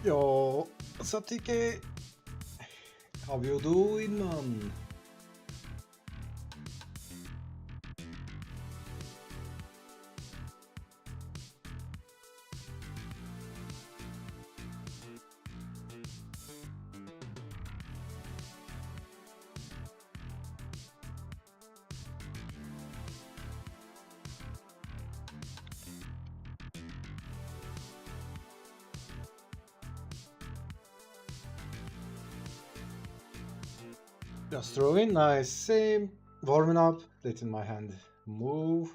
Yo, Satike, how you doing, man? Just throwing, nice. Same. Warming up, letting my hand move.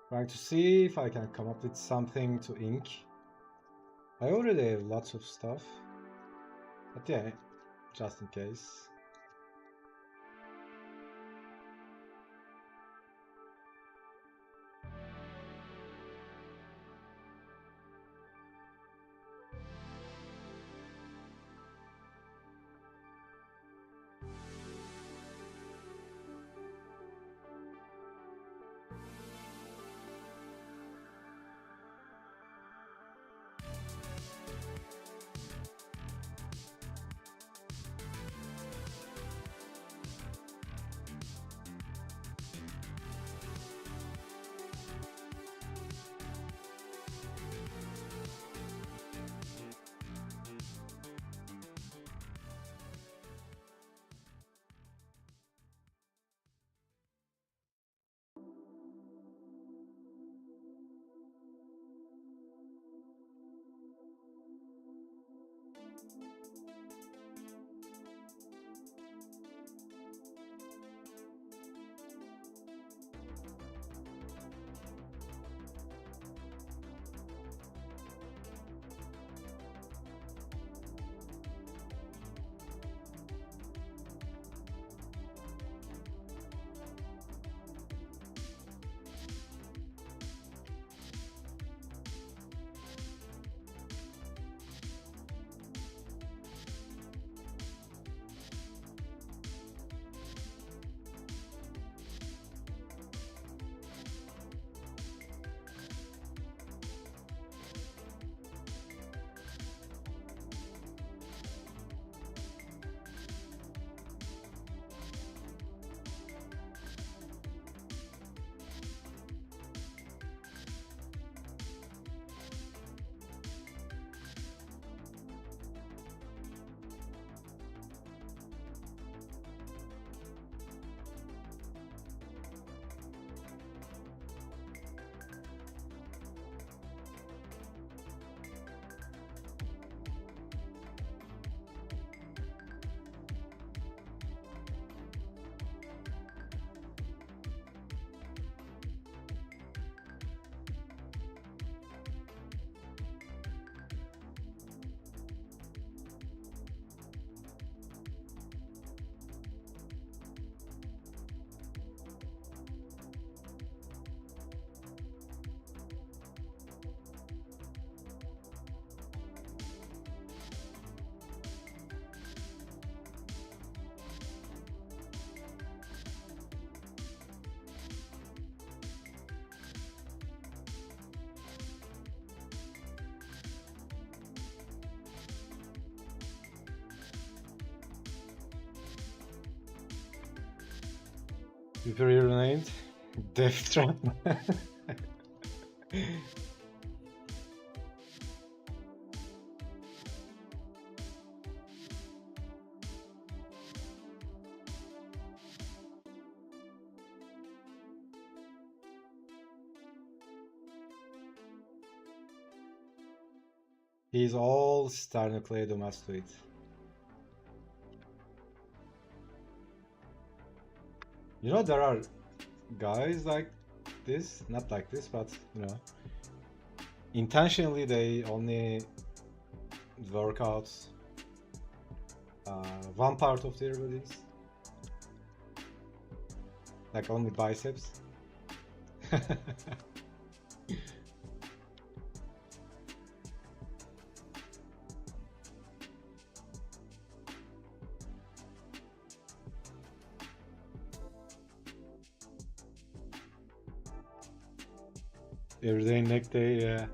Trying to see if I can come up with something to ink. I already have lots of stuff. But yeah, just in case. Super renamed Death Trap. He's all Starnucleidomastoid. You know, there are guys like this, not like this, but you know, intentionally they only work out one part of their bodies, like only biceps. Everyday neck day, yeah.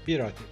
Bir rakip.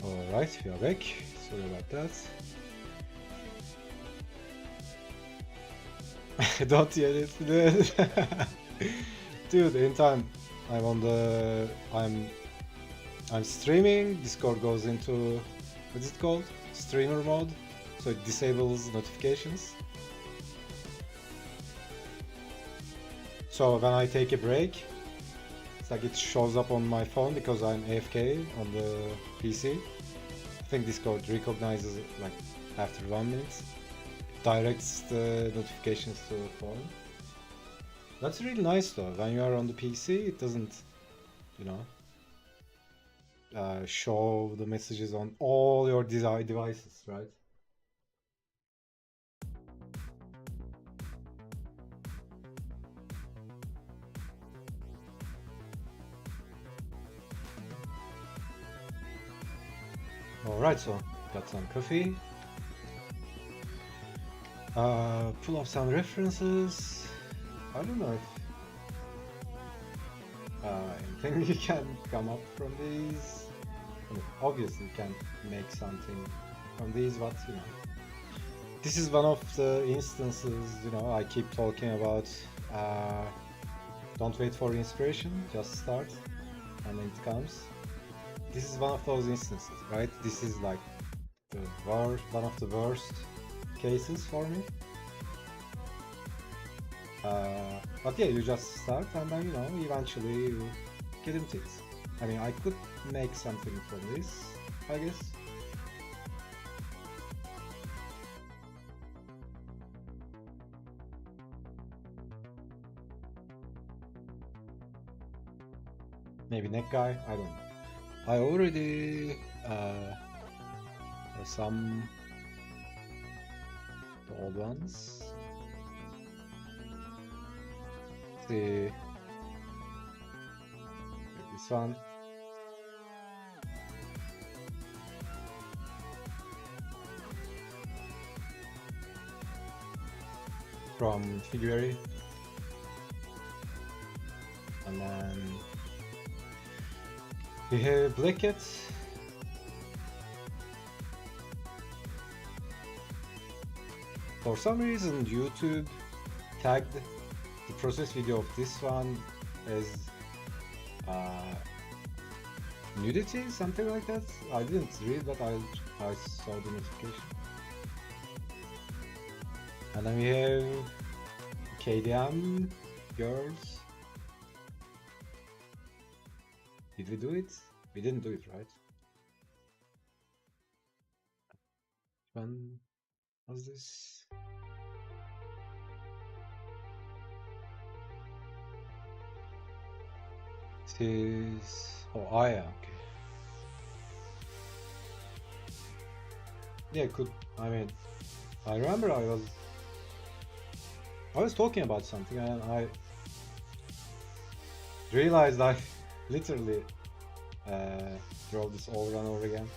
Alright, we are back. Sorry about that. Don't yell it, dude. Dude, anytime I'm on the I'm streaming, Discord goes into what is it called? Streamer mode. So it disables notifications. So when I take a break, it's like it shows up on my phone because I'm AFK on the PC. I think Discord recognizes it like after 1 minute. Directs the notifications to the phone. That's really nice though. When you are on the PC, it doesn't, you know, show the messages on all your devices, right? Alright, so got some coffee. Pull up some references. I don't know if anything you can come up from these. I mean, obviously you can make something from these, but you know, this is one of the instances, you know, I keep talking about. Don't wait for inspiration, just start, and it comes. This is one of those instances, right? This is like the one of the worst cases for me. But yeah, you just start and then, you know, eventually you get into it. I mean, I could make something from this, I guess. Maybe neck guy, I don't know. I already some the old ones. See this one. From February, and then we have Blacket. For some reason, YouTube tagged the process video of this one as nudity, something like that. I didn't read, but I saw the notification. And then we have KDM girls. Did we do it? We didn't do it, right? When was this? This is... oh, yeah, okay. Yeah, could... I mean, I remember I was talking about something and I realized I literally draw this over and over again.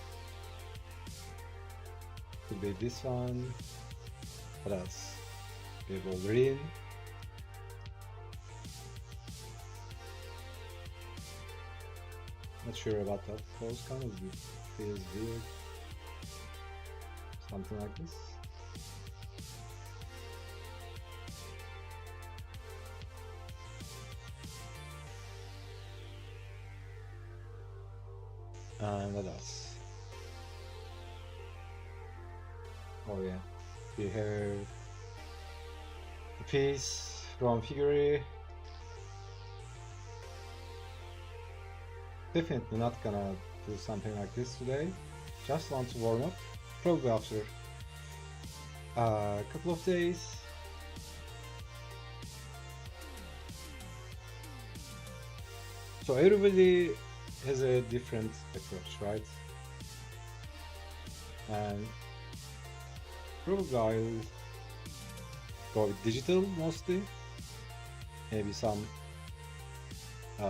Could be this one. What else? We have Wolverine. Not sure about that pose, kind of feels weird. Something like this. And what else? Oh yeah, we have a piece from Figure. Definitely not gonna do something like this today. Just want to warm up. Probably after a couple of days. So everybody has a different approach, right? And probably I'll go with digital mostly. Maybe some, you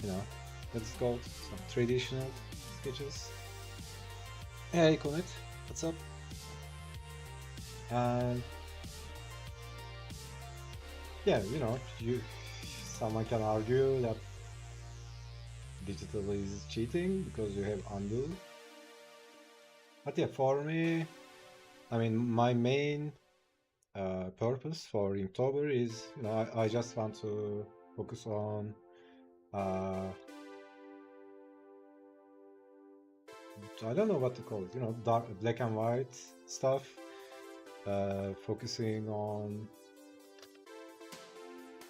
know, what's it called? Some traditional sketches. Hey, Comet, what's up? And yeah, you know, someone can argue that digital is cheating because you have undo. But yeah, for me, I mean, my main purpose for Inktober is, you know, I just want to focus on I don't know what to call it, you know, dark, black and white stuff, focusing on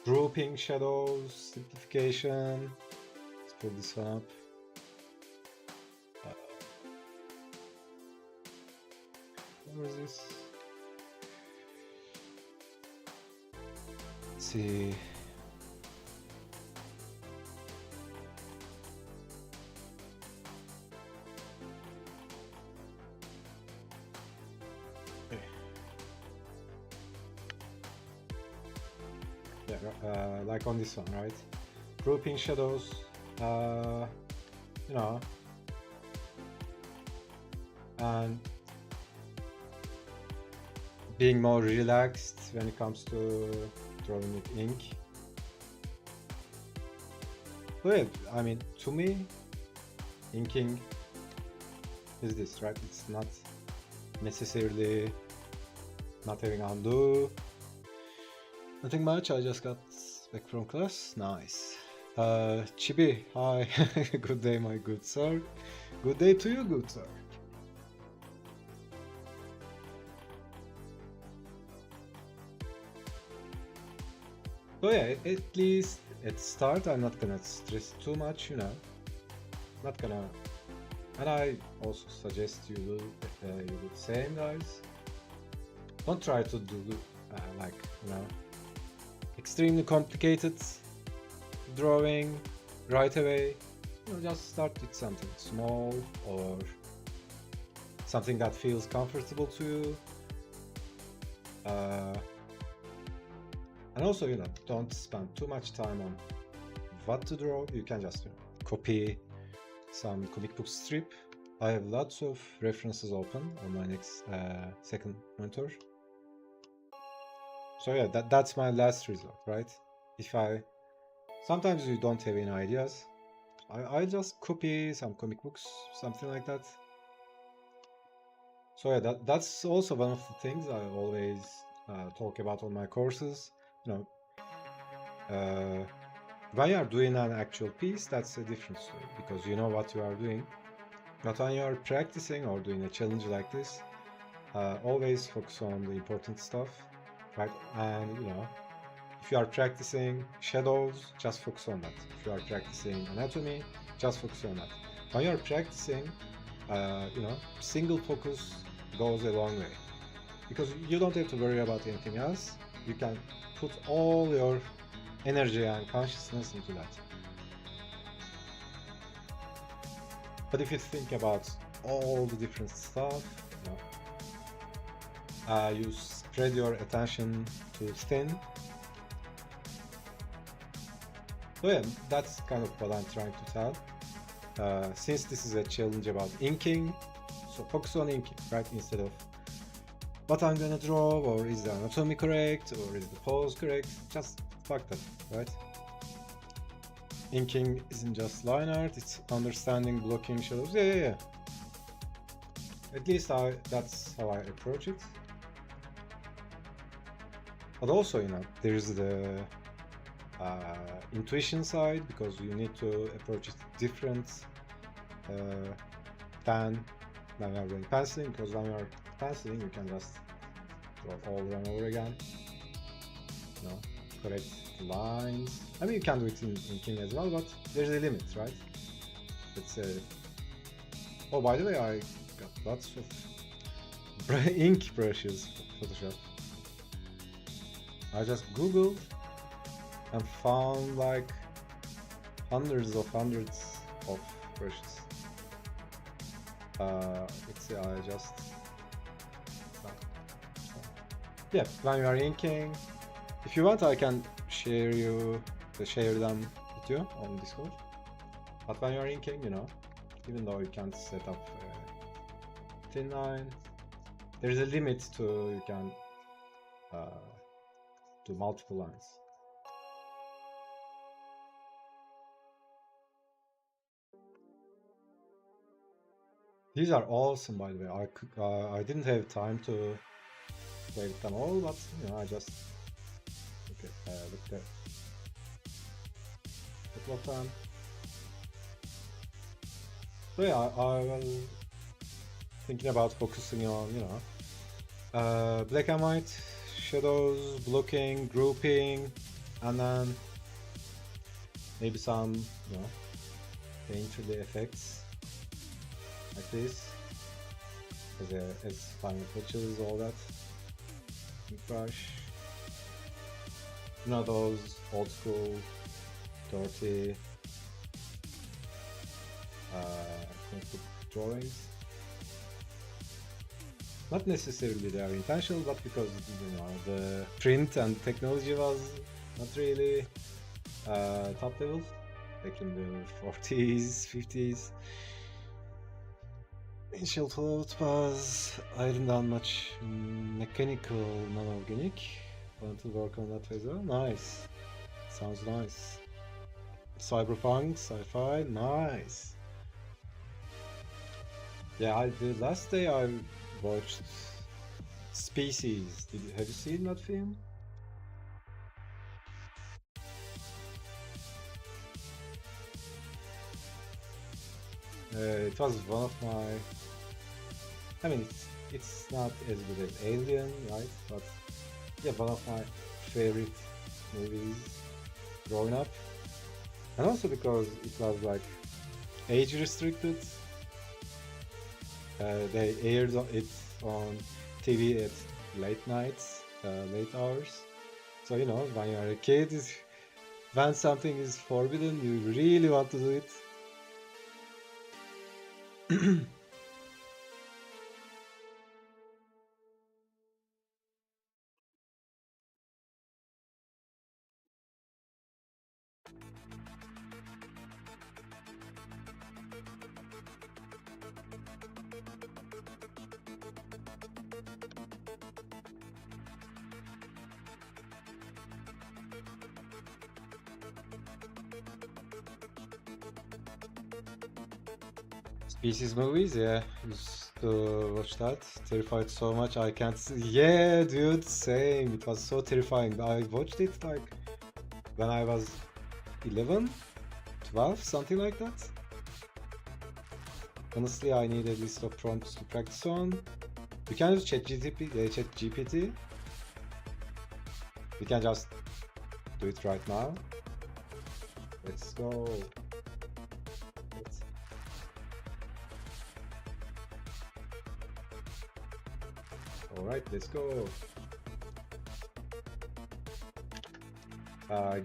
grouping shadows, simplification. Let's pull this one up. Where is this? Let's see. like on this one, right? Grouping shadows, you know, and being more relaxed when it comes to drawing with ink. But I mean, to me, inking is this, right? It's not necessarily not having undo. Nothing much, I just got back from class. Nice. Chibi, hi. Good day, my good sir. Good day to you, good sir. So yeah, at least at start, I'm not gonna stress too much, you know. Not gonna, and I also suggest you do the same, guys. Don't try to do like, you know, extremely complicated drawing right away. You know, just start with something small or something that feels comfortable to you. And also, you know, don't spend too much time on what to draw. You can just, you know, copy some comic book strip. I have lots of references open on my next second monitor. So yeah, that's my last result, right? If sometimes you don't have any ideas, I just copy some comic books, something like that. So yeah, that's also one of the things I always talk about on my courses. You know, when you are doing an actual piece, that's a different story because you know what you are doing. But when you are practicing or doing a challenge like this, always focus on the important stuff, right? And you know, if you are practicing shadows, just focus on that. If you are practicing anatomy, just focus on that. When you are practicing, you know, single focus goes a long way because you don't have to worry about anything else. You can put all your energy and consciousness into that. But if you think about all the different stuff, you know, you spread your attention too thin. So yeah, that's kind of what I'm trying to tell. Since this is a challenge about inking, so focus on inking, right? Instead of what I'm gonna draw, or is the anatomy correct, or is the pose correct? Just fuck that, right? Inking isn't just line art, it's understanding, blocking shadows. Yeah. At least that's how I approach it. But also, you know, there's the intuition side, because you need to approach it different than when you're doing penciling, because when you're penciling you can just draw over and over again, you know, correct the lines. I mean, you can do it in inking as well, but there's a limit, right? It's oh, by the way, I got lots of ink brushes for Photoshop. I just googled and found like hundreds of brushes. Let's see, I just yeah, when you are inking, if you want I can share them with you on Discord. But when you are inking, you know, even though you can't set up a thin line, there's a limit to you can do multiple lines. These are awesome, by the way. I didn't have time to play with them all, but you know, I just looked at a couple of them. So yeah, I was thinking about focusing on, you know, black and white shadows, blocking, grouping, and then maybe some, you know, painterly effects like this, as final touches, all that. Brush, you know, those old school, dirty comic book drawings. Not necessarily they are intentional, but because, you know, the print and technology was not really. Top level, back in the 40s, 50s. Initial thought was ayrından much mechanical, non-organic. Want to work on that as well? Nice. Sounds nice. Cyberpunk, sci-fi, nice. Yeah, the last day I watched Species. Have you seen that film? It was one of my. I mean, it's not as good as Alien, right? But yeah, one of my favorite movies growing up, and also because it was like age restricted. They aired it on TV at late nights, late hours. So you know, when you are a kid, when something is forbidden, you really want to do it. Species movies, yeah, used to watch that. Terrified so much I can't see. Yeah, dude, same. It was so terrifying. I watched it like when I was 11, 12, something like that. Honestly, I need a list of prompts to practice on. You can use ChatGPT. We can just do it right now. Let's go. Let's... Alright, let's go.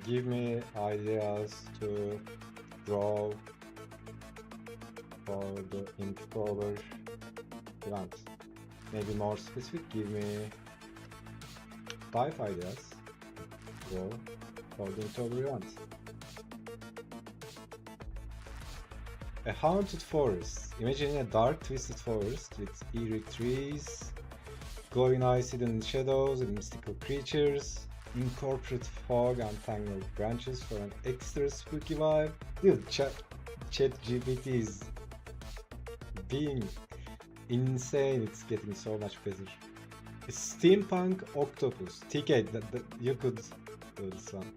Give me ideas to draw for the Inktober event. Maybe more specific, give me 5 ideas to draw for the Inktober event. A haunted forest. Imagine a dark, twisted forest with eerie trees, glowing eyes hidden in shadows and mystical creatures. Incorporate fog and tangled branches for an extra spooky vibe. Dude, ChatGPT is being insane. It's getting so much better. A steampunk octopus. TK, you could do this one.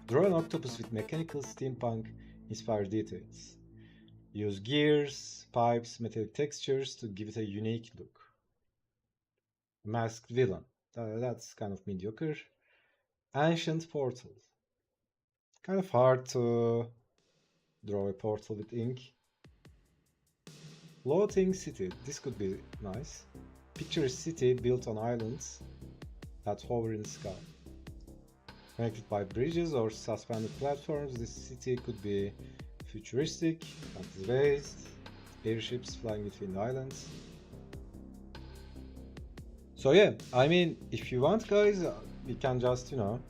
Draw an octopus with mechanical steampunk inspired details. Use gears, pipes, metallic textures to give it a unique look. Masked villain. That's kind of mediocre. Ancient portal. Kind of hard to draw a portal with ink. Floating city. This could be nice. Picture a city built on islands that hover in the sky. Connected by bridges or suspended platforms, this city could be futuristic, fantasy-based, airships flying between the islands. So yeah, I mean, if you want, guys, we can just, you know,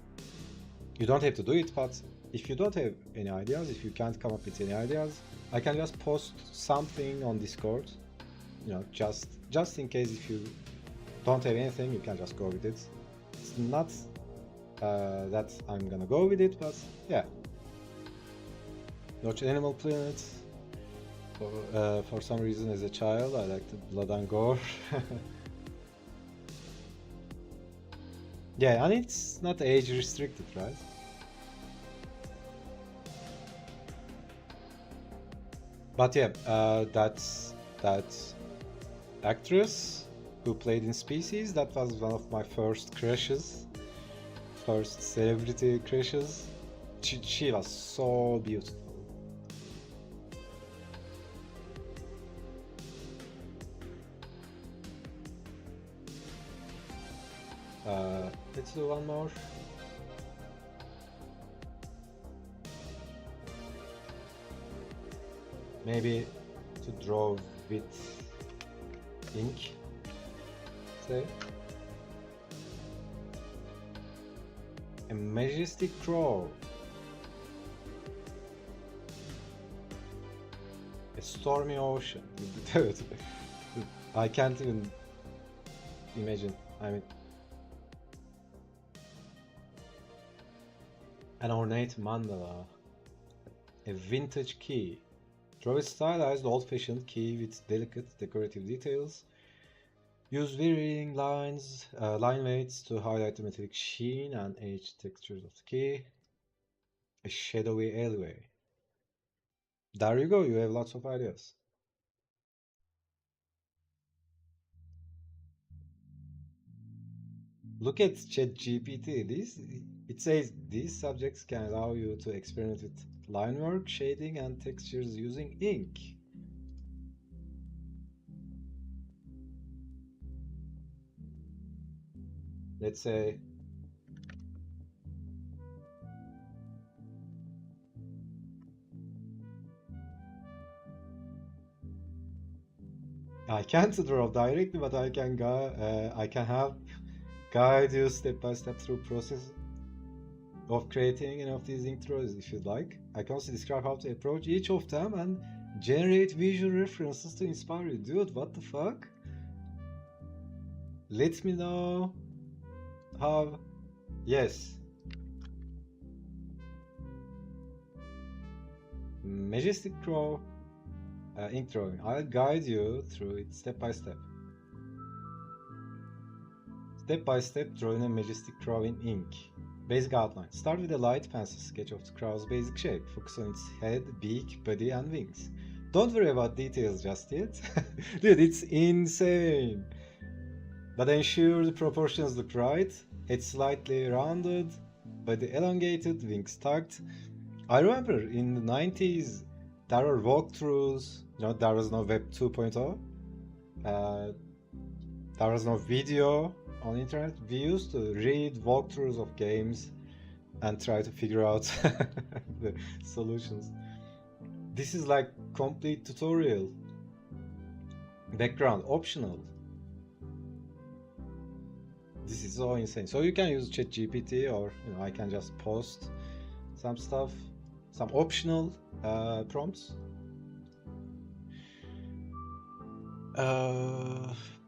you don't have to do it, but if you don't have any ideas, if you can't come up with any ideas, I can just post something on Discord, you know, just in case if you don't have anything, you can just go with it. It's not that I'm gonna go with it, but yeah. Watch Animal Planet. For some reason, as a child, I liked blood and gore. Yeah, and it's not age restricted, right? But yeah, that actress who played in Species, that was one of my first crushes, first celebrity crushes. She was so beautiful. Let's do one more. Maybe to draw with ink, say. A majestic crow. A stormy ocean. I can't even imagine. I mean, an ornate mandala. A vintage key. Draw a stylized old-fashioned key with delicate decorative details. Use varying line weights to highlight the metallic sheen and aged textures of the key. A shadowy alleyway. There you go, you have lots of ideas. Look at ChatGPT. It says these subjects can allow you to experiment with line work, shading, and textures using ink. Let's say I can't draw directly, but I can have guide you step by step through process of creating any of these intros if you'd like. I can also describe how to approach each of them and generate visual references to inspire you. Dude, what the fuck? Let me know how. Yes. Majestic Crow ink drawing. I'll guide you through it step by step. Step by step, drawing a majestic crow in ink. Basic outline. Start with a light pencil sketch of the crow's basic shape. Focus on its head, beak, body, and wings. Don't worry about details just yet. Dude, it's insane. But ensure the proportions look right. Head slightly rounded, body elongated, wings tucked. I remember in the 90s, there were walkthroughs. You know, there was no Web 2.0. There was no video on internet. We used to read walkthroughs of games and try to figure out the solutions. This is like complete tutorial. Background optional. This is so insane. So you can use ChatGPT, or I can just post some stuff, some optional prompts.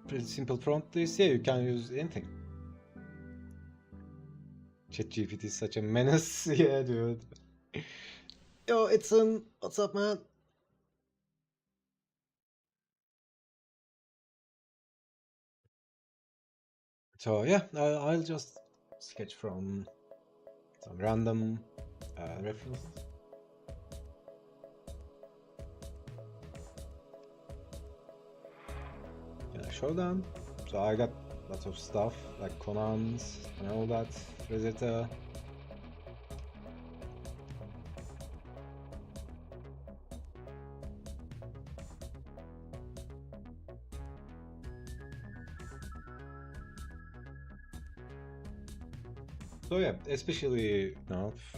Pretty simple prompt list. Yeah, you can use anything. ChatGPT is such a menace. Yeah, dude. Yo, Edson, what's up, man? So yeah, I'll just sketch from some random reference. Can I show them? So I got lots of stuff like Conan's and all that. Rosetta. So yeah, especially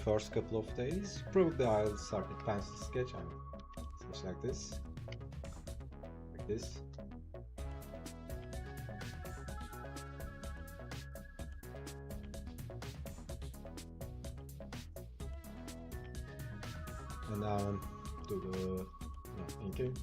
first couple of days, probably I'll start with pencil sketch and sketch like this. And do the inking.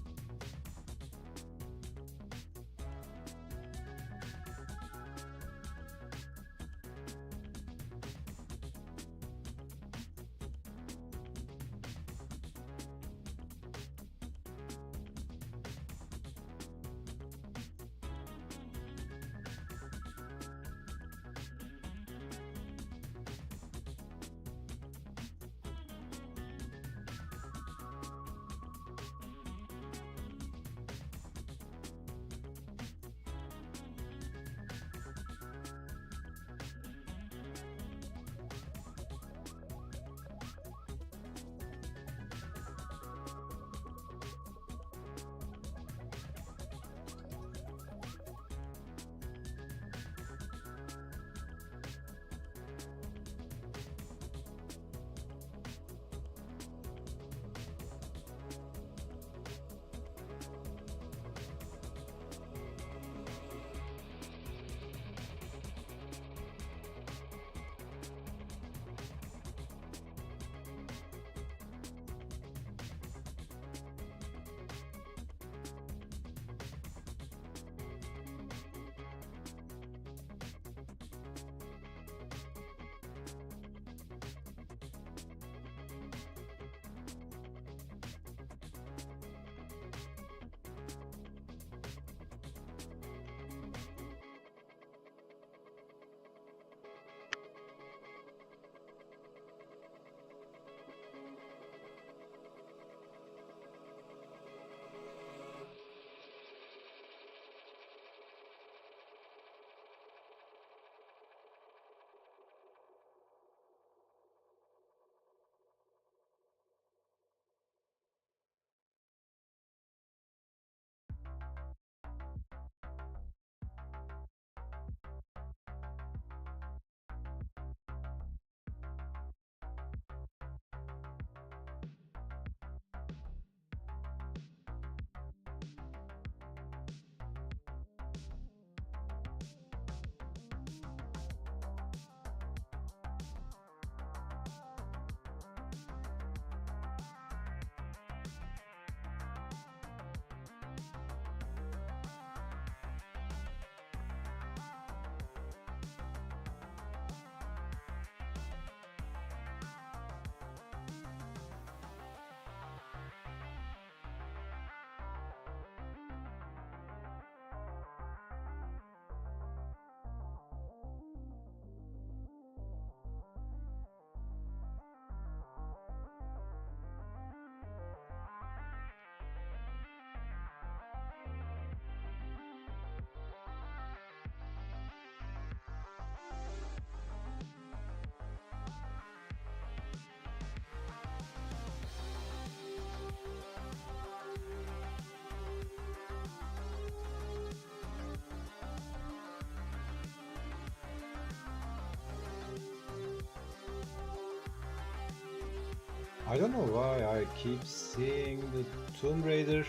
I don't know why I keep seeing the Tomb Raider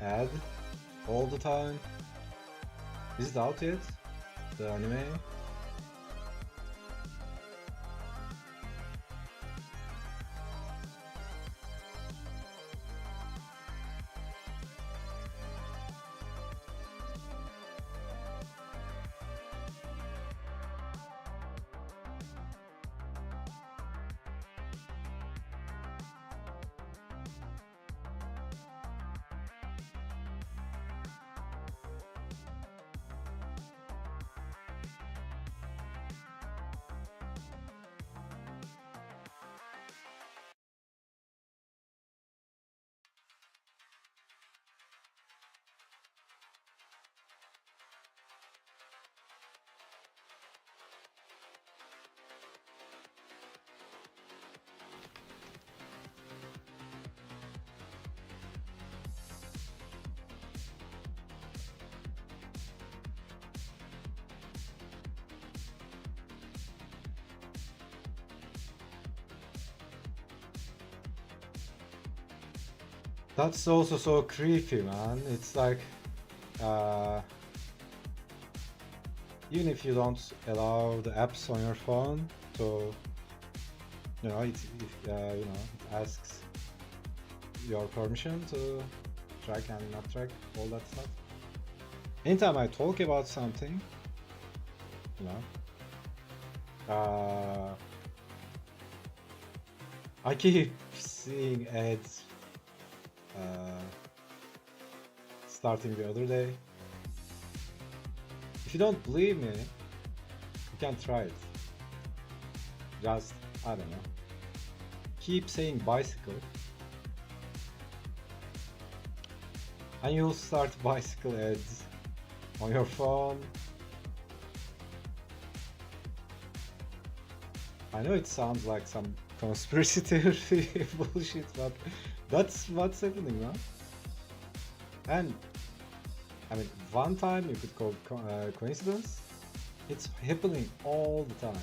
ad all the time. Is it out yet? The anime? That's also so creepy, man. It's like, uh, even if you don't allow the apps on your phone to, it asks your permission to track and not track all that stuff. Anytime I talk about something, you know, I keep seeing ads starting the other day. If you don't believe me, you can try it. Just, I don't know, keep saying bicycle and you'll start bicycle ads on your phone. I know it sounds like some conspiracy theory bullshit, but that's what's happening now. And I mean, one time you could call coincidence. It's happening all the time.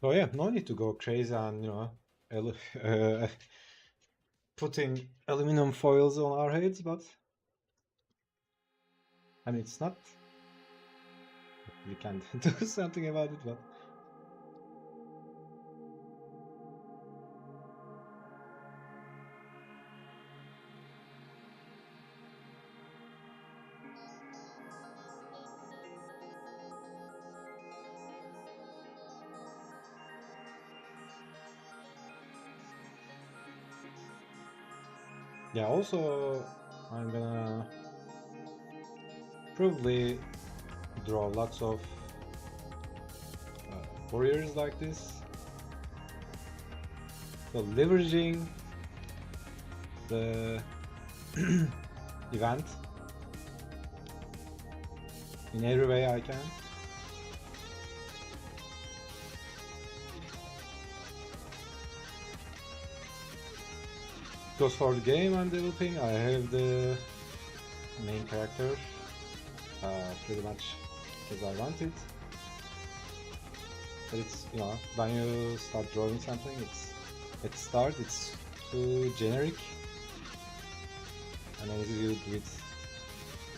So yeah, no need to go crazy and putting aluminum foils on our heads, but I mean it's not. We can do something about it, but yeah. Also, I'm gonna probably draw lots of warriors like this. So leveraging the event in every way I can. Because for the game I'm developing, I have the main character pretty much as I want it. But it's, when you start drawing something, at the start it's too generic, and as you do it,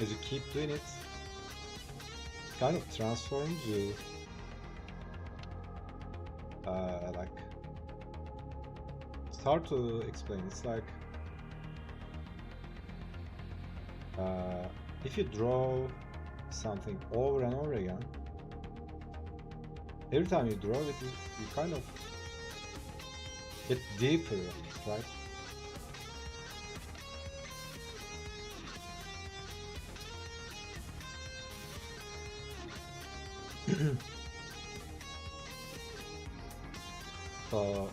as you keep doing it, it kind of transforms you. Like, it's hard to explain. It's like if you draw something over and over again, every time you draw it, you kind of get deeper, right? So,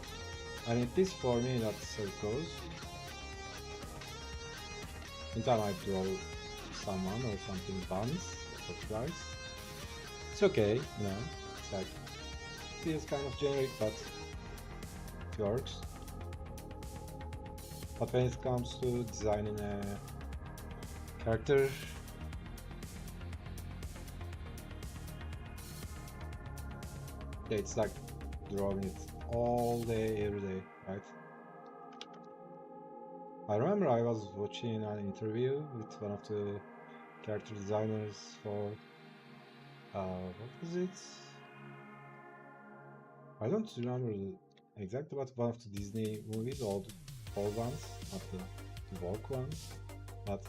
and at least for me, that's how it goes. Anytime I draw someone or something once or twice, It's okay, you know. It's like feels kind of generic, but it works. But when it comes to designing a character, yeah, it's like drawing it all day, every day, right? I remember I was watching an interview with one of the character designers for what was it? I don't remember exactly, but one of the Disney movies, old ones, not the woke ones. But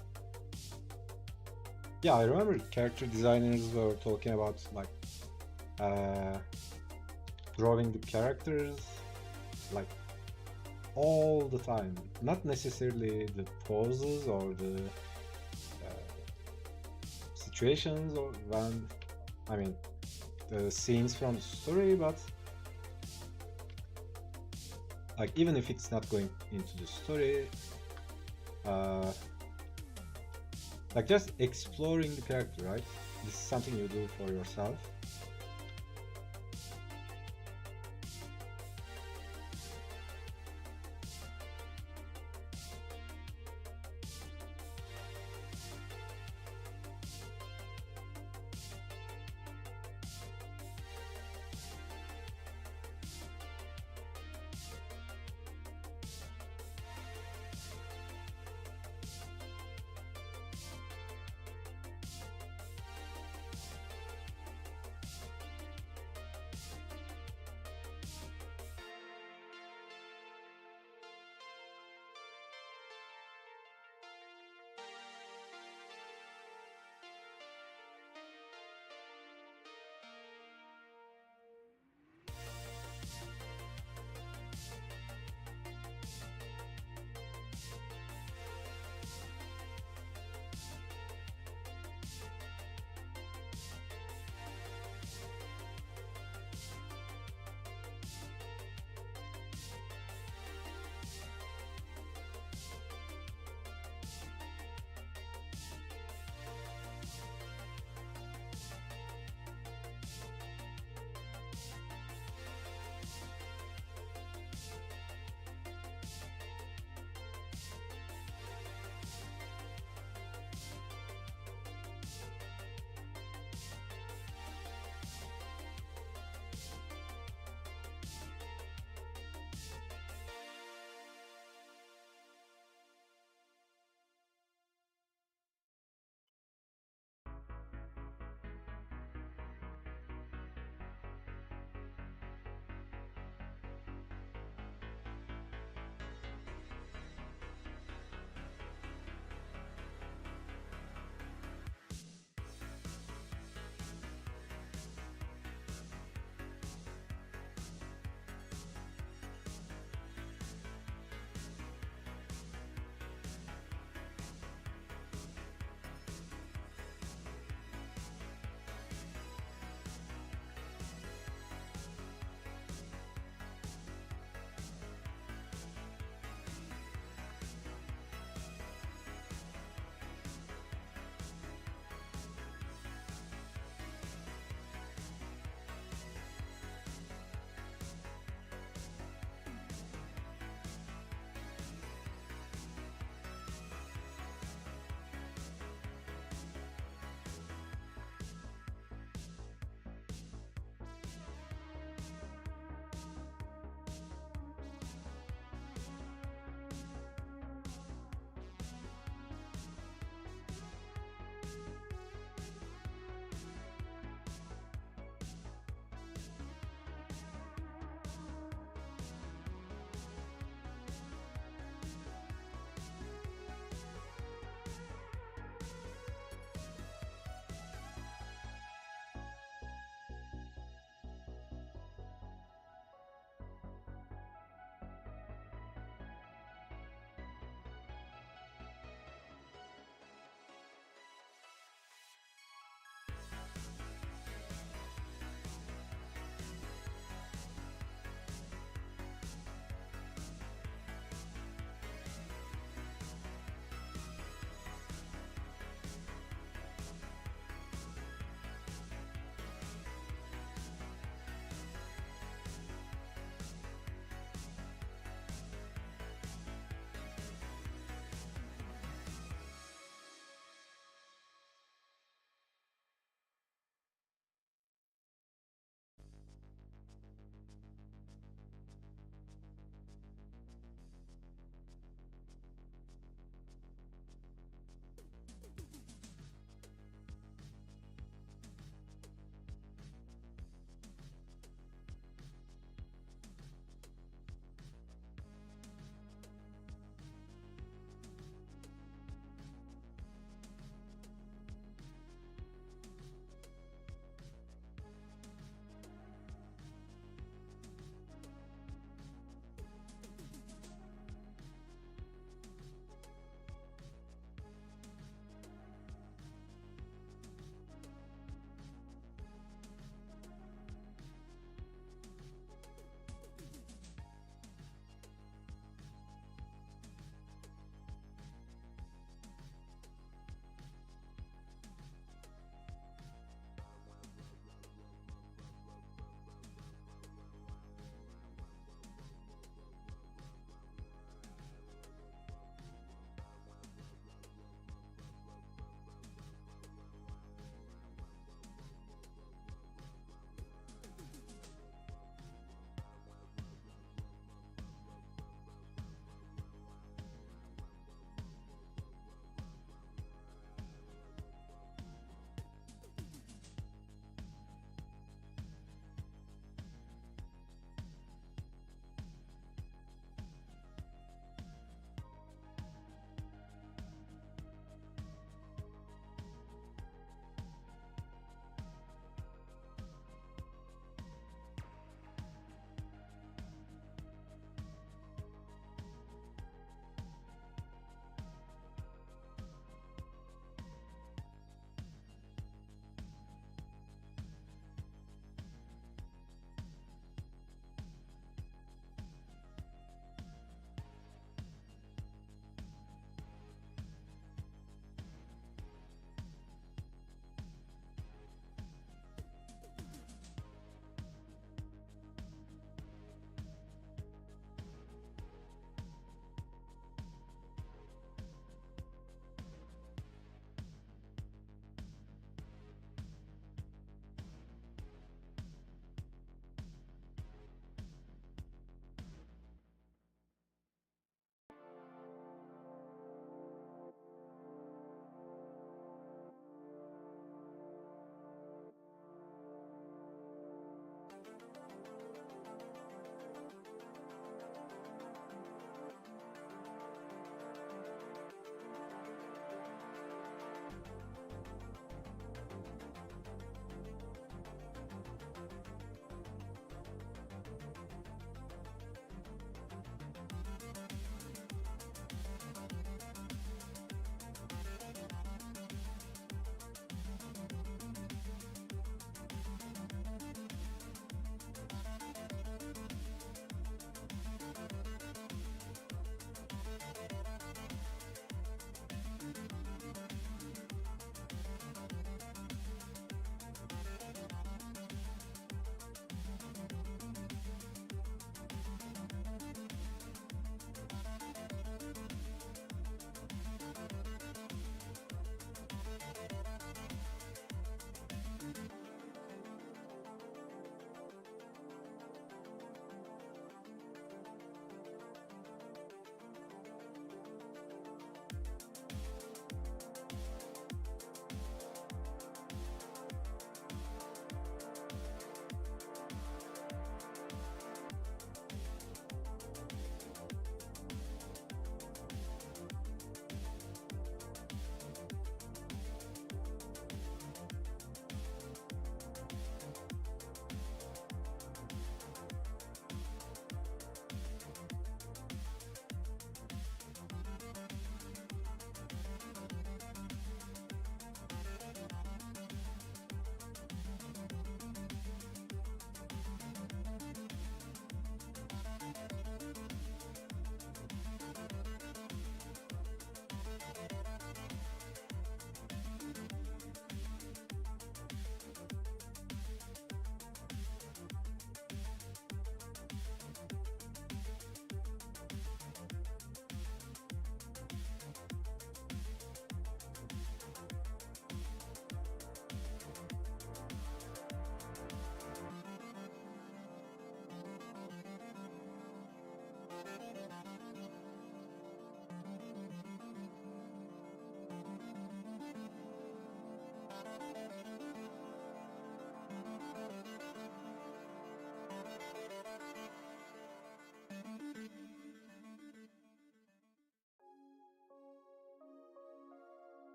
yeah, I remember character designers were talking about like uh, drawing the characters like all the time, not necessarily the poses or the situations or when I mean the scenes from the story, but like even if it's not going into the story, uh, like just exploring the character, right? This is something you do for yourself.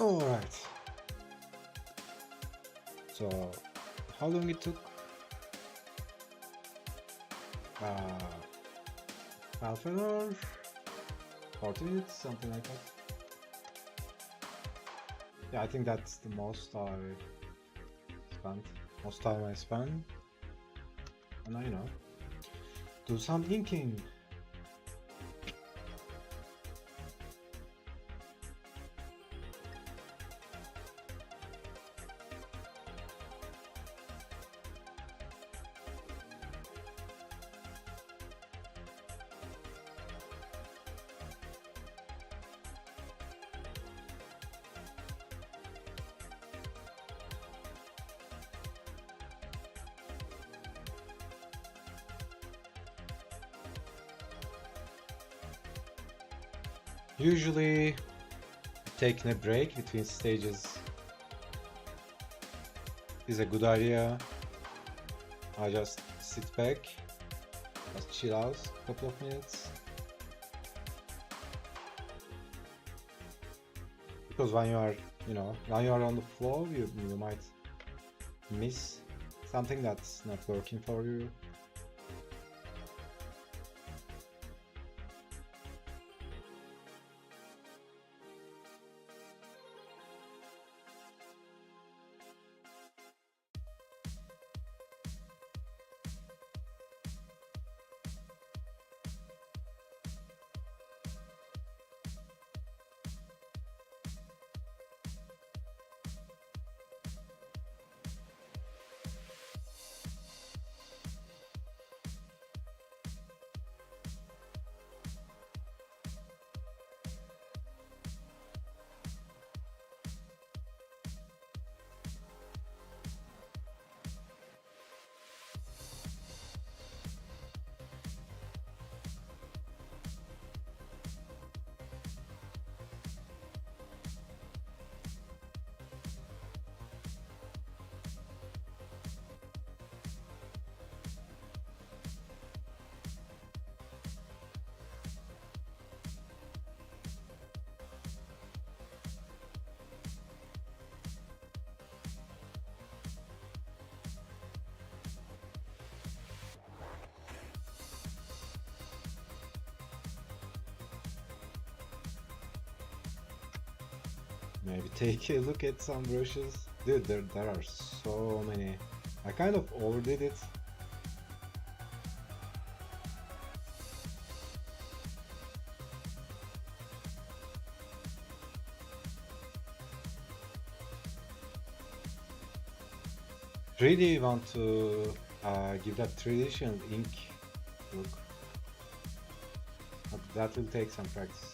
All right. So, how long it took? Uh, half an hour, 40 minutes, something like that. Yeah, I think that's the most I spent, most time I spent, and I know, do some inking. Usually, taking a break between stages is a good idea. I just sit back, just chill out a couple of minutes. Because when you are, when you are on the flow, you might miss something that's not working for you. Maybe take a look at some brushes. Dude, there are so many. I kind of overdid it. 3D want to give that traditional ink look, but that will take some practice.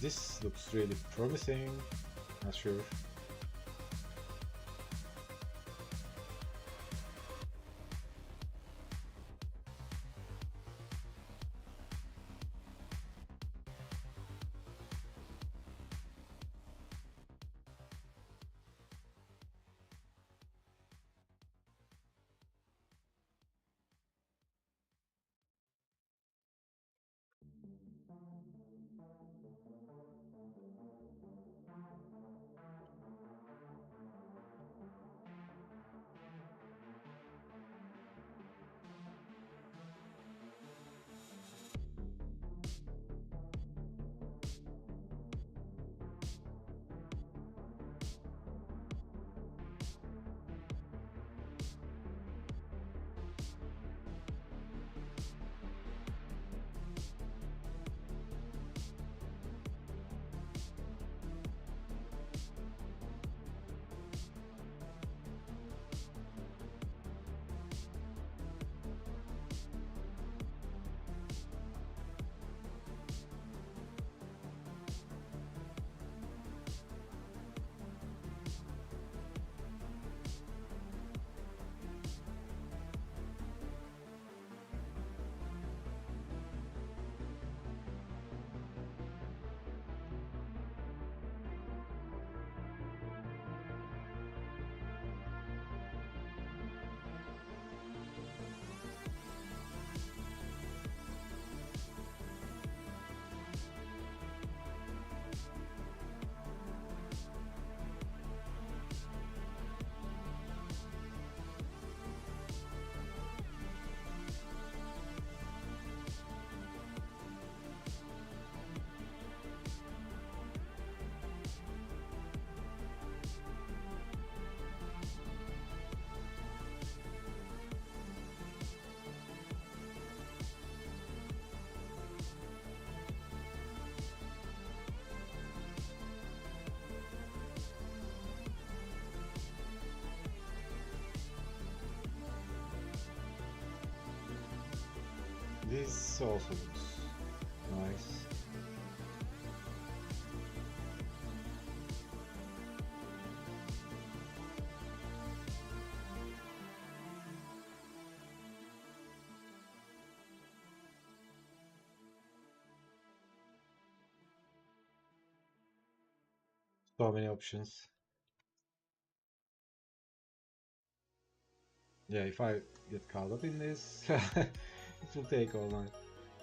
This looks really promising. Not sure. this also looks nice. So many options. Yeah, if I get caught up in this, it will take all night.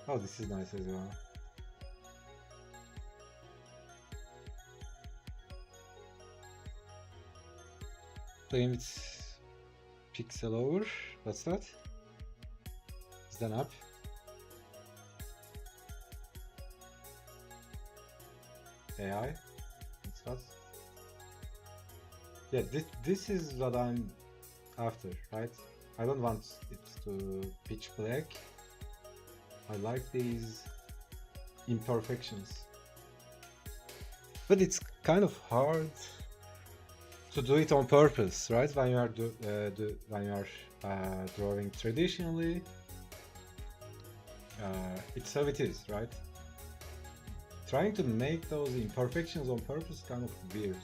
Oh, this is nice as well. Playing with pixel over. What's that? Is that an app? AI? What's that? Yeah, this is what I'm after, right? I don't want it to pitch black. I like these imperfections. But it's kind of hard to do it on purpose, right? When you are drawing traditionally, it's how it is, right? Trying to make those imperfections on purpose is kind of weird.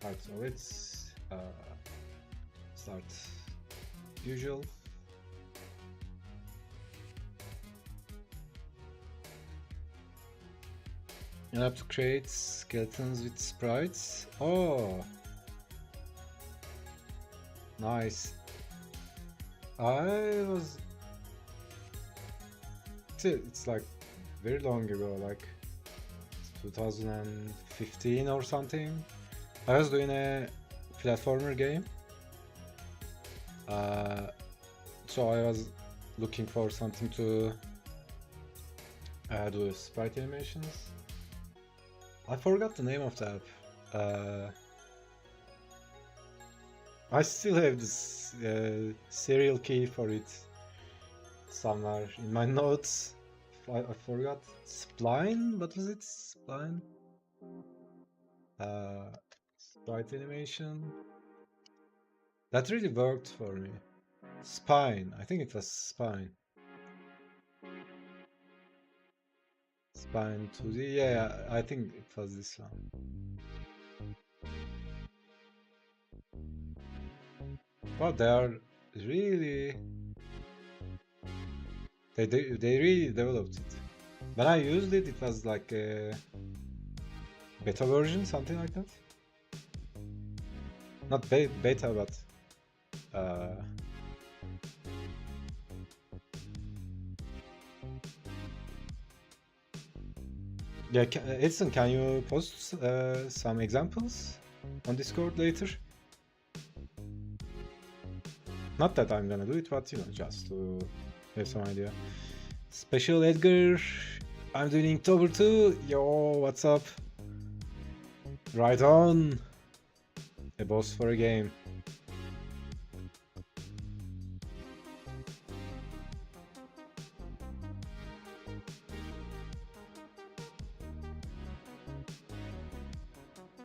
Right, so let's start usual. You have to create skeletons with sprites. Oh, nice. I was. It's like very long ago, like 2015 or something. I was doing a platformer game. So I was looking for something to do sprite animations. I forgot the name of the app. I still have this serial key for it somewhere in my notes. I forgot. Spline? What was it? Spline? Sprite animation. That really worked for me. Spine. I think it was Spine. Spine 2D. Yeah, I think it was this one. Wow, they are really. They really developed it. When I used it, it was like a beta version, something like that. Not beta, but yeah. Edson, can you post some examples on Discord later? Not that I'm gonna do it, but you know, just to have some idea. Special Edgar, I'm doing Inktober too. Yo, what's up? Right on. A boss for a game.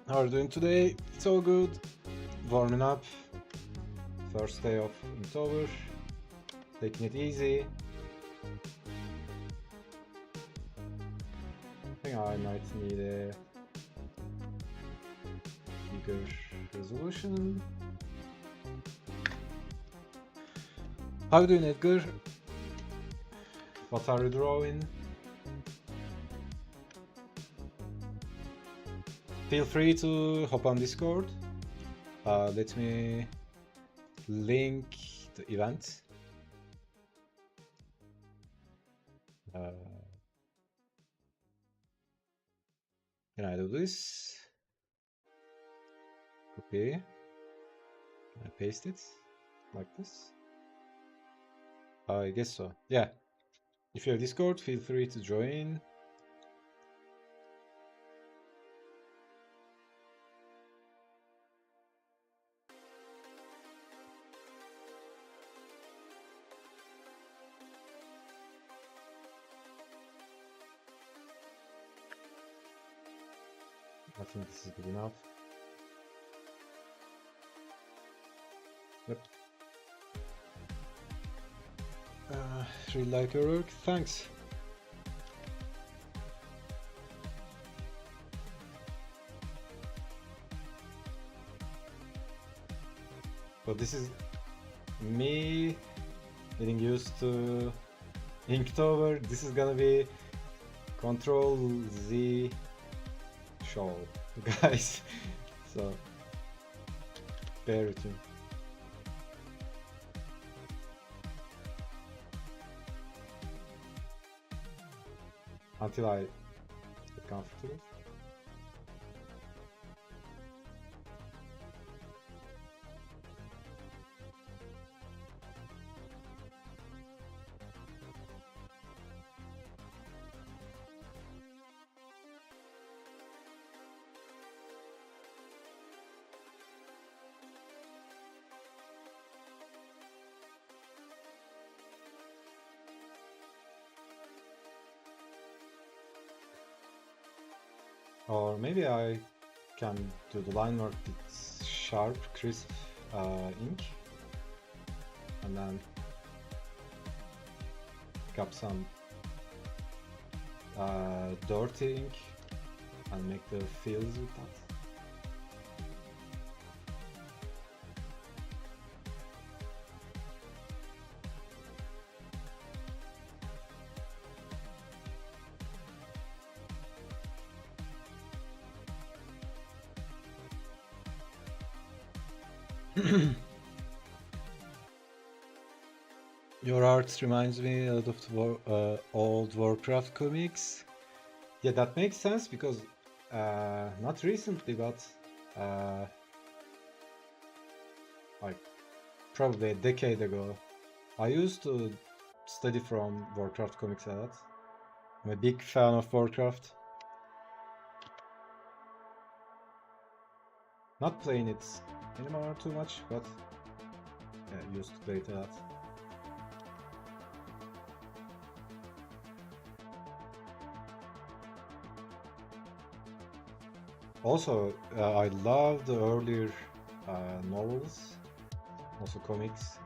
How are you doing today? It's all good. Warming up. First day of Inktober. Taking it easy. I think I might need a bigger resolution. How are you doing, Edgar? What are you drawing? Feel free to hop on Discord. Let me link the event. Can I do this? Copy. Can I paste it like this? I guess so. Yeah. If you have Discord, feel free to join. I think this is good enough. Yep. Really like your work, thanks. But this is me getting used to Inktober. This is gonna be Control Z show, guys. So bear with me. Until I get comfortable. Or maybe I can do the line work with sharp, crisp ink, and then pick up some dirty ink and make the fills with that. Your art reminds me a lot of the old Warcraft comics. Yeah, that makes sense because not recently, but like probably a decade ago, I used to study from Warcraft comics a lot. I'm a big fan of Warcraft. Not playing it anymore too much, but yeah, used to play it a lot. Also, I love the earlier novels, also comics.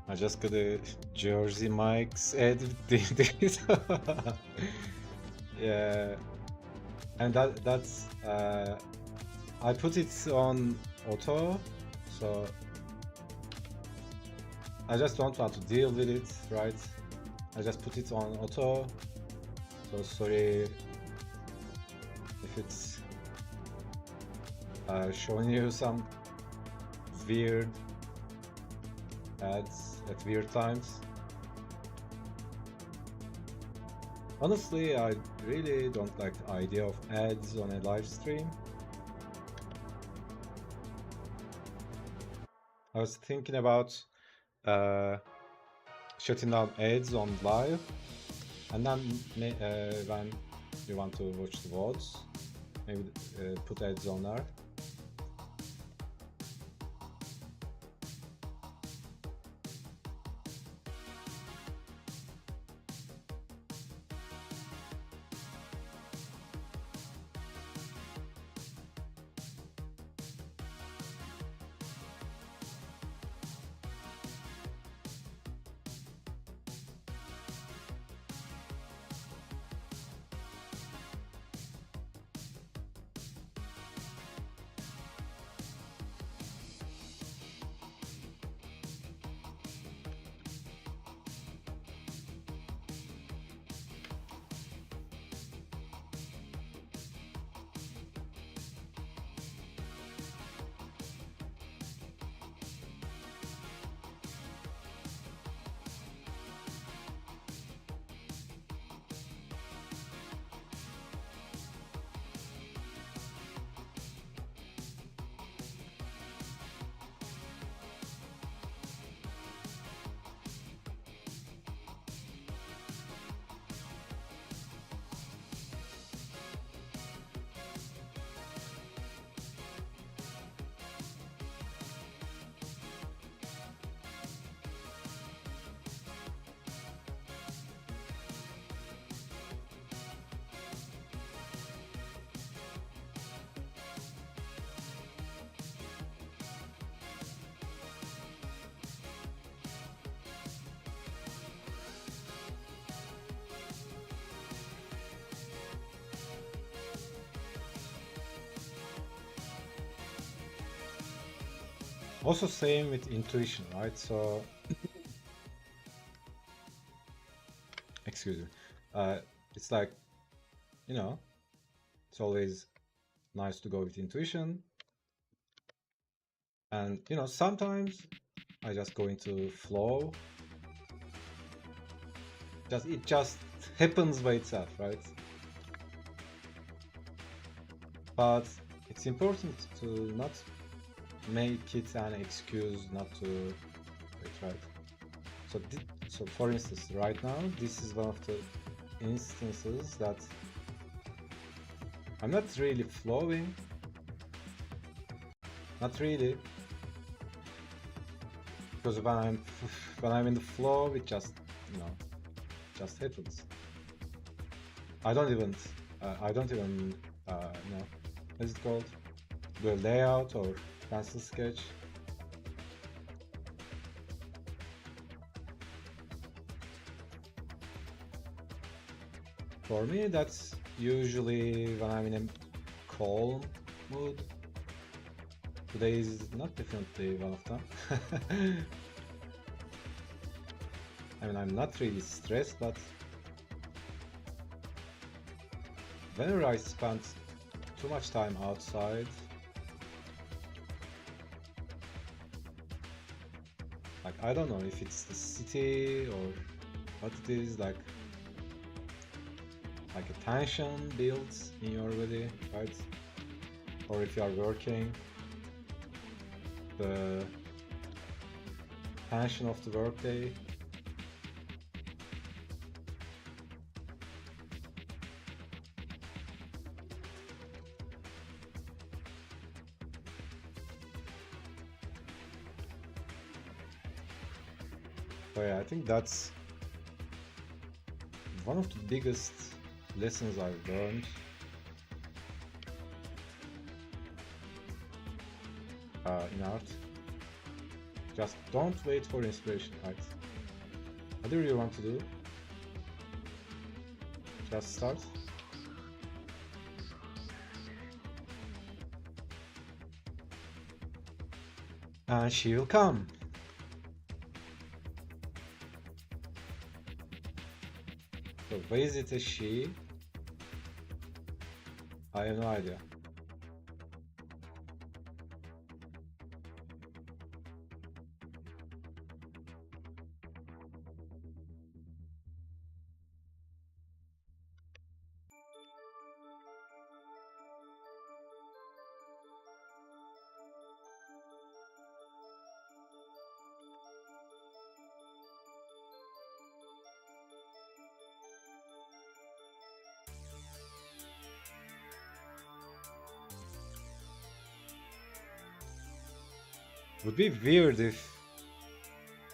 I just got a Jersey Mike's ad with this. Yeah, and that's I put it on auto, so I just don't want to deal with it, right? I just put it on auto, so sorry if it's showing you some weird ads at weird times. Honestly, I really don't like the idea of ads on a live stream. I was thinking about shutting down ads on live, and then when you want to watch the VODs, maybe put ads on there. Also same with intuition, right? So excuse me. It's like, you know, it's always nice to go with intuition. And, you know, sometimes I just go into flow. It just happens by itself, right? But it's important to not make it an excuse not to do it, right? So for instance, right now, this is one of the instances that I'm not really flowing. Not really. Because when I'm in the flow, it just, you know, just happens. I don't even you know, what is it called? Do a layout or pencil sketch. For me, that's usually when I'm in a calm mood. Today is not definitely one of them. I mean, I'm not really stressed, but whenever I spend too much time outside, like, I don't know if it's the city or what it is, like a tension builds in your body, right? Or if you are working, the tension of the workday. So yeah, I think that's one of the biggest lessons I've learned. In art. Just don't wait for inspiration, right? Whatever you want to do, just start. And she will come. So why is it a she? I have no idea. Would be weird if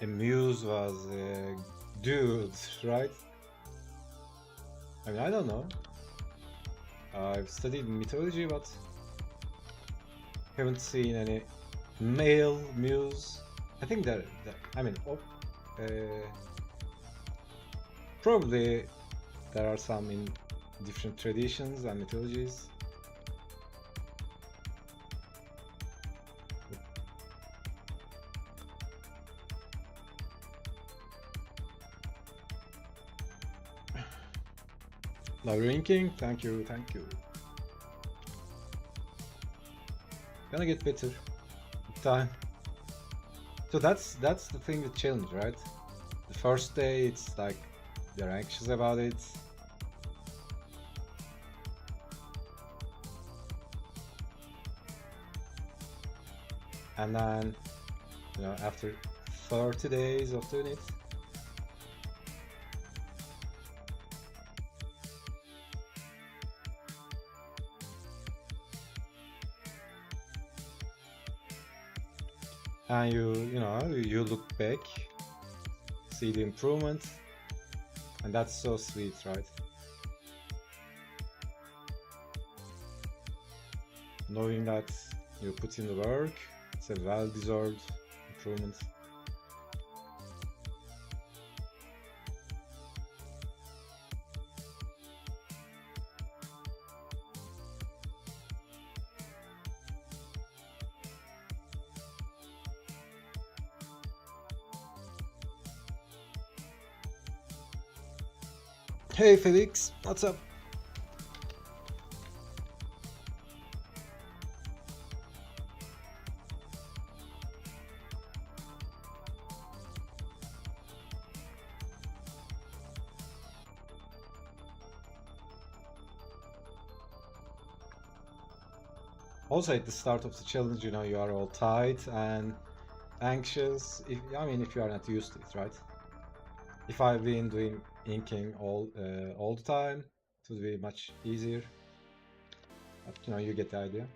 a muse was a dude, right? I mean, I don't know. I've studied mythology, but haven't seen any male muse. I think I mean, probably there are some in different traditions and mythologies. Love ranking, thank you, thank you. Gonna get better with time. So that's the thing with challenge, right? The first day it's like they're anxious about it. And then, you know, after 30 days of doing it, and you look back, see the improvement, and that's so sweet, right? Knowing that you put in the work, it's a well-deserved improvement. Hey Felix, what's up? Also, at the start of the challenge, you know, you are all tight and anxious. I mean, if you are not used to it, right? If I've been doing inking all the time, it would be much easier. But you know, you get the idea.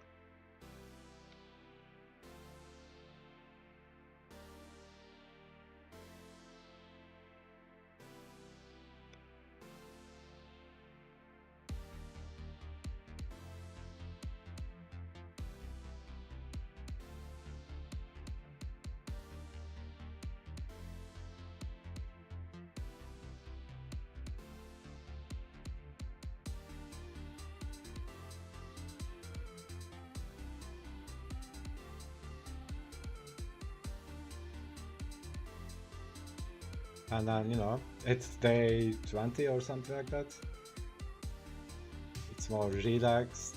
And then, you know, it's day 20 or something like that. It's more relaxed.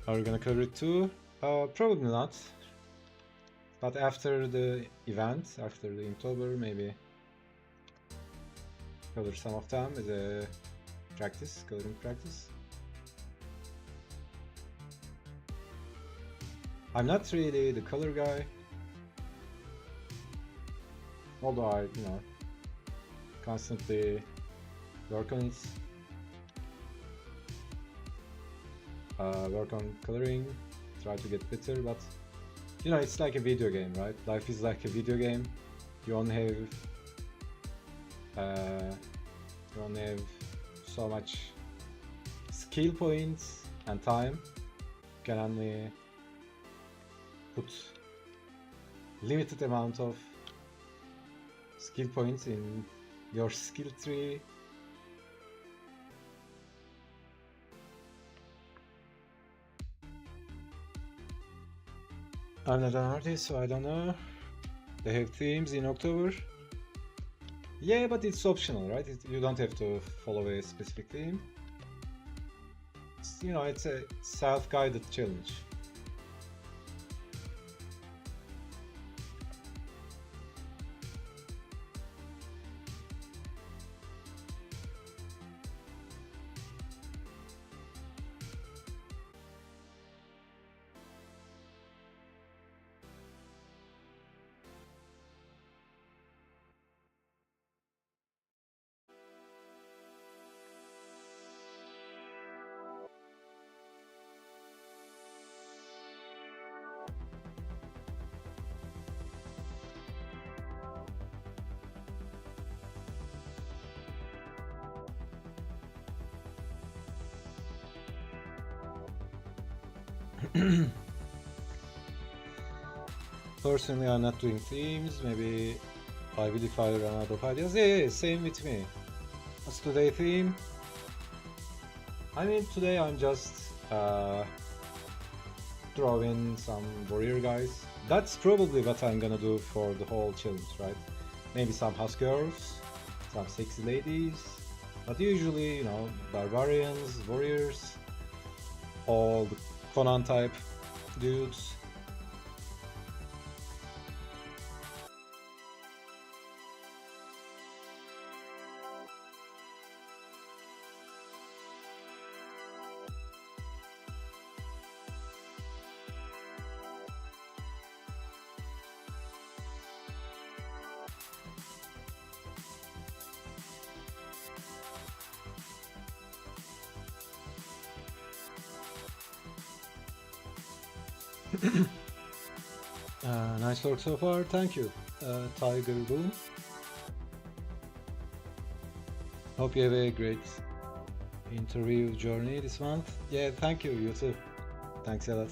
Are we gonna cover it too? Probably not. But after the event, after the Inktober, maybe cover some of them as a practice, coloring practice. I'm not really the color guy, although I, you know, constantly work on it. Work on coloring, try to get better, but you know, it's like a video game, right? Life is like a video game. You only have so much skill points and time. You can only put limited amount of skill points in your skill tree. I'm not an artist, so I don't know. They have themes in October. Yeah, but it's optional, right? You don't have to follow a specific theme. You know, it's a self-guided challenge. Personally, I'm not doing themes. Maybe I will if I run out of ideas. Yeah, same with me. What's today's theme? I mean, today I'm just drawing some warrior guys. That's probably what I'm gonna do for the whole challenge, right? Maybe some house girls, some sexy ladies, but usually, you know, barbarians, warriors, all the Conan type dudes. Nice work so far, thank you, Tiger Boom. Hope you have a great interview journey this month. Yeah, thank you, you too. Thanks a lot.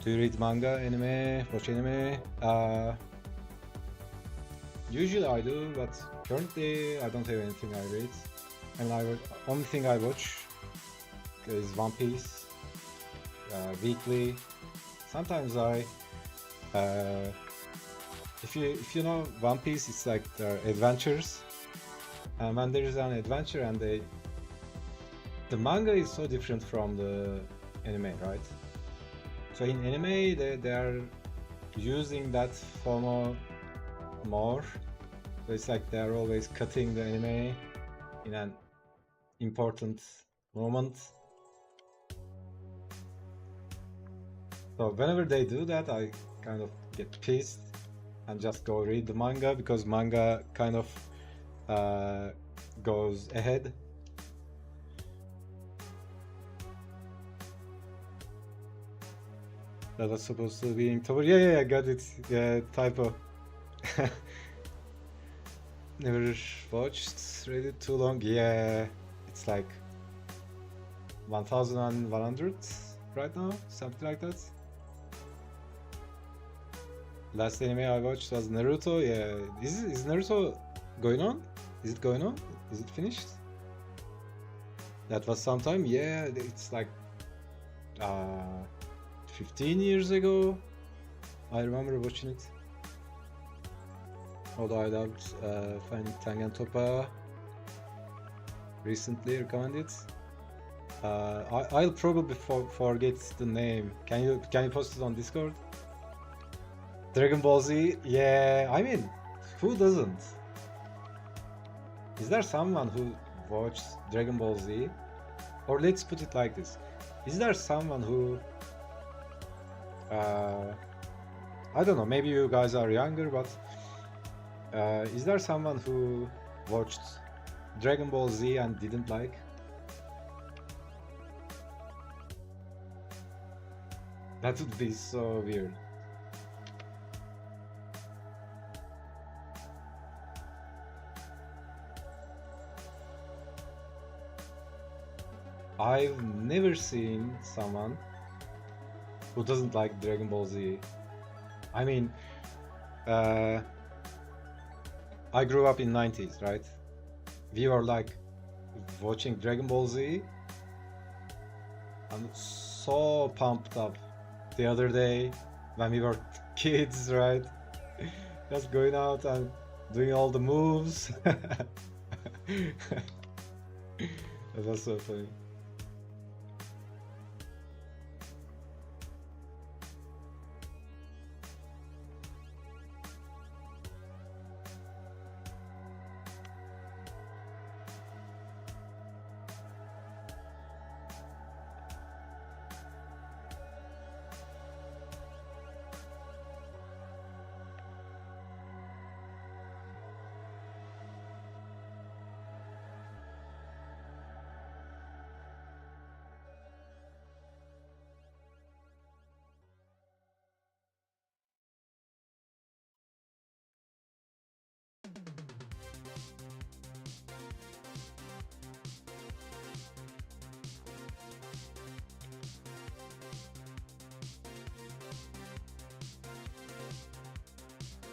Do you read manga, anime, watch anime? Usually I do, but currently I don't have anything I read. And only thing I watch is One Piece. weekly. Sometimes I, uh, if you know One Piece, it's like there are adventures, and when there is an adventure and the manga is so different from the anime, right? So in anime, they are using that FOMO more. So it's like they're always cutting the anime in an important moment. So whenever they do that, I kind of get pissed and just go read the manga, because manga kind of goes ahead. That was supposed to be Inktober. Yeah, I got it. Yeah, typo. Never watched, read it too long. Yeah, it's like 1100 right now, something like that. Last anime I watched was Naruto. Yeah, is Naruto going on? Is it going on? Is it finished? That was some time. Yeah, it's like 15 years ago. I remember watching it. Although I loved finding Inktober. Recently recommended. I'll probably forget the name. Can you post it on Discord? Dragon Ball Z. Yeah, I mean, who doesn't? Is there someone who watched Dragon Ball Z? Or let's put it like this: is there someone who I don't know, maybe you guys are younger, but is there someone who watched Dragon Ball Z and didn't like? That would be so weird. I've never seen someone who doesn't like Dragon Ball Z. I mean, I grew up in 90s, right? We were like watching Dragon Ball Z. I'm so pumped up the other day when we were kids, right? Just going out and doing all the moves. That was so funny.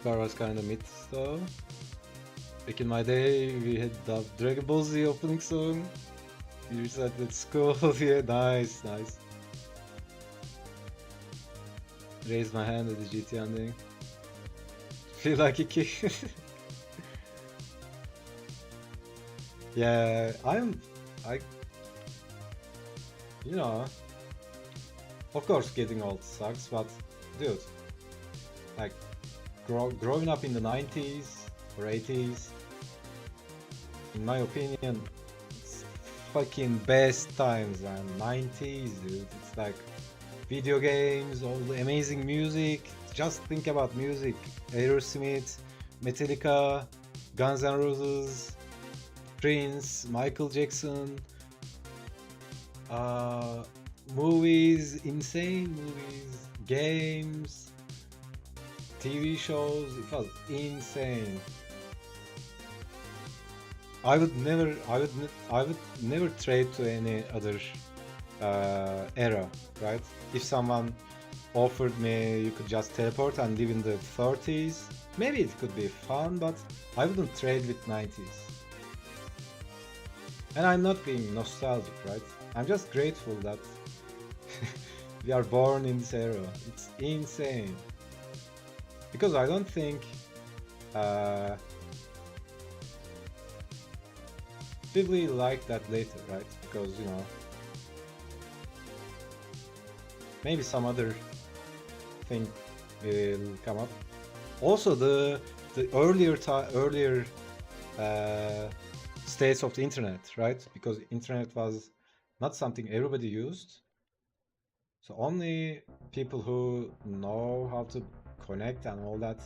Car was kind of mid though. Back in my day, we had the Dragon Ball Z opening song. You said at school. Yeah, nice. Raise my hand at the GT ending. Feel like a kid. Yeah, you know, of course getting old sucks, but dude, like growing up in the 90s or 80s, in my opinion, it's fucking best times, man. 90s, dude. It's like video games, all the amazing music. Just think about music. Aerosmith, Metallica, Guns N' Roses, Prince, Michael Jackson, movies, insane movies, games, TV shows. It was insane. I would never trade to any other era, right? If someone offered me you could just teleport and live in the 30s, maybe it could be fun, but I wouldn't trade with 90s. And I'm not being nostalgic, right? I'm just grateful that We are born in this era. It's insane. Because I don't think uh, people will like that later, right? Because maybe some other thing will come up. Also, the earlier uh, states of the internet, right? Because internet was not something everybody used. So only people who know how to connect and all that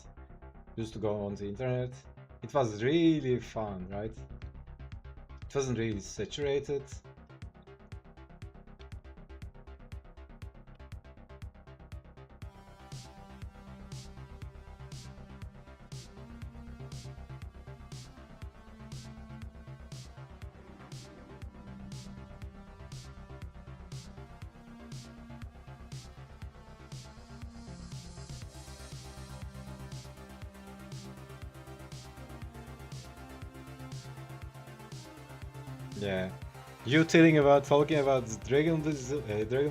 used to go on the internet. It was really fun, right? It wasn't really saturated. Yeah. You talking about Dragon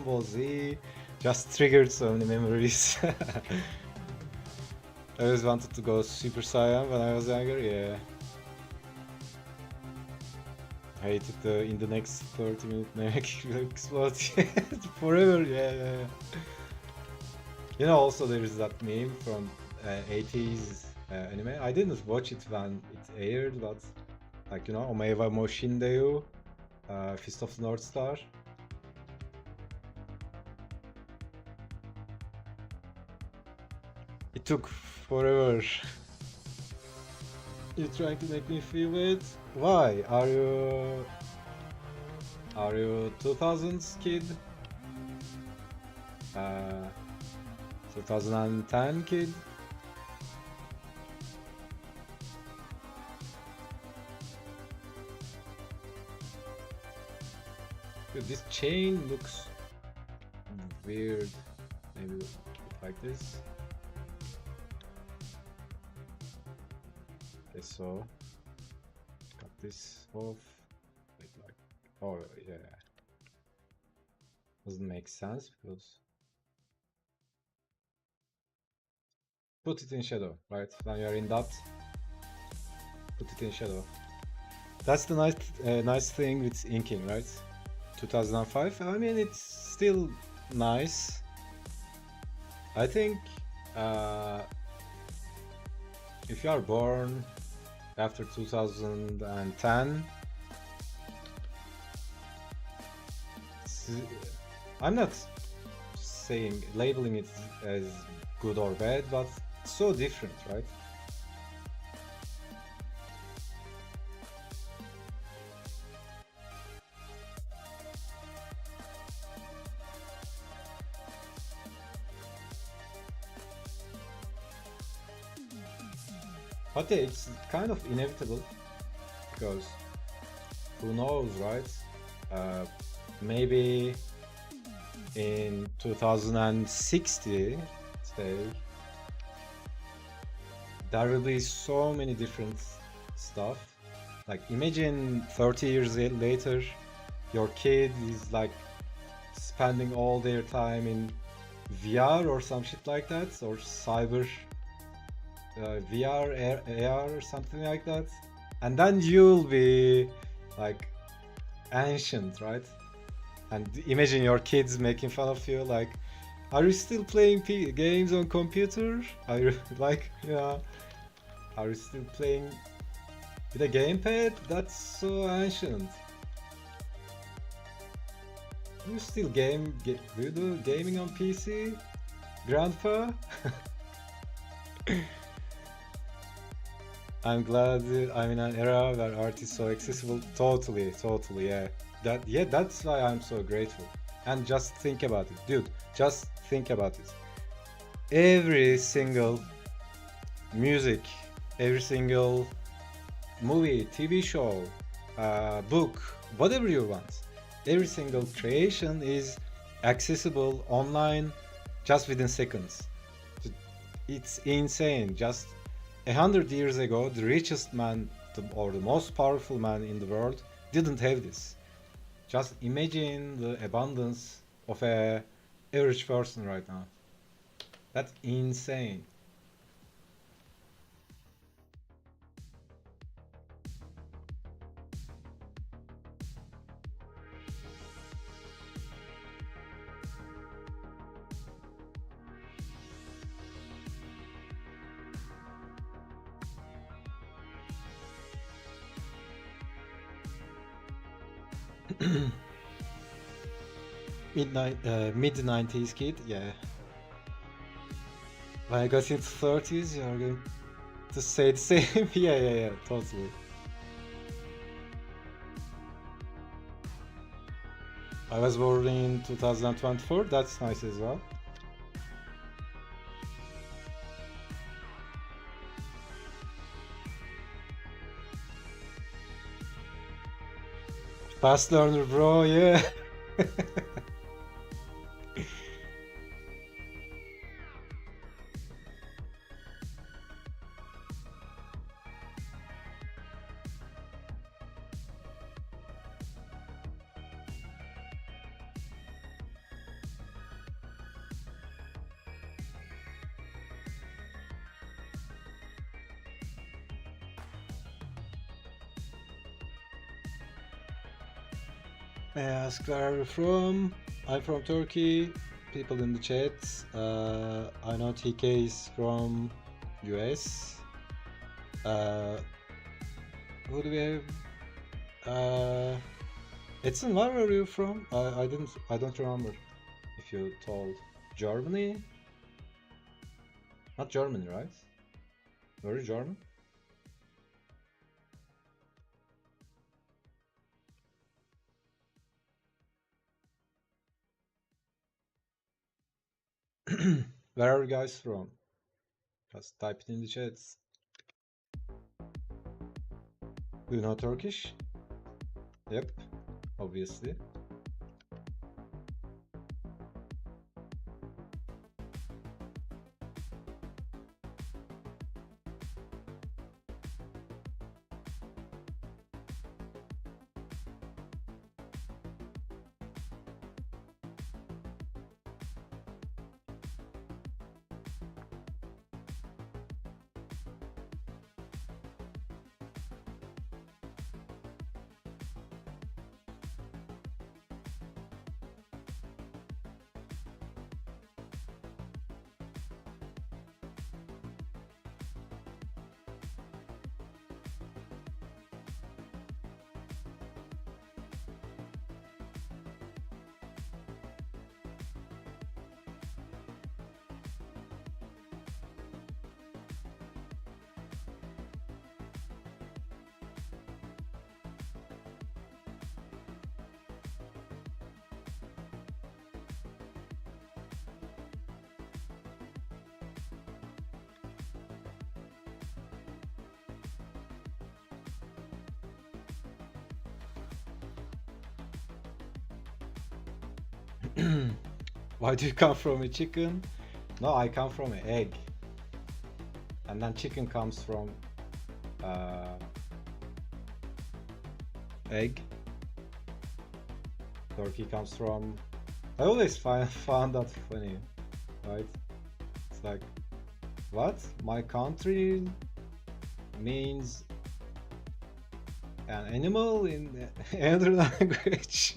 Ball Z just triggered so many memories. I always wanted to go Super Saiyan when I was younger, yeah. Hated in the next 30 minutes Namek will explode forever, yeah. Also there is that meme from 80s anime. I didn't watch it when it aired, but Omeiwa Moshindeyu, Fist of the North Star. It took forever. You're trying to make me feel it? Why? Are you 2000s kid? 2010 kid? Dude, this chain looks weird. Maybe like this. Okay, so cut this off. Wait, oh yeah. Doesn't make sense because put it in shadow, right? When you're in that, put it in shadow. That's the nice thing with inking, right? 2005. I mean, it's still nice. I think if you are born after 2010, I'm not saying labeling it as good or bad, but it's so different, right? But yeah, it's kind of inevitable because who knows, right? Maybe in 2060, say, there will be so many different stuff. Like imagine 30 years later, your kid is like spending all their time in VR or some shit like that, or cyber VR, AR, or something like that, and then you'll be like ancient, right? And imagine your kids making fun of you, like, "Are you still playing games on computer? Are you like, are you still playing with a gamepad? That's so ancient." Do you still do you do gaming on PC, grandpa? I'm glad I'm in an era where art is so accessible. Totally, yeah. That's why I'm so grateful. And just think about it, dude. Just think about it. Every single music, every single movie, TV show, book, whatever you want, every single creation is accessible online just within seconds. It's insane. Just 100 years ago, the richest man or the most powerful man in the world didn't have this. Just imagine the abundance of a average person right now. That's insane. Mid 90s kid, yeah. When I got into 30s, you're going to say the same. Yeah, yeah, yeah, totally. I was born in 2024, that's nice as well. Fast learner, bro, yeah. May I ask where are you from? I'm from Turkey. People in the chat. I know TK is from US. Who do we have? Edson, where are you from? I don't remember if you told. Germany? Not Germany, right? Were you German? Where are you guys from? Just type it in the chats. Do you know Turkish? Yep, obviously. Why do you come from a chicken? No, I come from an egg. And then chicken comes from uh, egg. Turkey comes from. I always found that funny, right? It's like, what? My country means an animal in another language.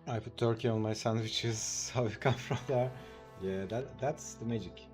I put turkey on my sandwiches. How you come from there? Yeah, that's the magic.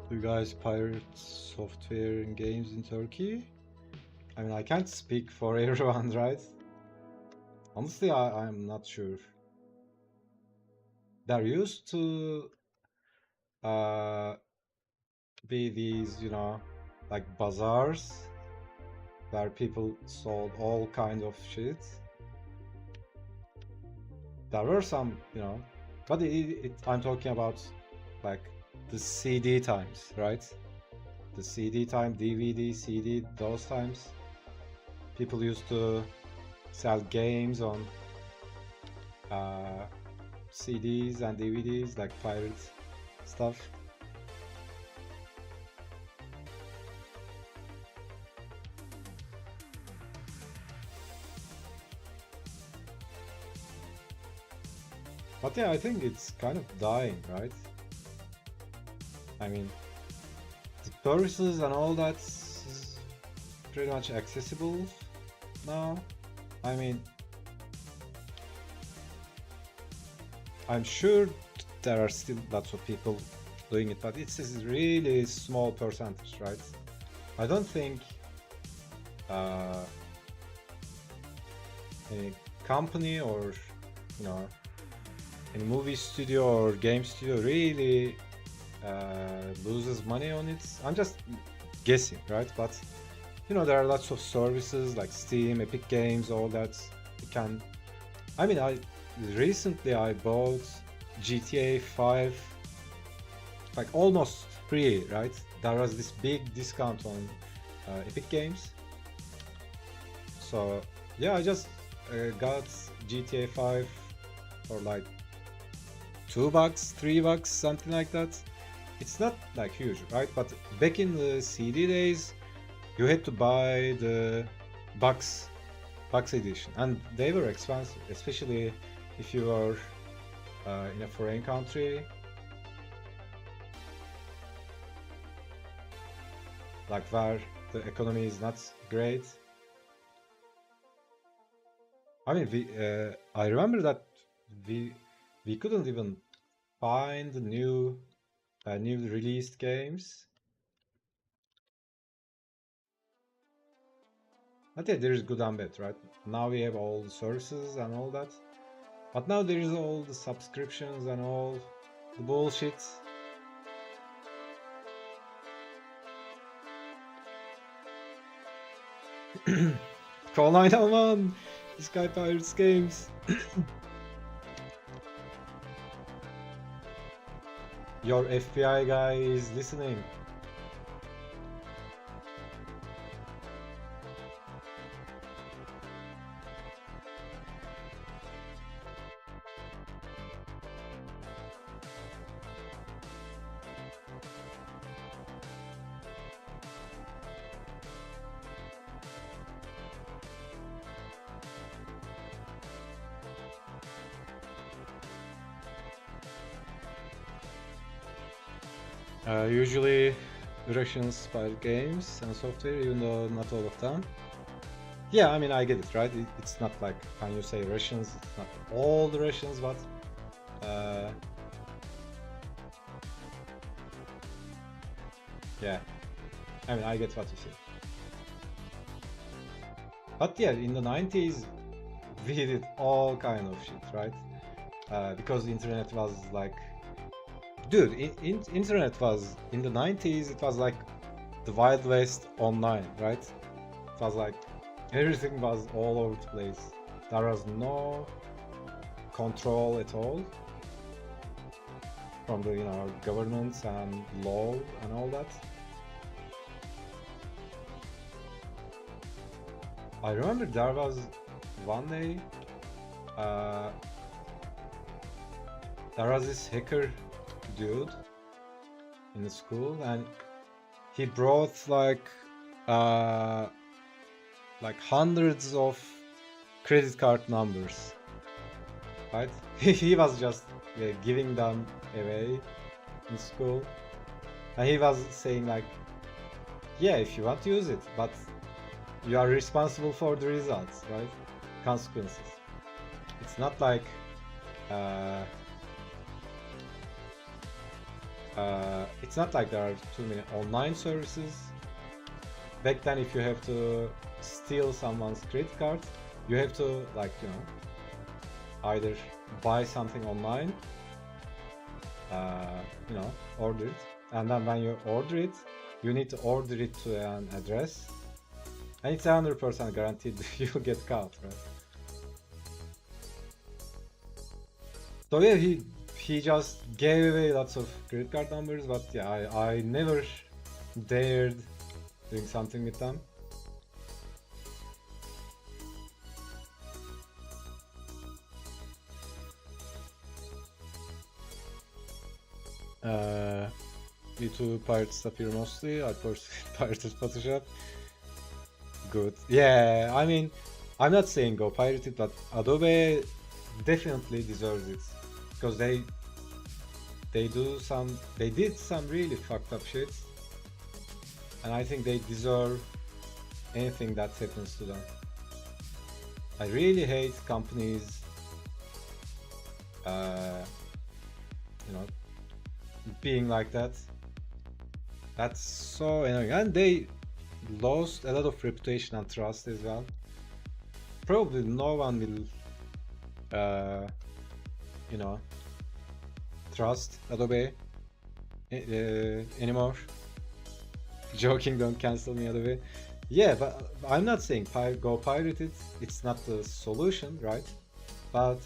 Do you guys pirate software and games in Turkey? I mean, I can't speak for everyone, right? Honestly, I'm not sure. There used to uh, be these, like bazaars where people sold all kind of shit. There were some, but I'm talking about like the CD times, right? The CD time, DVD, CD, those times. People used to sell games on CDs and DVDs, like pirate stuff. But yeah, I think it's kind of dying, right? I mean, the services and all that's pretty much accessible now. I mean, I'm sure there are still lots of people doing it, but it's a really small percentage, right? I don't think any company or any movie studio or game studio really loses money on it. I'm just guessing, right? But there are lots of services like Steam, Epic Games, all that. You can. I mean, recently I bought GTA 5, like almost free, right? There was this big discount on Epic Games. So yeah, I just got GTA 5 for like $2, $3, something like that. It's not like huge, right? But back in the CD days, you had to buy the box edition, and they were expensive, especially if you are in a foreign country, like where the economy is not great. I mean, I remember that we couldn't even find new released games. But yeah, there is good and bad, right? Now we have all the services and all that. But now there is all the subscriptions and all the bullshit. Call 911! This guy pirates games. Your FBI guy is listening. Usually Russians pirate games and software, even though not all of them. Yeah, I mean, I get it, right? It's not like, when you say Russians, it's not all the Russians, but yeah, I mean, I get what you say. But yeah, in the 90s, we did all kind of shit, right? Because the internet was like, dude, internet was, in the 90s, it was like the Wild West online, right? was like everything was all over the place. There was no control at all from the governments and law and all that. I remember there was one day there was this hacker dude in the school, and he brought like hundreds of credit card numbers, right? He was just giving them away in school, and he was saying like, yeah, if you want to use it, but you are responsible for the results, right? Consequences. It's not like there are too many online services. Back then, if you have to steal someone's credit card, you have to either buy something online, order it, and then when you order it, you need to order it to an address, and it's 100% guaranteed you'll get caught, right? So yeah, he just gave away lots of credit card numbers, but yeah, I never dared doing something with them. YouTube pirate stuff here mostly. I personally pirated Photoshop. Good. Yeah, I mean, I'm not saying go pirate it, but Adobe definitely deserves it, because they did some really fucked up shit, and I think they deserve anything that happens to them. I really hate companies being like that. That's so annoying, and they lost a lot of reputation and trust as well. Probably no one will trust Adobe anymore. Joking, don't cancel me, Adobe. Yeah, but I'm not saying go pirate it. It's not the solution, right? But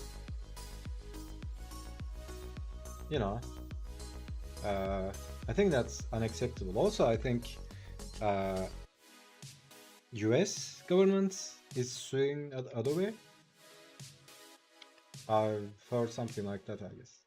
I think that's unacceptable. Also, I think US government is suing Adobe. I've heard something like that, I guess.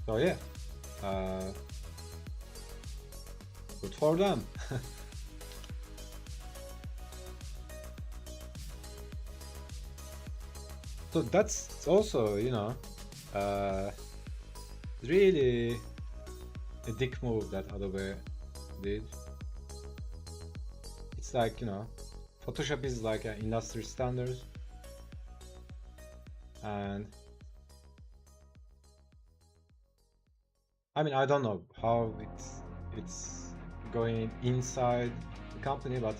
So yeah, good for them. So that's also, really a dick move that Adobe did. It's like, Photoshop is like an industry standard, and I mean, I don't know how it's going inside the company, but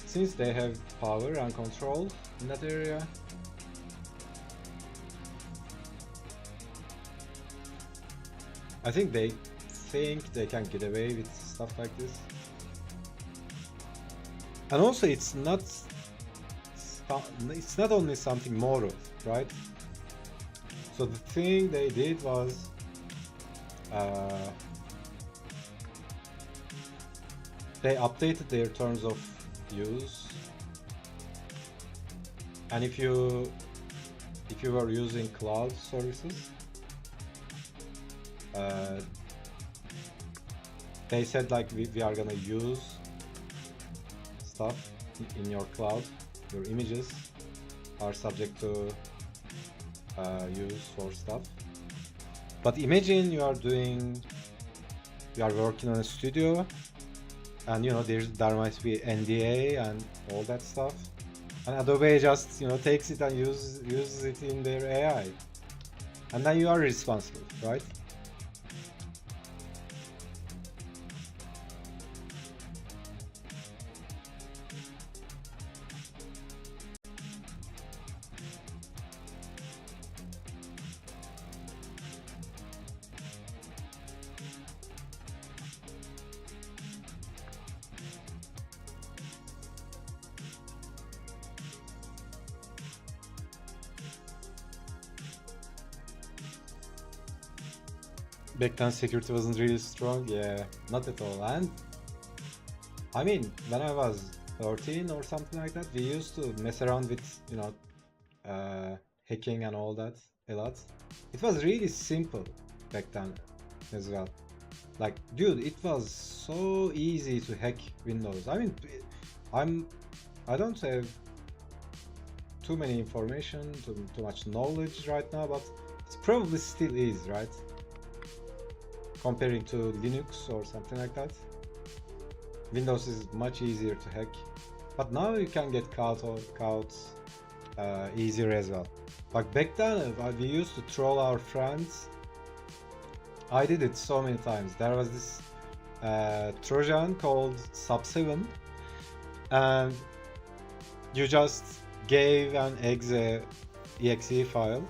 since they have power and control in that area, I think they can get away with stuff like this. And also, it's not only something moral, right? So the thing they did was they updated their terms of use, and if you were using cloud services, they said like we are gonna use stuff in your cloud. Your images are subject to use for stuff. But imagine you are working on a studio, and there might be NDA and all that stuff, and Adobe just takes it and uses it in their AI, and then you are responsible, right? Back then security wasn't really strong. Yeah, not at all. And I mean, when I was 13 or something like that, we used to mess around with, hacking and all that a lot. It was really simple back then as well. Like, dude, it was so easy to hack Windows. I mean, I'm, I don't have too many information, too much knowledge right now, but it probably still is, right? Comparing to Linux or something like that. Windows is much easier to hack, but now you can get caught easier as well. Like back then, we used to troll our friends. I did it so many times. There was this Trojan called Sub7, and you just gave an exe file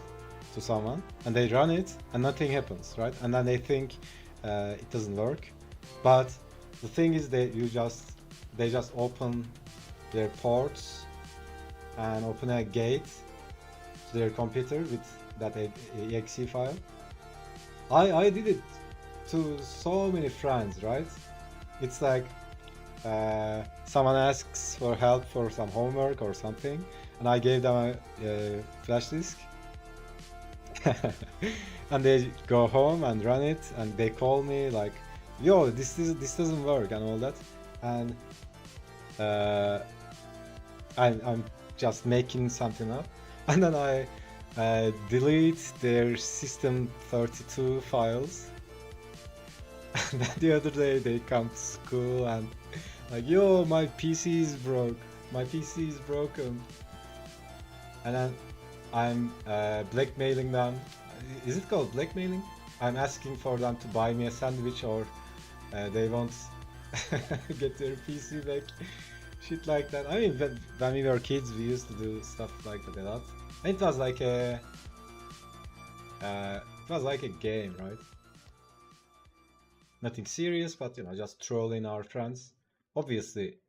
to someone, and they run it, and nothing happens, right? And then they think it doesn't work, but the thing is that they just open their ports and open a gate to their computer with that exe file. I did it to so many friends, right? It's like someone asks for help for some homework or something, and I gave them a flash disk. And they go home and run it, and they call me like, yo, this doesn't work and all that, and I'm just making something up, and then I delete their system32 files. And then the other day they come to school and like, yo, my PC is broken, and then I'm blackmailing them. Is it called blackmailing? I'm asking for them to buy me a sandwich, or they won't get their PC back. Shit like that. I mean, when we were kids, we used to do stuff like that a lot. And it was like a game, right? Nothing serious, but just trolling our friends. Obviously,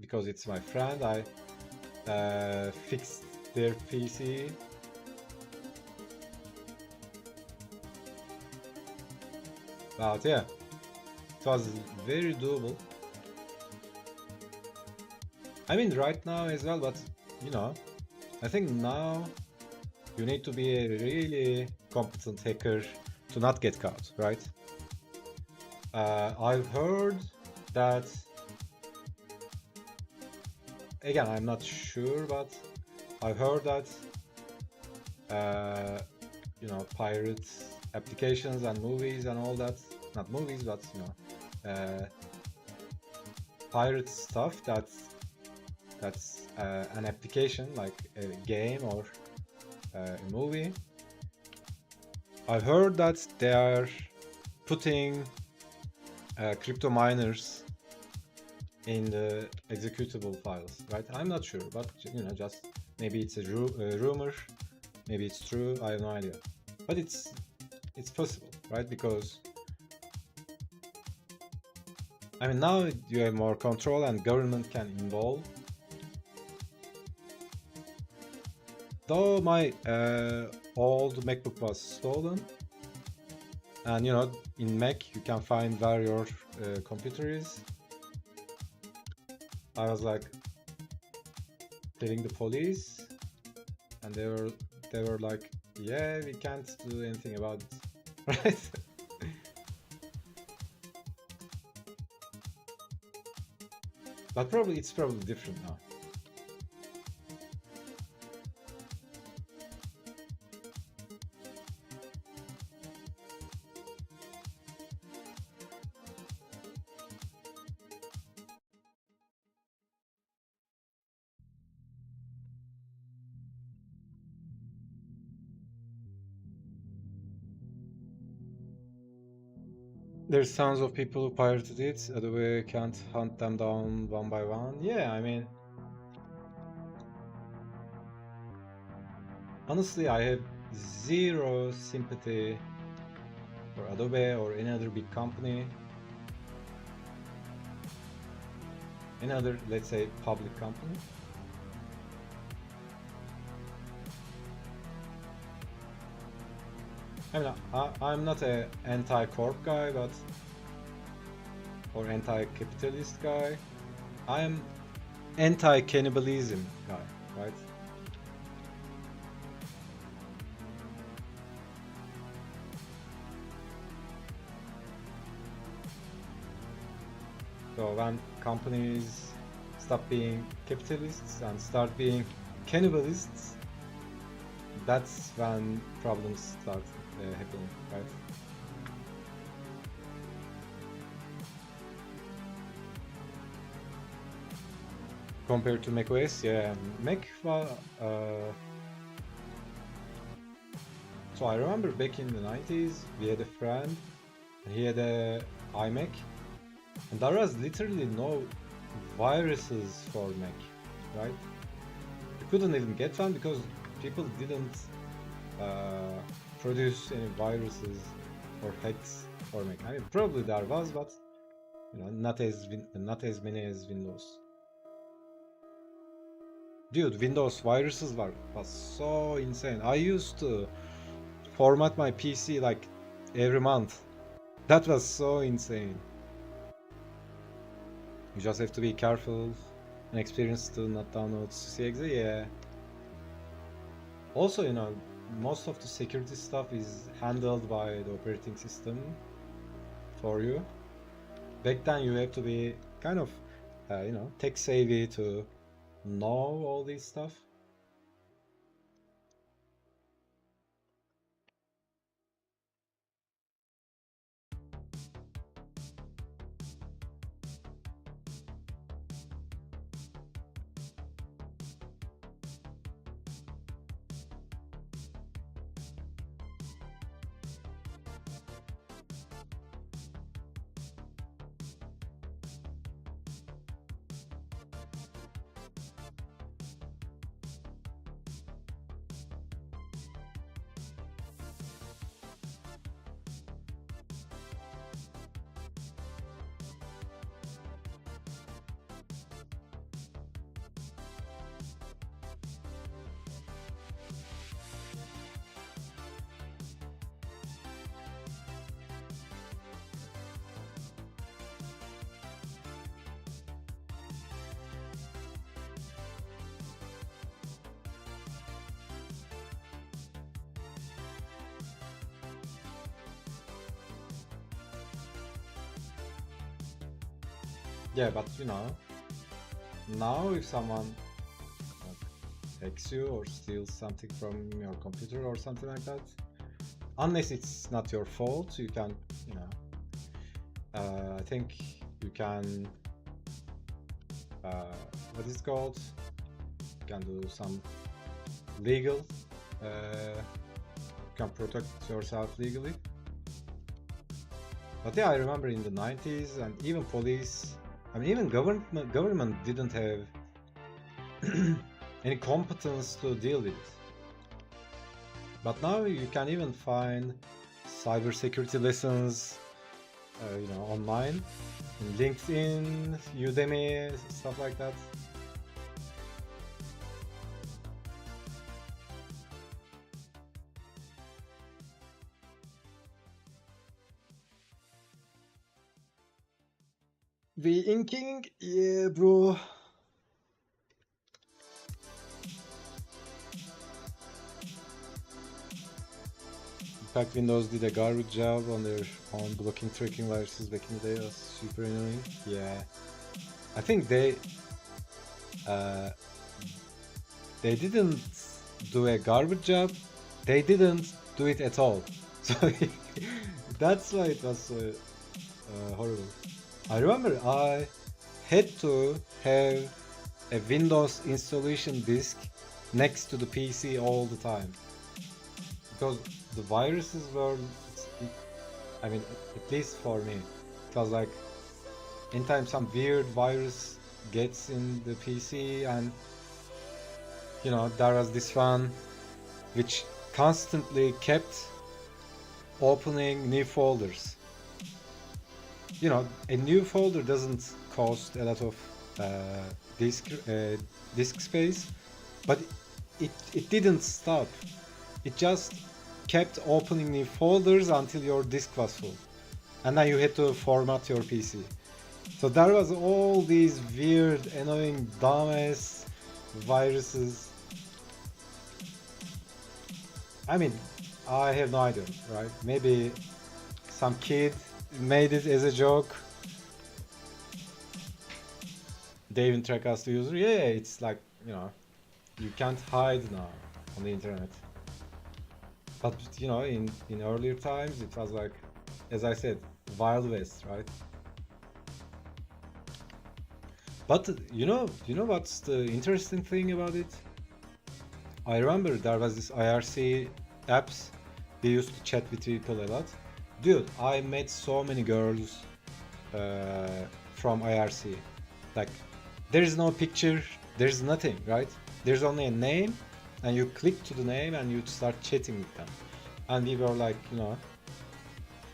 because it's my friend, I fixed their PC. But yeah, it was very doable. I mean, right now as well, but I think now you need to be a really competent hacker to not get caught, right? I've heard that, again, I'm not sure, but I've heard that pirate applications and movies and all that, not movies, but pirate stuff that's an application like a game or a movie. I've heard that they are putting crypto miners in the executable files, right? I'm not sure, but just maybe it's a rumor, maybe it's true. I have no idea, but it's possible, right? Because I mean, now you have more control and government can involve. Though my old MacBook was stolen, and in Mac you can find where your computer is. I was like telling the police, and they were like, yeah, we can't do anything about it, right? But it's probably different now. There's tons of people who pirated it. Adobe can't hunt them down one by one. Yeah, I mean, honestly, I have zero sympathy for Adobe or any other big company, any other, let's say, public company. I mean, I'm not a anti-corp guy, but or anti-capitalist guy. I'm anti-cannibalism guy, right? So when companies stop being capitalists and start being cannibalists, that's when problems start happening, right? Compared to macOS, yeah, Mac was. So I remember back in the 90s, we had a friend, and he had a iMac, and there was literally no viruses for Mac, right? You couldn't even get one because people didn't uh, produce any viruses or hacks for Mac. I mean, probably there was, but not as many as Windows. Dude, Windows viruses was so insane. I used to format my PC like every month. That was so insane. You just have to be careful and experienced to not download CXE, yeah. Also, most of the security stuff is handled by the operating system for you. Back then you have to be kind of, tech savvy to know all this stuff. Yeah, but now if someone hacks you or steals something from your computer or something like that, unless it's not your fault, you can, I think you can, what is it called? You can do some legal, you can protect yourself legally. But yeah, I remember in the 90s and even police, I mean, even government didn't have any competence to deal with it. But now you can even find cybersecurity lessons, online, in LinkedIn, Udemy, stuff like that. The inking, yeah, bro. In fact, Windows did a garbage job on their own blocking tracking viruses back in the day. It was super annoying. Yeah, I think uh, they didn't do a garbage job. They didn't do it at all. So that's why it was so horrible. I remember I had to have a Windows installation disk next to the PC all the time because the viruses were, I mean, at least for me, it was like anytime some weird virus gets in the PC, and there was this one which constantly kept opening new folders. A new folder doesn't cost a lot of disk space, but it didn't stop. It just kept opening new folders until your disk was full, and then you had to format your PC. So there was all these weird, annoying, dumbass viruses. I mean, I have no idea, right? Maybe some kid made it as a joke. They even track us the user. Yeah, it's like, you know, you can't hide now on the internet. But you know, in earlier times, it was like, as I said, Wild West, right? But you know what's the interesting thing about it? I remember there was this IRC apps. We used to chat with people a lot. Dude, I met so many girls from IRC. Like, there is no picture, there's nothing, right? There's only a name, and you click to the name and you start chatting with them. And we were like, you know,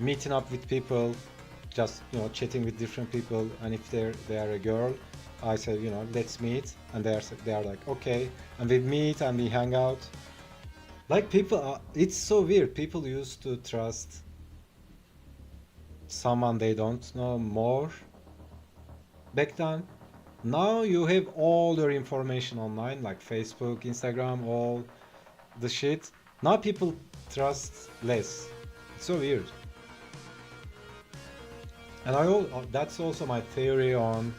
meeting up with people, just, you know, chatting with different people. And if they are a girl, I said, you know, let's meet, and they are like, okay, and we meet and we hang out. Like, people it's so weird. People used to trust someone they don't know more back then. Now you have all your information online, like Facebook, Instagram, all the shit. Now people trust less. It's so weird. And that's also my theory on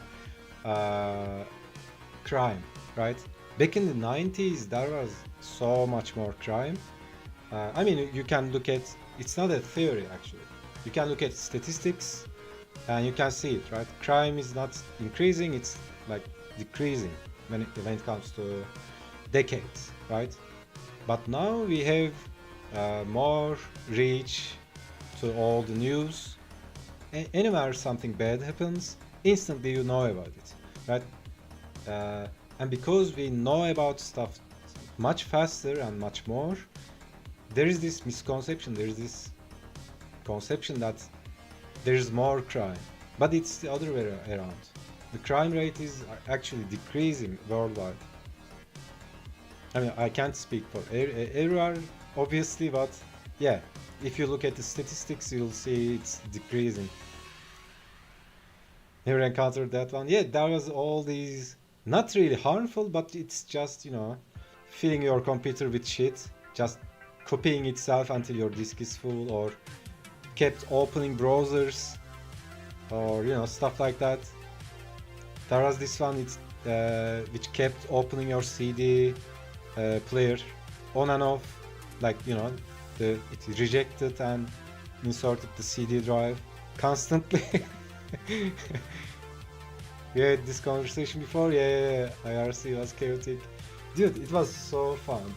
crime, right? Back in the 90s, there was so much more crime. I mean, you can look at, it's not a theory actually. You can look at statistics and you can see it, right? Crime is not increasing, it's like decreasing when it comes to decades, right? But now we have more reach to all the news. Anywhere something bad happens, instantly you know about it, right? And because we know about stuff much faster and much more, there is this misconception, there is this conception that there is more crime, but it's the other way around. The crime rate is actually decreasing worldwide. I mean, I can't speak for everywhere, obviously, but yeah, if you look at the statistics, you'll see it's decreasing. Never encountered that one. Yeah, there was all these, not really harmful, but it's just, you know, filling your computer with shit, just copying itself until your disk is full, or kept opening browsers, or, you know, stuff like that. There was this one, which kept opening your CD player on and off, like, you know, it rejected and inserted the CD drive constantly. We had this conversation before. Yeah, IRC was chaotic. Dude, it was so fun.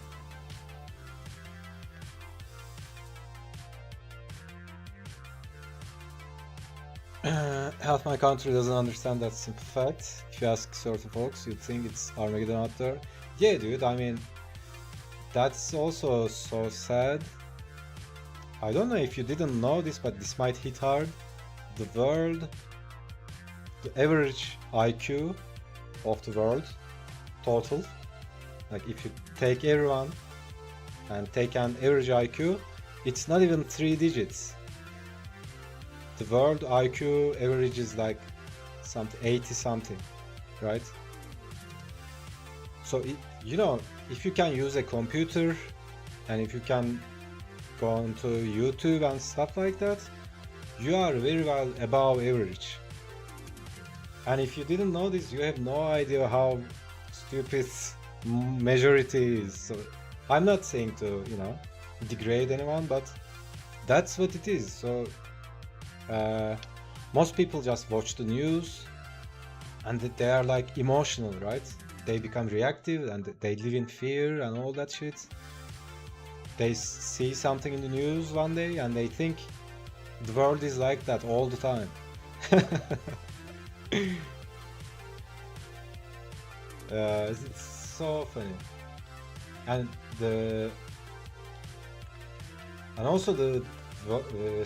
Half my country doesn't understand that simple fact. If you ask certain folks, you'd think it's Armageddon out there. Yeah, dude, I mean, that's also so sad. I don't know if you didn't know this, but this might hit hard. The average IQ of the world, total, like if you take everyone and take an average IQ, it's not even 3 digits. The world IQ average is like 80 something, right? So you know, if you can use a computer and if you can go onto YouTube and stuff like that, you are very well above average. And if you didn't know this, you have no idea how stupid majority is. So I'm not saying to, you know, degrade anyone, but that's what it is. So most people just watch the news and they are like emotional, right? They become reactive and they live in fear and all that shit. They see something in the news one day and they think the world is like that all the time. It's so funny. And also the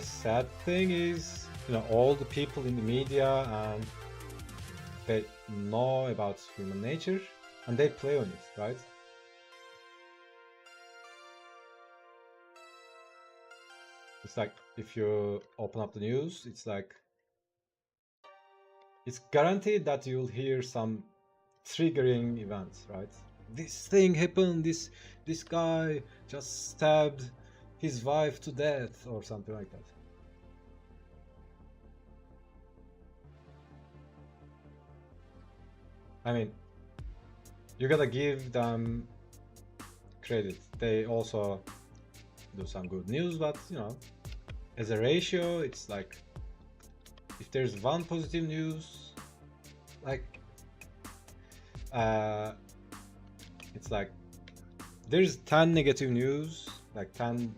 sad thing is, you know, all the people in the media and they know about human nature and they play on it, right? It's like if you open up the news, it's like it's guaranteed that you'll hear some triggering events, right? This thing happened. This guy just stabbed his wife to death, or something like that. I mean, you gotta give them credit. They also do some good news, but you know, as a ratio, it's like if there's one positive news, like it's like there's 10 negative news, like 10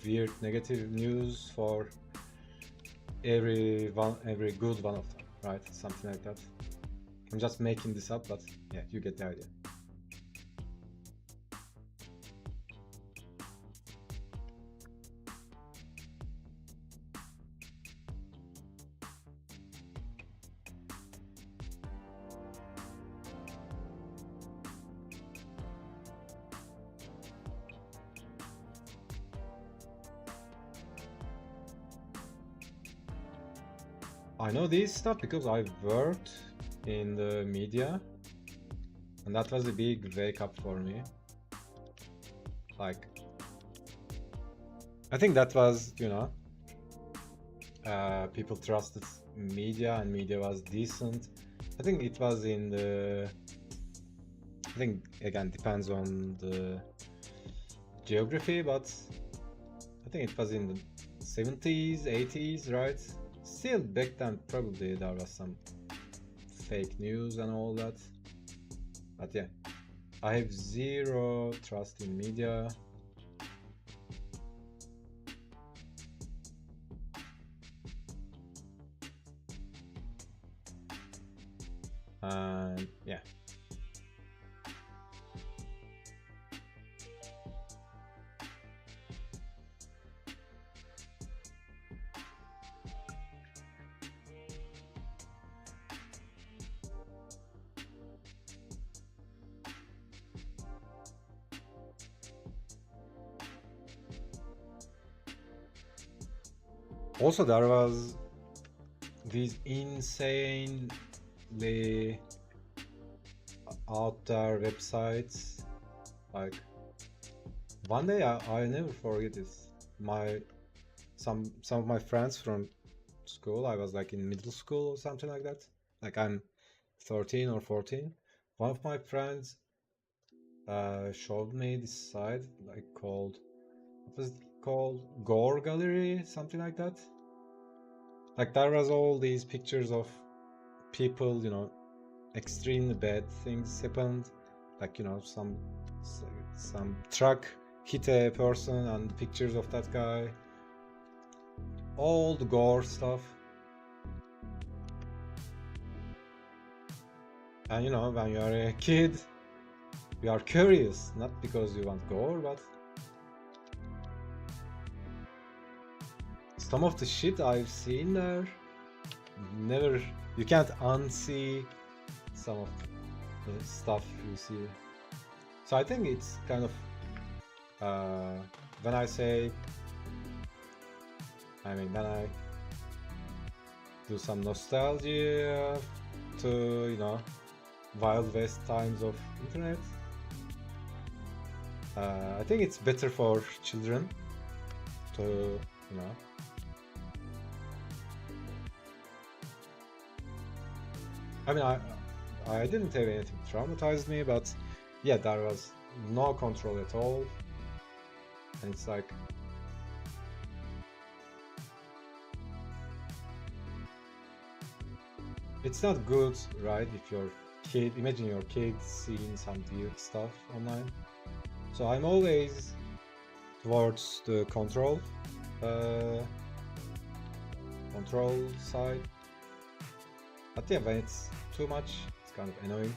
weird negative news for every good one of them, right? Something like that. I'm just making this up, but yeah, you get the idea. I know this stuff because I worked in the media, and that was a big wake up for me. Like, I think that was, you know, people trusted media and media was decent. I think it was in the, I think again depends on the geography, but I think it was in the 70s, 80s, right? Still back then probably there was some fake news and all that, but yeah, I have zero trust in media. And yeah, also there was these insanely out there websites. Like one day I never forget this. Some of my friends from school, I was like in middle school or something like that. Like I'm 13 or 14. One of my friends showed me this site like called, what was it called? Gore Gallery, something like that. Like there was all these pictures of people, you know, extremely bad things happened, like, you know, some truck hit a person and pictures of that guy, all the gore stuff. And you know, when you are a kid, you are curious, not because you want gore, but some of the shit I've seen there, never, you can't unsee some of the stuff you see. So I think it's kind of, when I say, I mean, when I do some nostalgia to, you know, Wild West times of internet, I think it's better for children to, you know, I mean, I didn't have anything traumatized me, but yeah, there was no control at all, and it's like, it's not good, right? If your kid, imagine your kid seeing some weird stuff online. So I'm always towards the control side. But yeah, when it's too much, it's kind of annoying.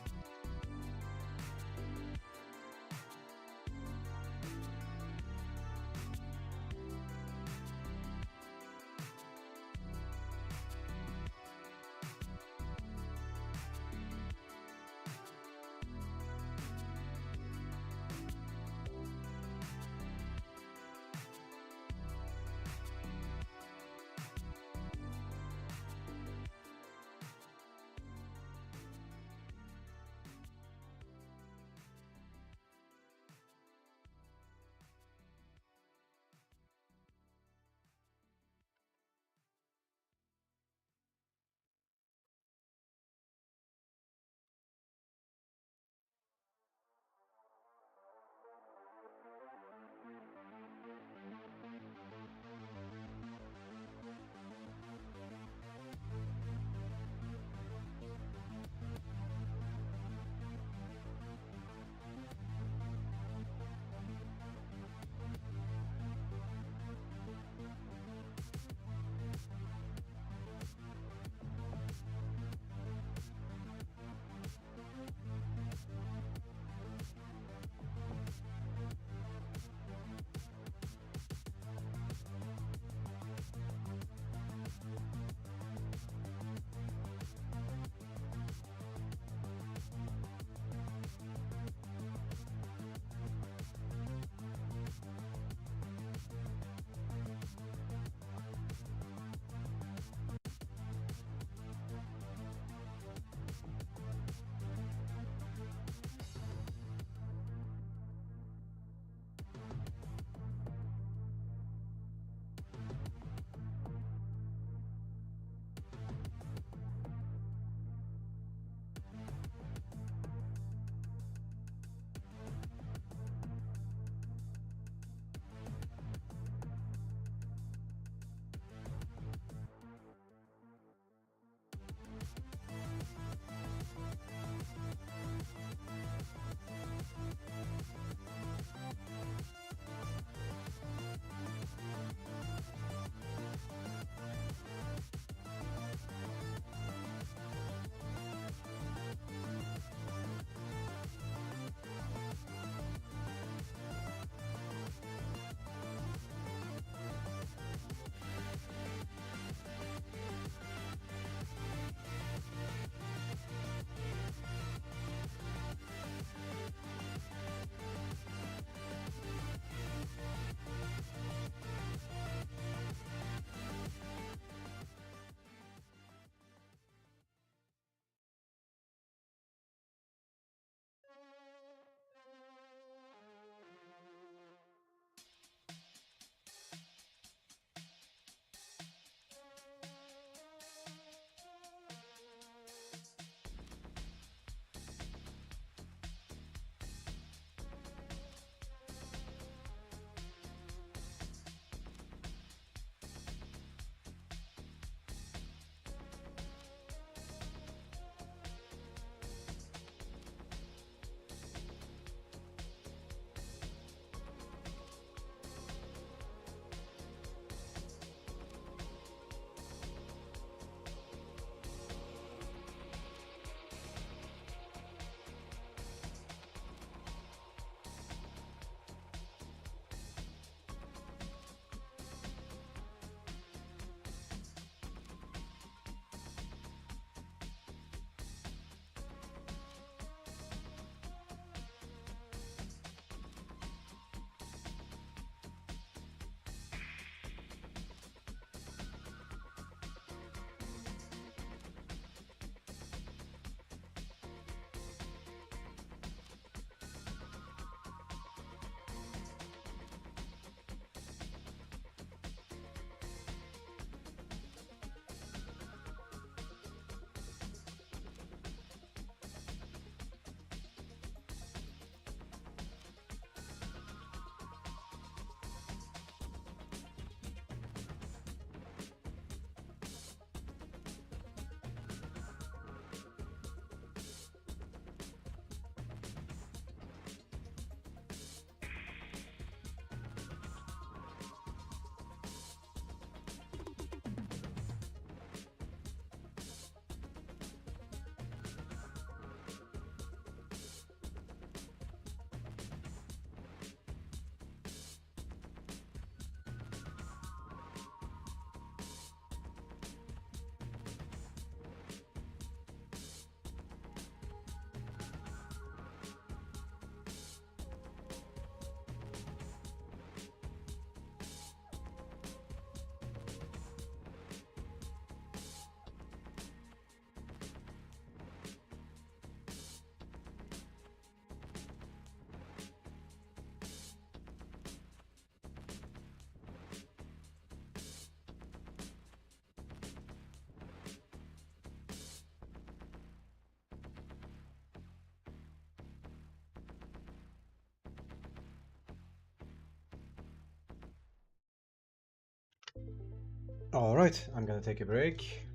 Alright, I'm gonna take a break.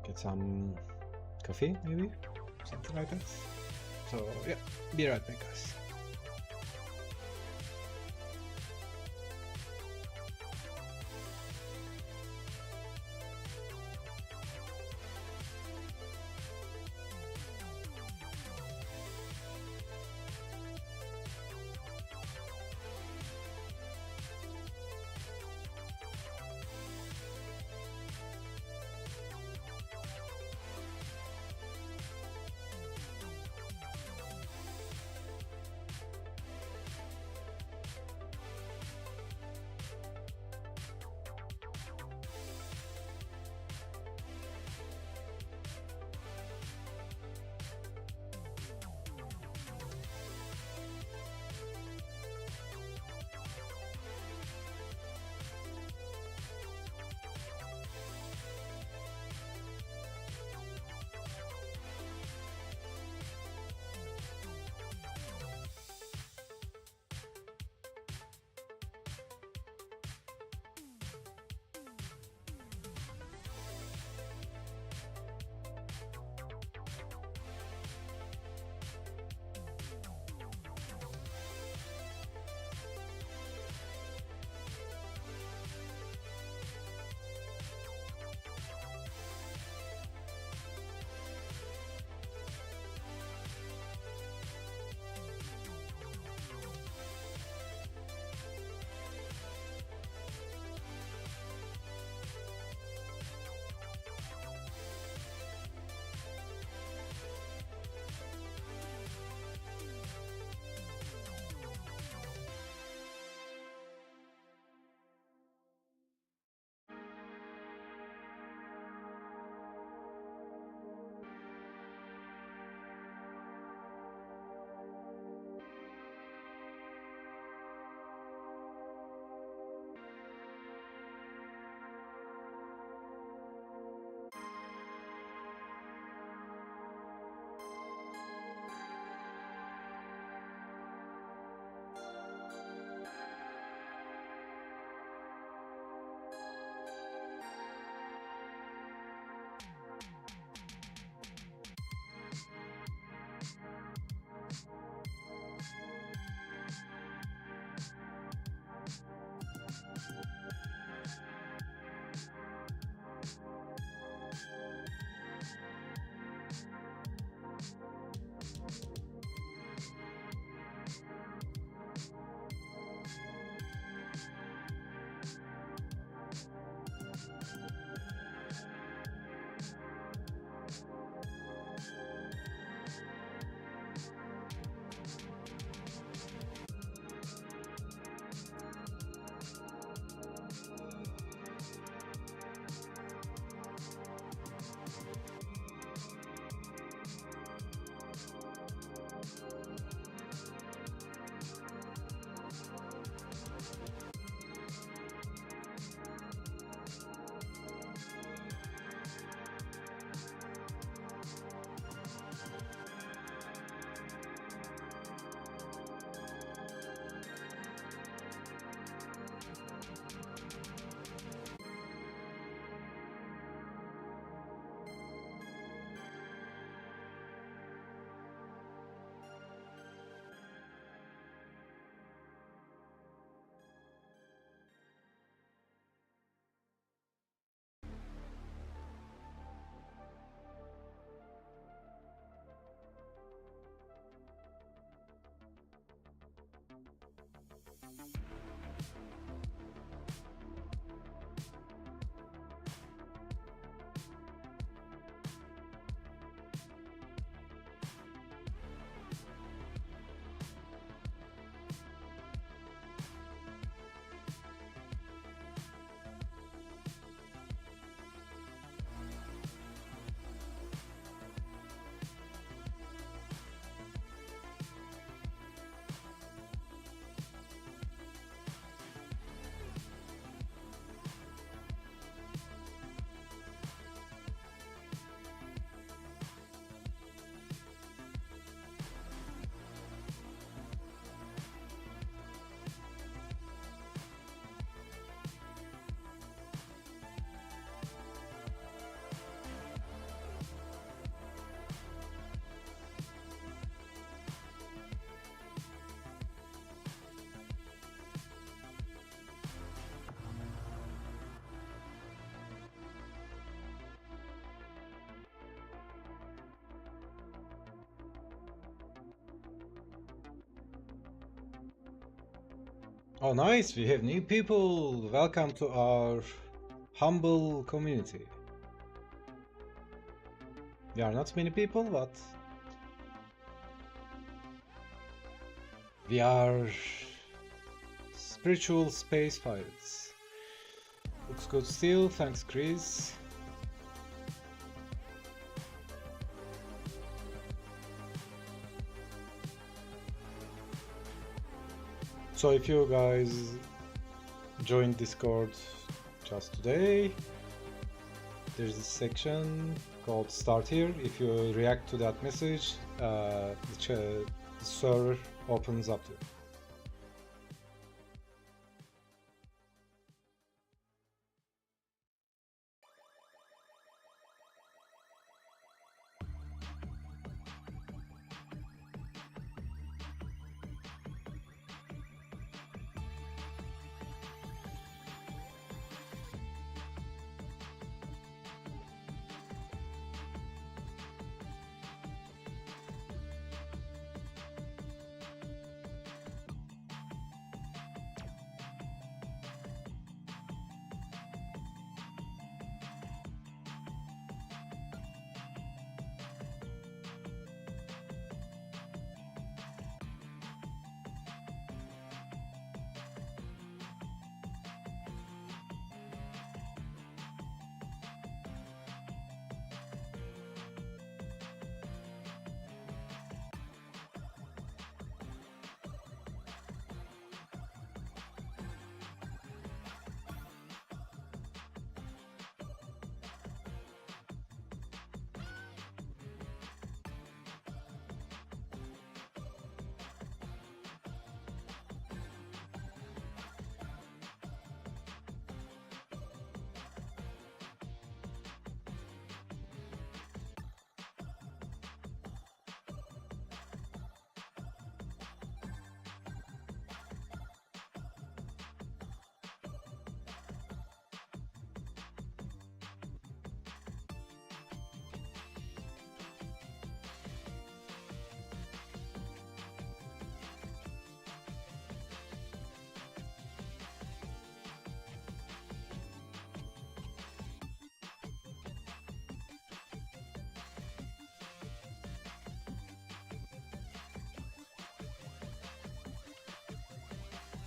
Get some coffee, maybe? Something like that. So, yeah, be right back, guys. Oh, nice! We have new people! Welcome to our humble community. We are not many people, but we are spiritual space pirates. Looks good still, thanks Chris. So if you guys joined Discord just today, there's a section called Start Here. If you react to that message, the server opens up to you.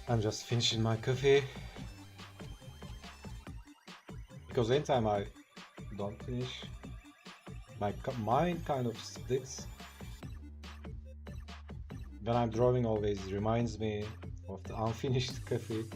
I'm just finishing my coffee because anytime I don't finish, my mind kind of splits. When I'm drawing, always reminds me of the unfinished coffee.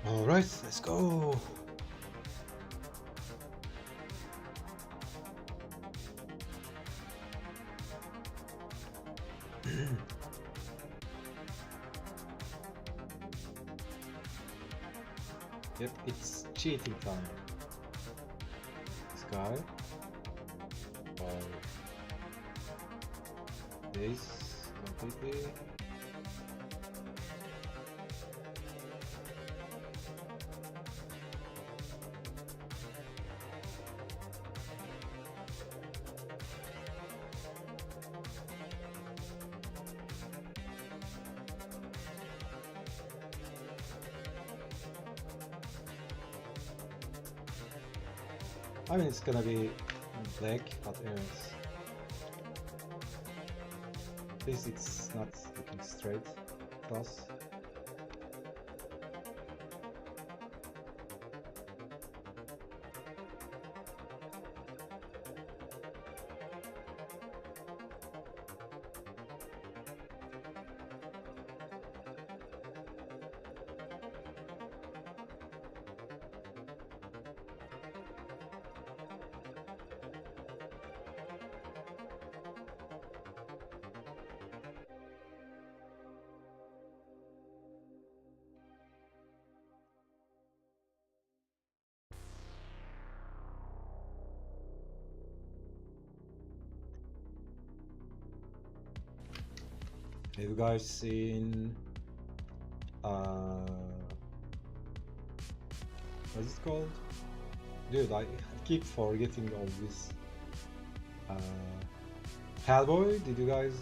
Alright, let's go! Yep, it's cheating time. This guy. Or this completely. I mean, it's gonna be black, but anyways. At least it's not looking straight. Plus. Have you guys seen what's it called? Dude, I keep forgetting all this. Uh, Hellboy? Did you guys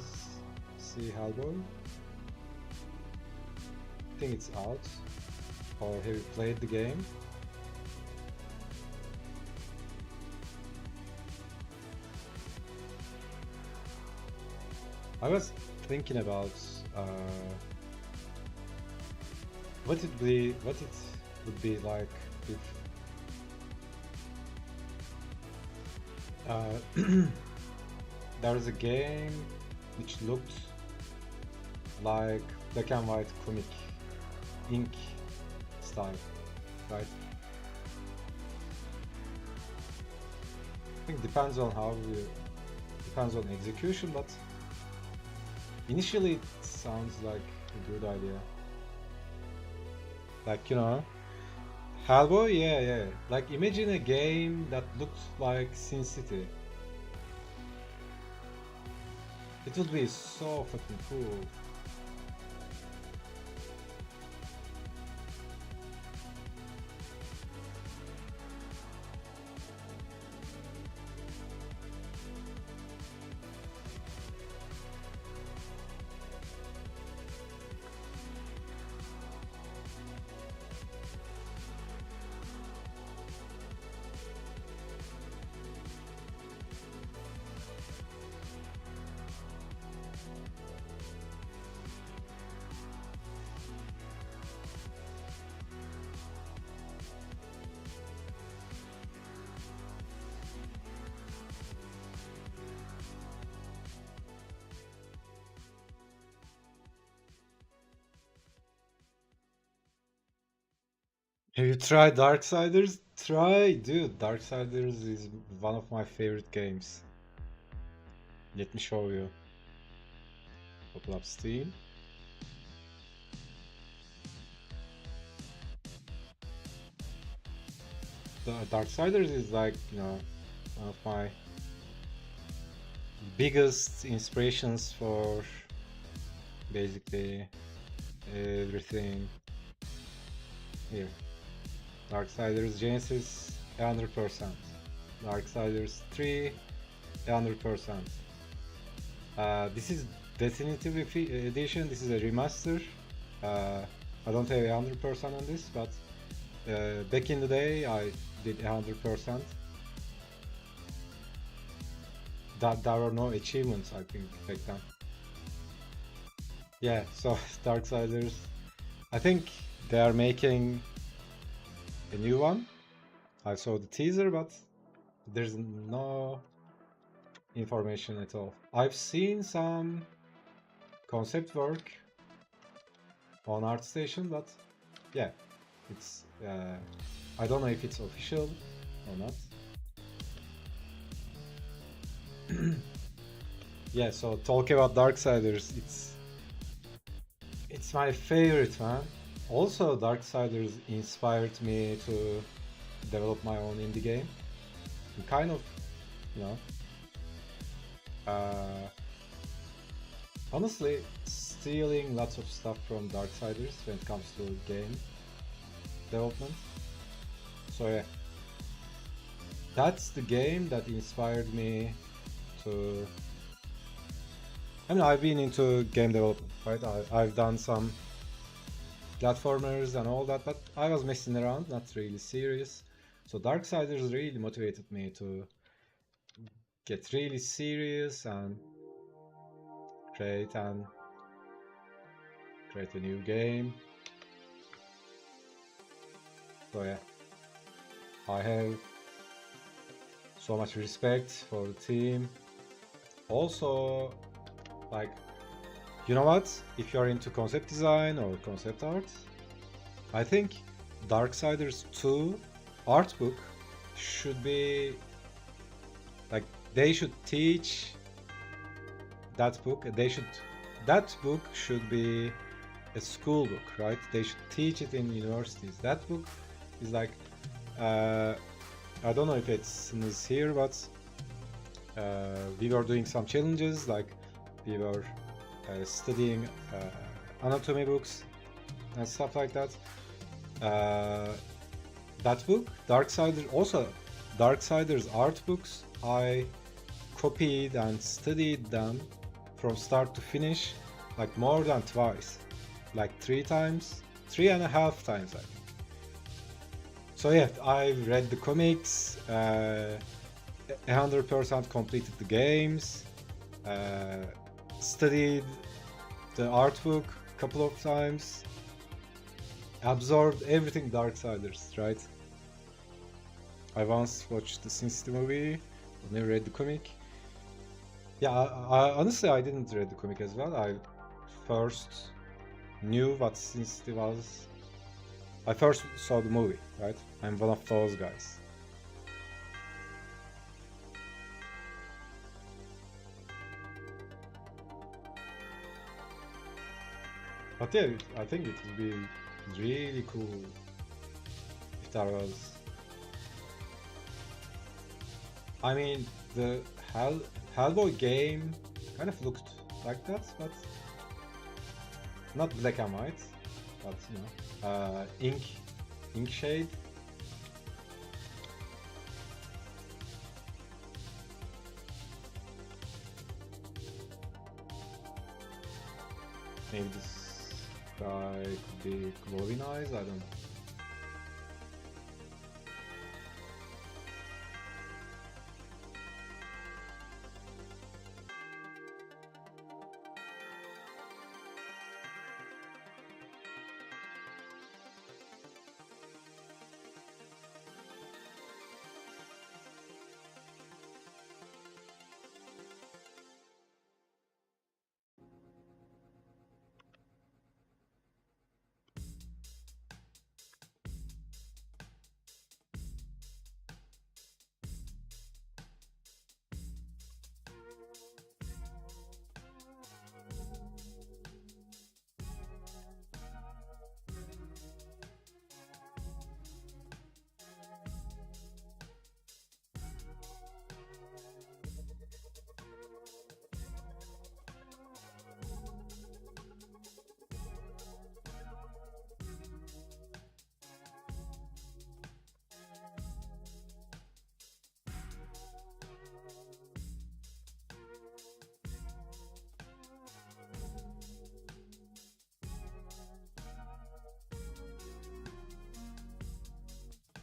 see Hellboy? I think it's out. Or have you played the game? I was thinking about what it would be like if there was a game which looked like black and white comic ink style, right? I think depends on depends on execution, but initially it sounds like a good idea. Like, you know, Hellboy, yeah. Like, imagine a game that looked like Sin City. It would be so fucking cool. Have you tried Darksiders? Try, dude. Darksiders is one of my favorite games. Let me show you. Open up Steam. The Darksiders is like, you know, one of my biggest inspirations for basically everything here. Darksiders Genesis 100%. Darksiders 3 100%. This is definitive edition. This is a remaster. I don't have 100% on this, but back in the day I did 100%. That there were no achievements, I think, back then. Yeah, so Darksiders. I think they are making a new one. I saw the teaser, but there's no information at all. I've seen some concept work on ArtStation, but yeah, it's I don't know if it's official or not. Yeah, so talk about Darksiders, it's my favorite, man. Also, Darksiders inspired me to develop my own indie game. And kind of, you know, honestly, stealing lots of stuff from Darksiders when it comes to game development. So yeah, that's the game that inspired me to. I mean, I've been into game development, right? I've done some platformers and all that, but I was messing around, not really serious. So Darksiders really motivated me to get really serious and create and create a new game. So yeah, I have so much respect for the team. Also, like, you know what? If you're into concept design or concept art, I think Darksiders 2 art book should be like, they should teach that book. That book should be a school book, right? They should teach it in universities. That book is like, I don't know if it's here, but we were doing some challenges, like we were studying anatomy books and stuff like that. That book, Darksiders art books, I copied and studied them from start to finish, like more than twice, like 3.5 times, I think. So yeah, I read the comics, 100% completed the games, studied the art book a couple of times, absorbed everything Darksiders, right? I once watched the Sin City movie, but never read the comic. Yeah, honestly, I didn't read the comic as well. I first knew what Sin City was. I first saw the movie, right? I'm one of those guys. But yeah, I think it would be really cool if there was. I mean, the Hellboy game kind of looked like that, but not black and white, but you know, ink shade. Maybe this guy could be glowing eyes, I don't know.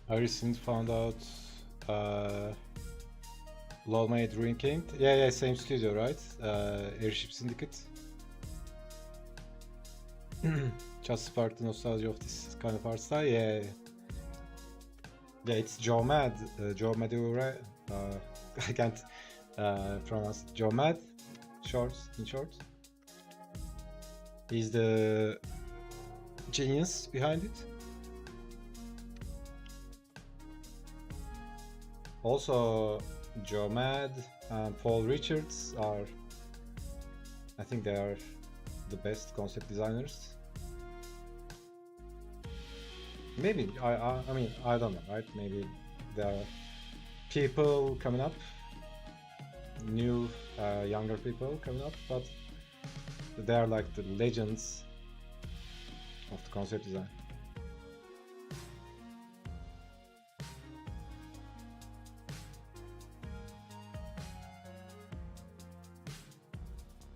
I recently found out Lawmade Ruin King. Yeah, same studio, right? Airship Syndicate. Just sparked the nostalgia of this kind of art style. Yeah, it's Joe Mad. Joe Madura. I can't pronounce it. Joe Mad. In short. He's the genius behind it. Also, Joe Mad and Paul Richards are, I think they are the best concept designers. Maybe, I mean, I don't know, right? Maybe there are people coming up, new, younger people coming up, but they are like the legends of the concept design.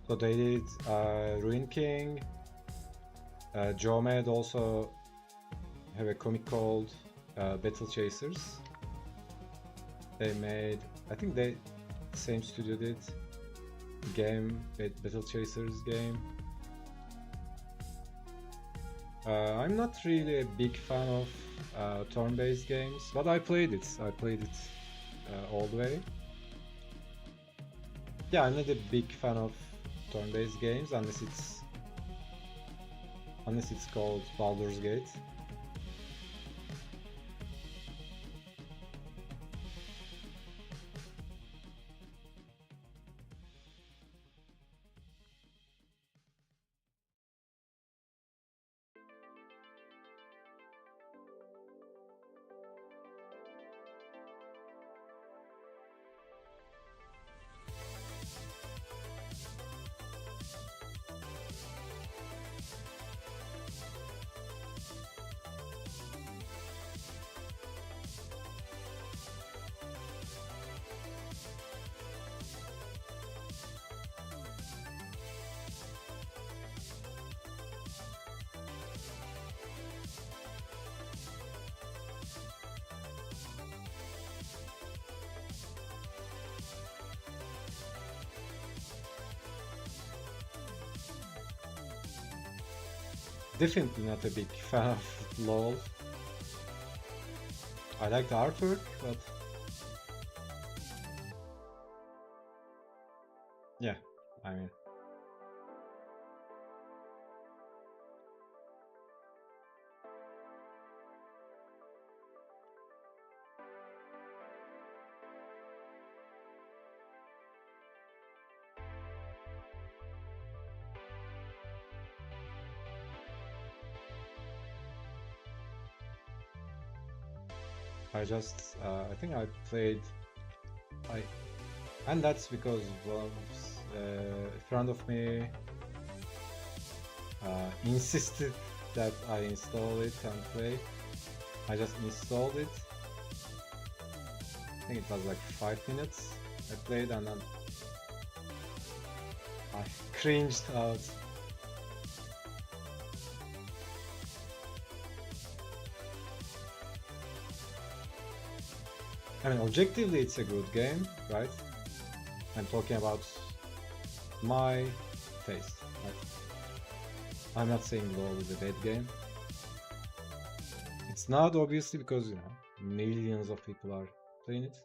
So they did Ruin King. Joe Mad also have a comic called Battle Chasers. They made, I think they, same studio did game, Battle Chasers game. I'm not really a big fan of turn-based games, but I played it. I played it all the way. Yeah, I'm not a big fan of turn-based games unless it's called Baldur's Gate. Definitely not a big fan of LoL. I like the artwork, but yeah, I mean, I think I played, I, and that's because a friend of me insisted that I install it and play. I just installed it. I think it was like 5 minutes. I played and then I cringed out. I mean, objectively, it's a good game, right? I'm talking about my taste. Right? I'm not saying LoL is a bad game. It's not obviously because millions of people are playing it.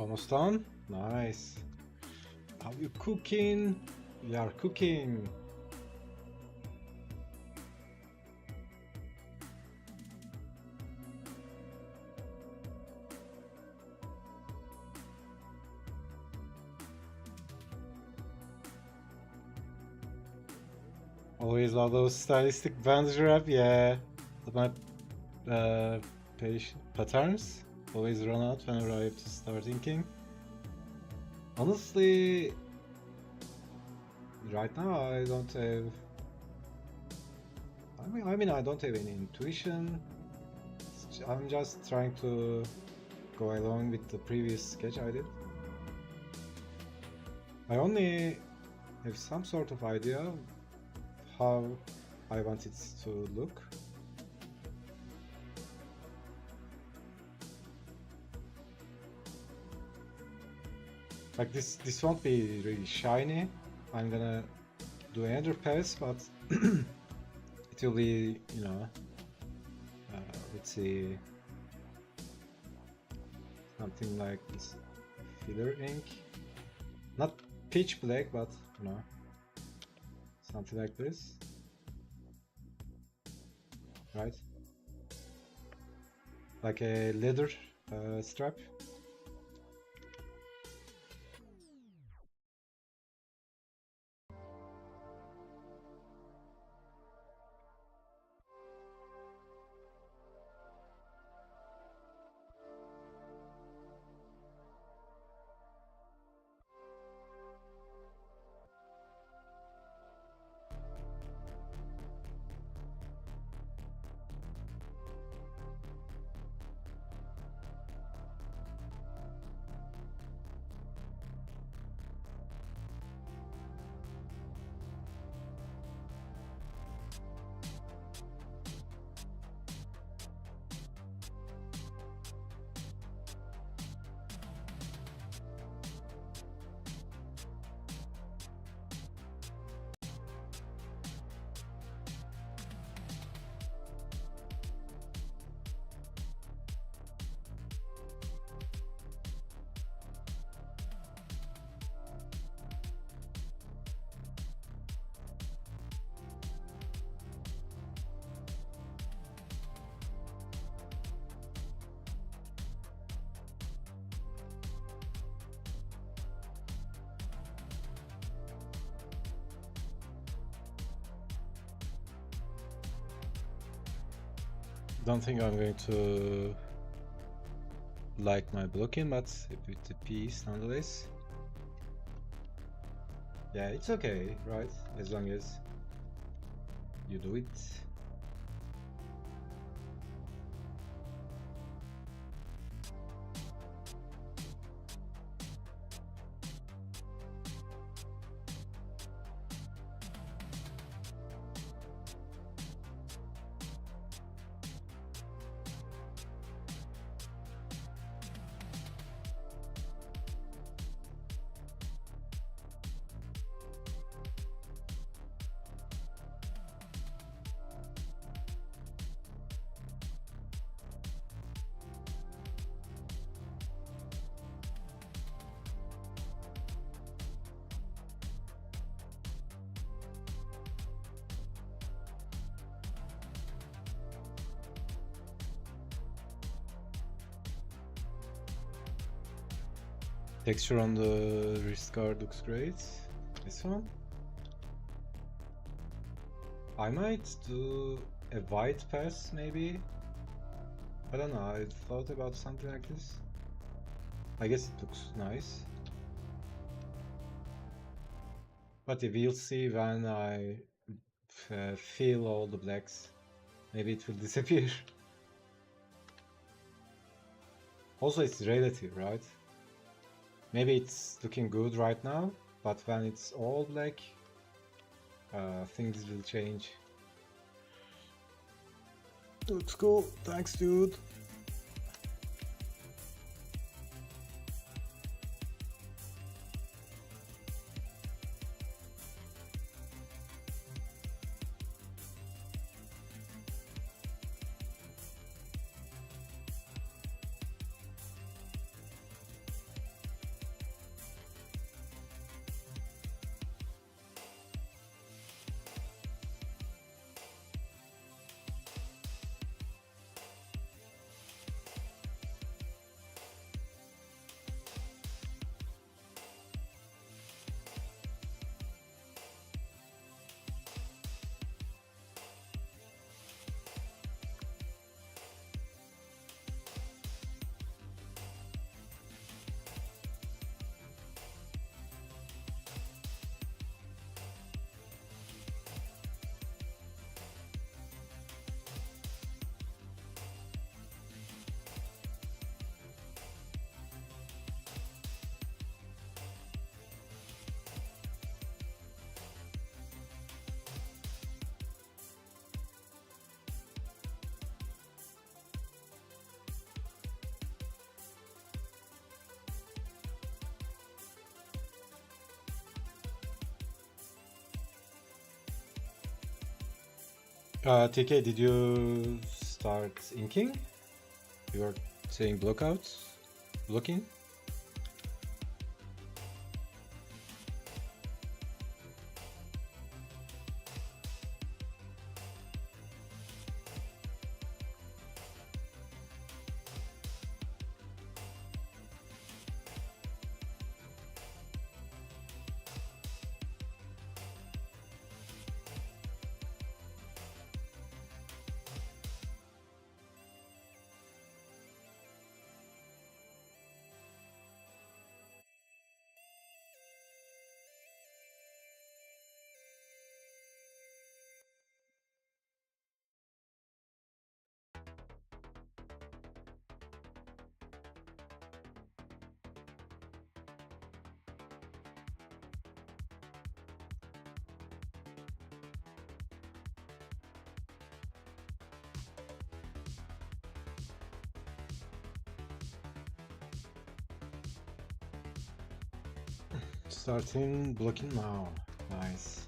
Almost done? Nice. How you cooking? We are cooking. Always love those stylistic bandage wrap, yeah. But my patterns always run out whenever I have to start inking. Honestly, right now I don't have. I mean, I don't have any intuition. I'm just trying to go along with the previous sketch I did. I only have some sort of idea of how I want it to look. Like this won't be really shiny. I'm gonna do another pass, but it will be, you know, let's see, something like this filler ink. Not pitch black, but you know, something like this, right? Like a leather strap. Don't think I'm going to like my blocking, but with the piece nonetheless. Yeah, it's okay, right? As long as you do it. Texture on the wrist guard looks great. This one. I might do a white pass maybe. I don't know, I thought about something like this. I guess it looks nice. But we'll see when I feel all the blacks. Maybe it will disappear. Also, it's relative, right? Maybe it's looking good right now, but when it's all black, things will change. Looks cool. Thanks, dude. TK, did you start inking? You were saying blockouts? Blocking? Starting blocking now. Nice.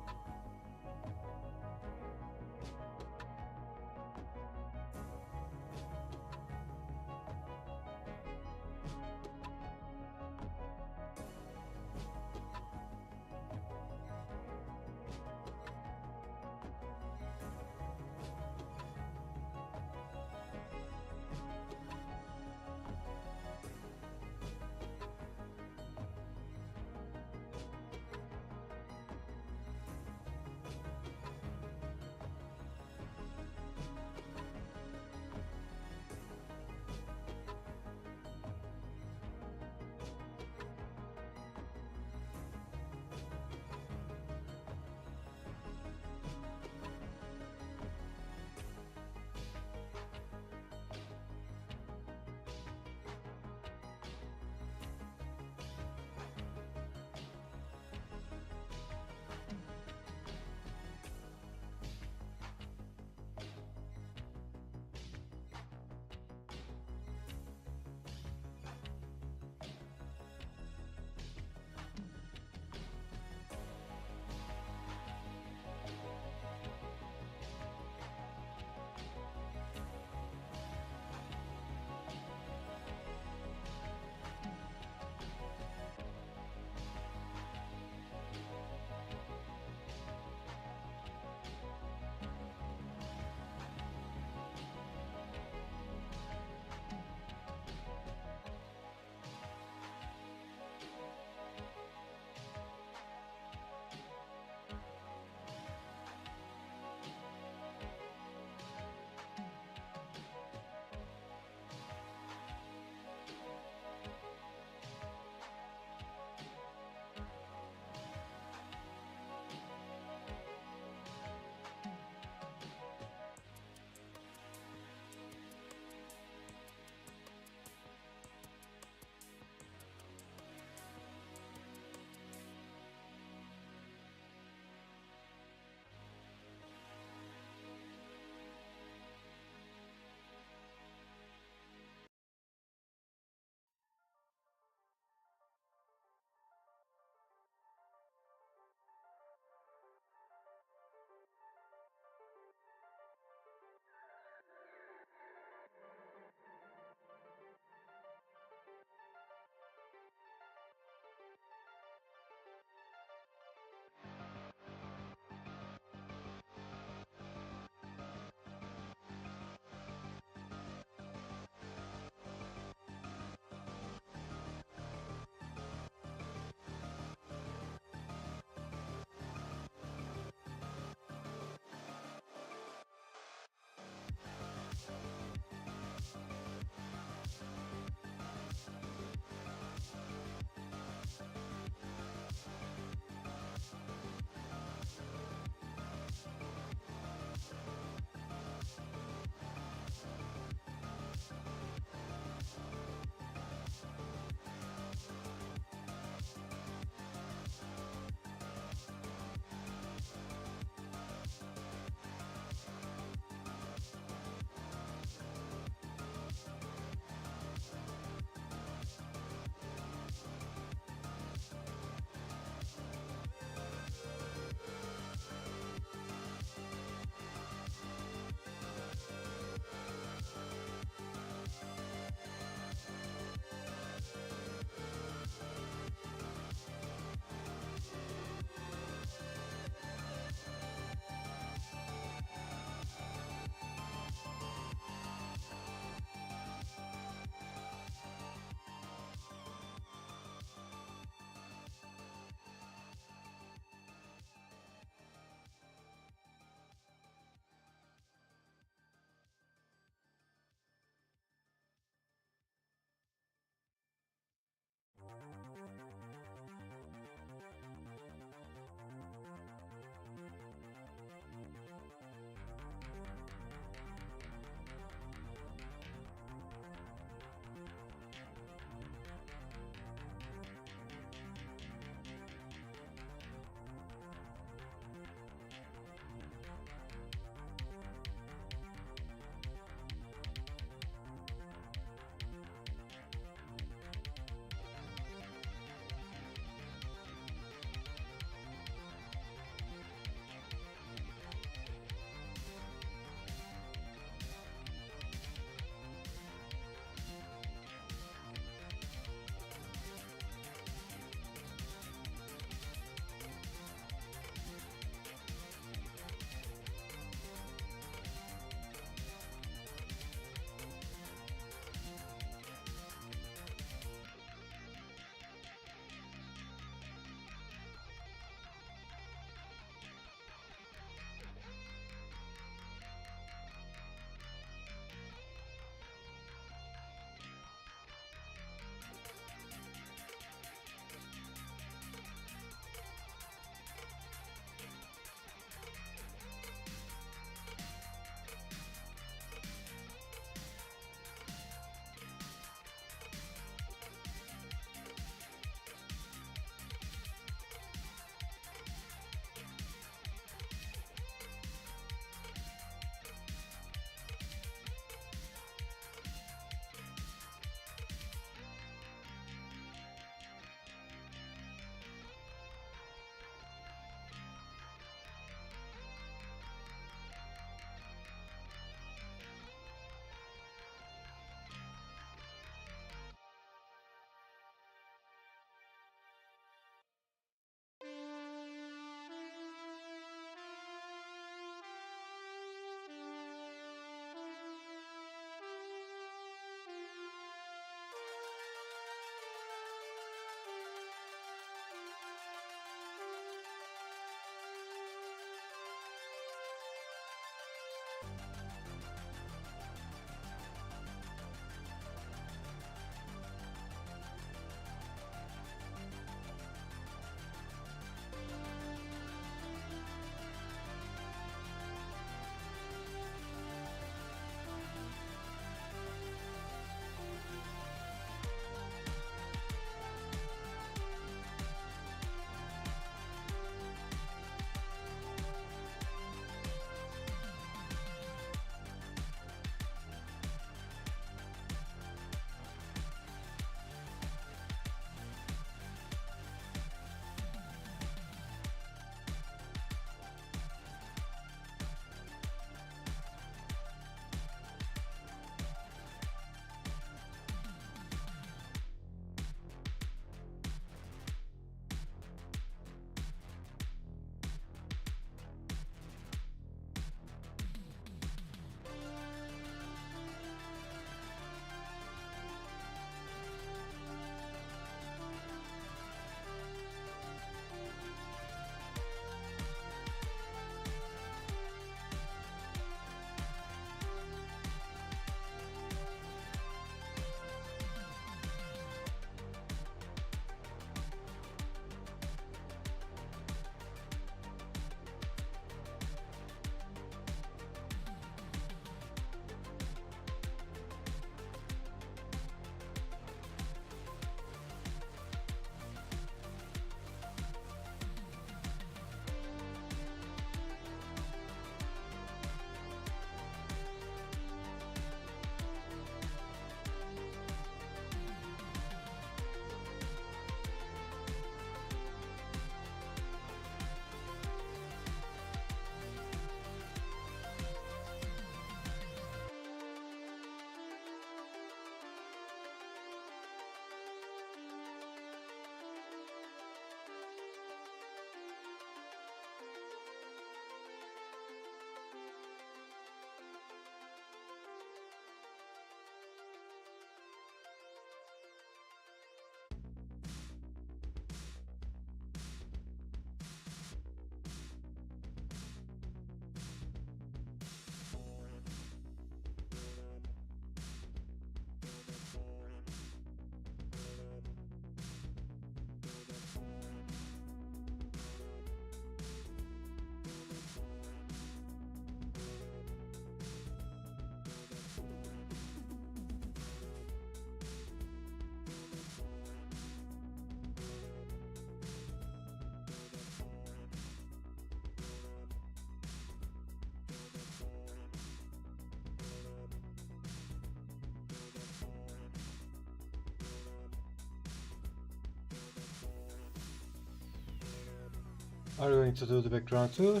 Are you going to do the background too?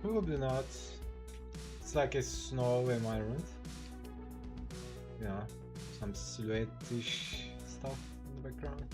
Probably not. It's like a snow environment. Yeah, some silhouette-ish stuff in the background.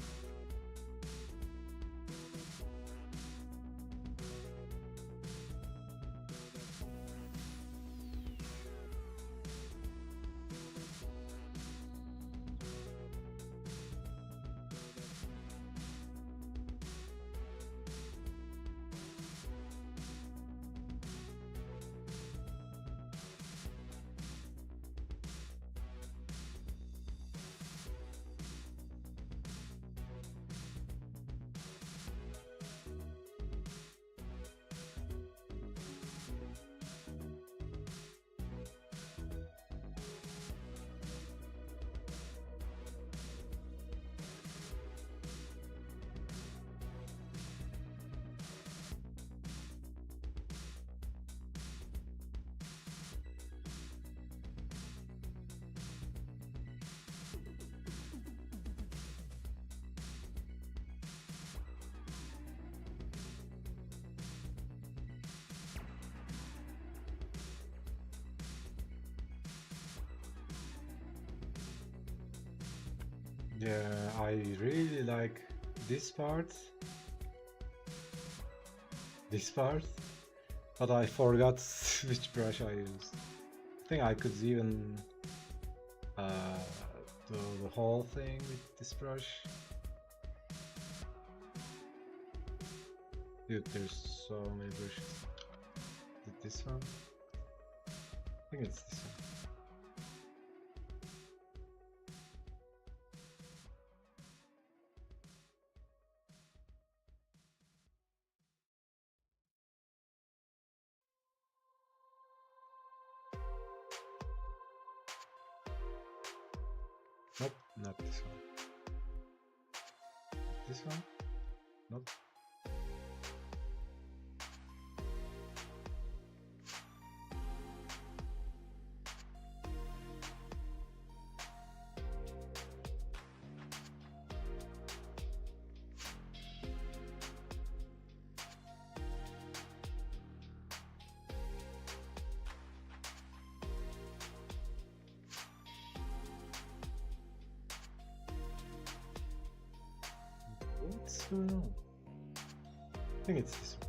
Yeah, I really like this part, but I forgot which brush I used. I think I could even do the whole thing with this brush. Dude, there's so many brushes. Is it this one? I think it's this one. Nope, not this one. This one? Nope. What's going on? I think it's this one.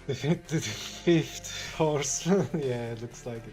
Defeat the fifth horse. Yeah, it looks like it.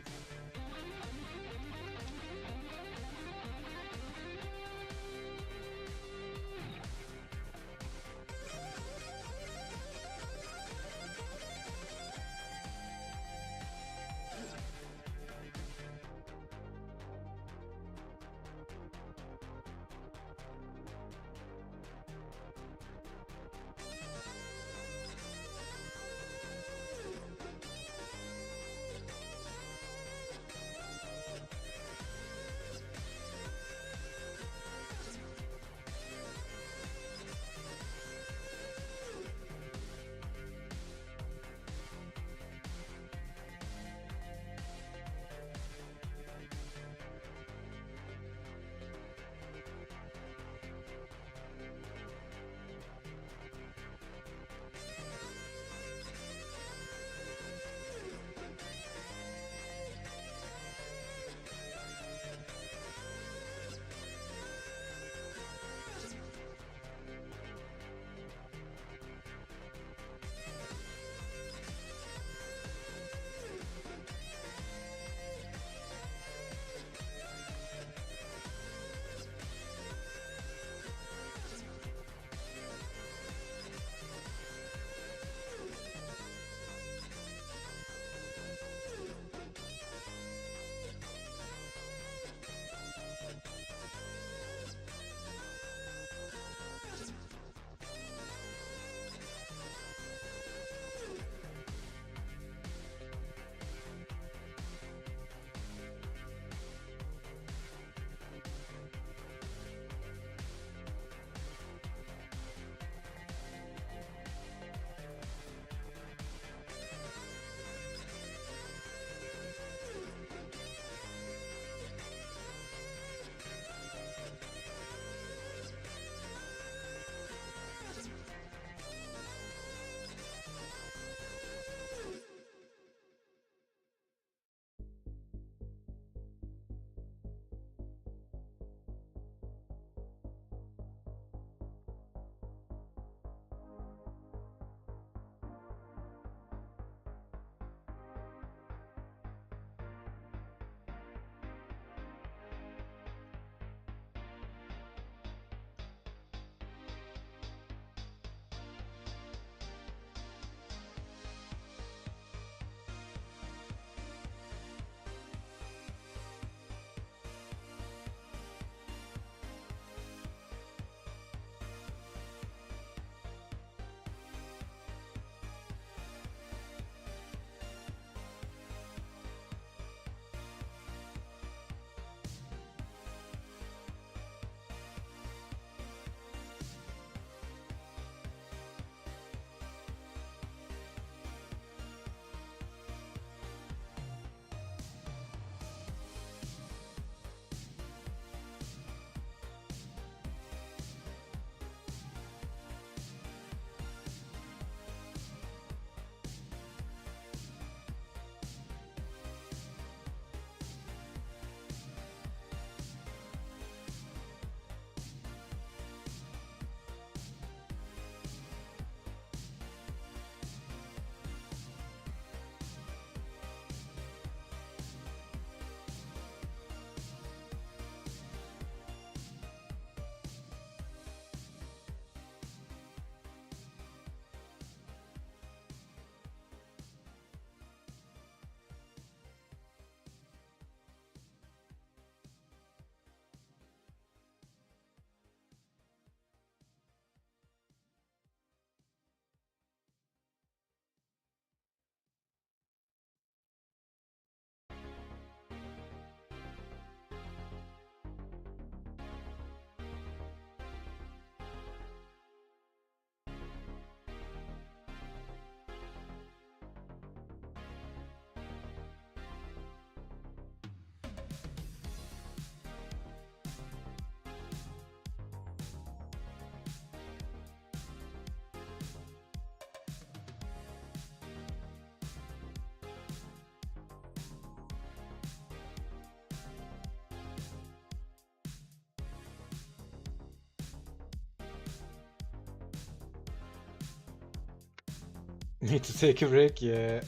Need to take a break, yeah.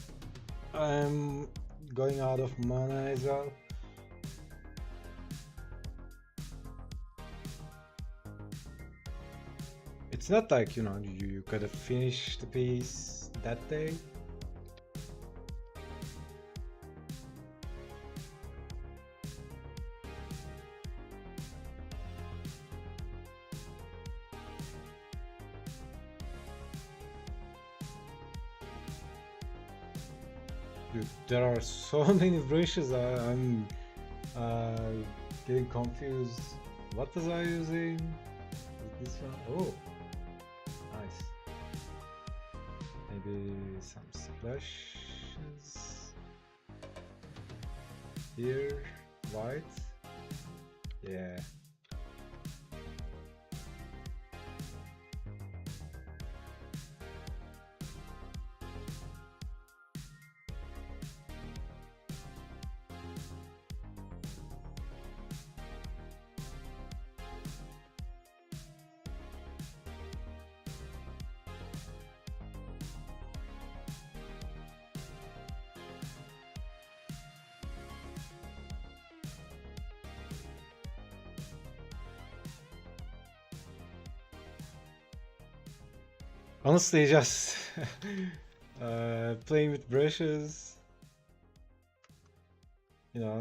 I'm going out of mana as well. It's not like, you gotta finish the piece that day. Dude, there are so many brushes, I'm getting confused. What was I using? This one? Oh, nice. Maybe some splashes here, white. Yeah. Honestly, just playing with brushes,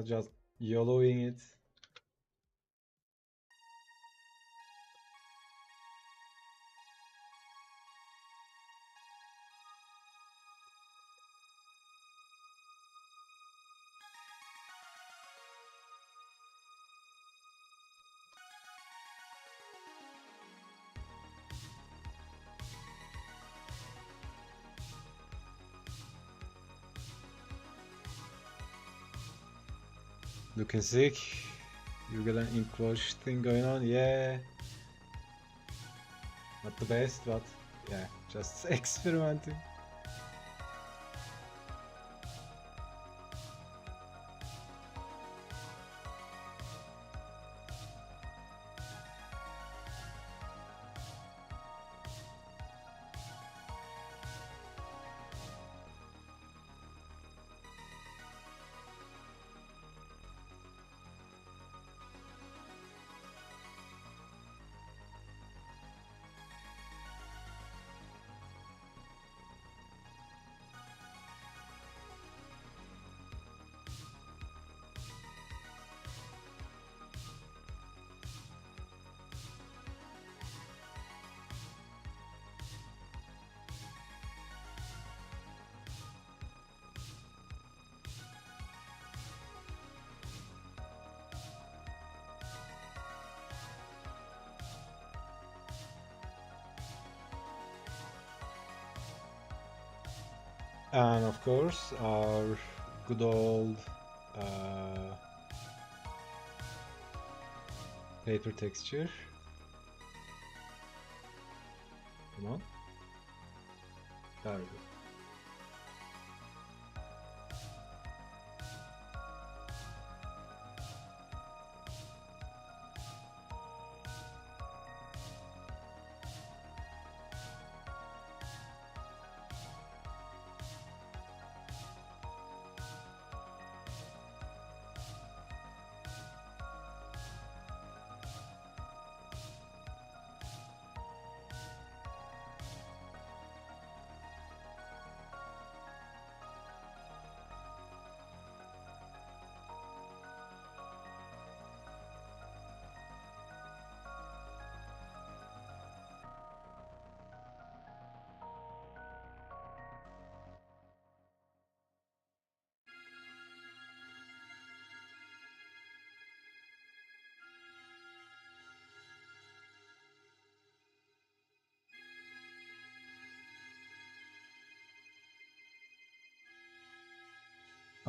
just YOLOing it. Looking sick. You got an Inktober thing going on? Yeah. Not the best, but yeah, just experimenting. And of course, our good old uh, paper texture. Come on. There we go.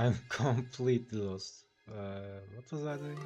I'm completely lost. What was I doing?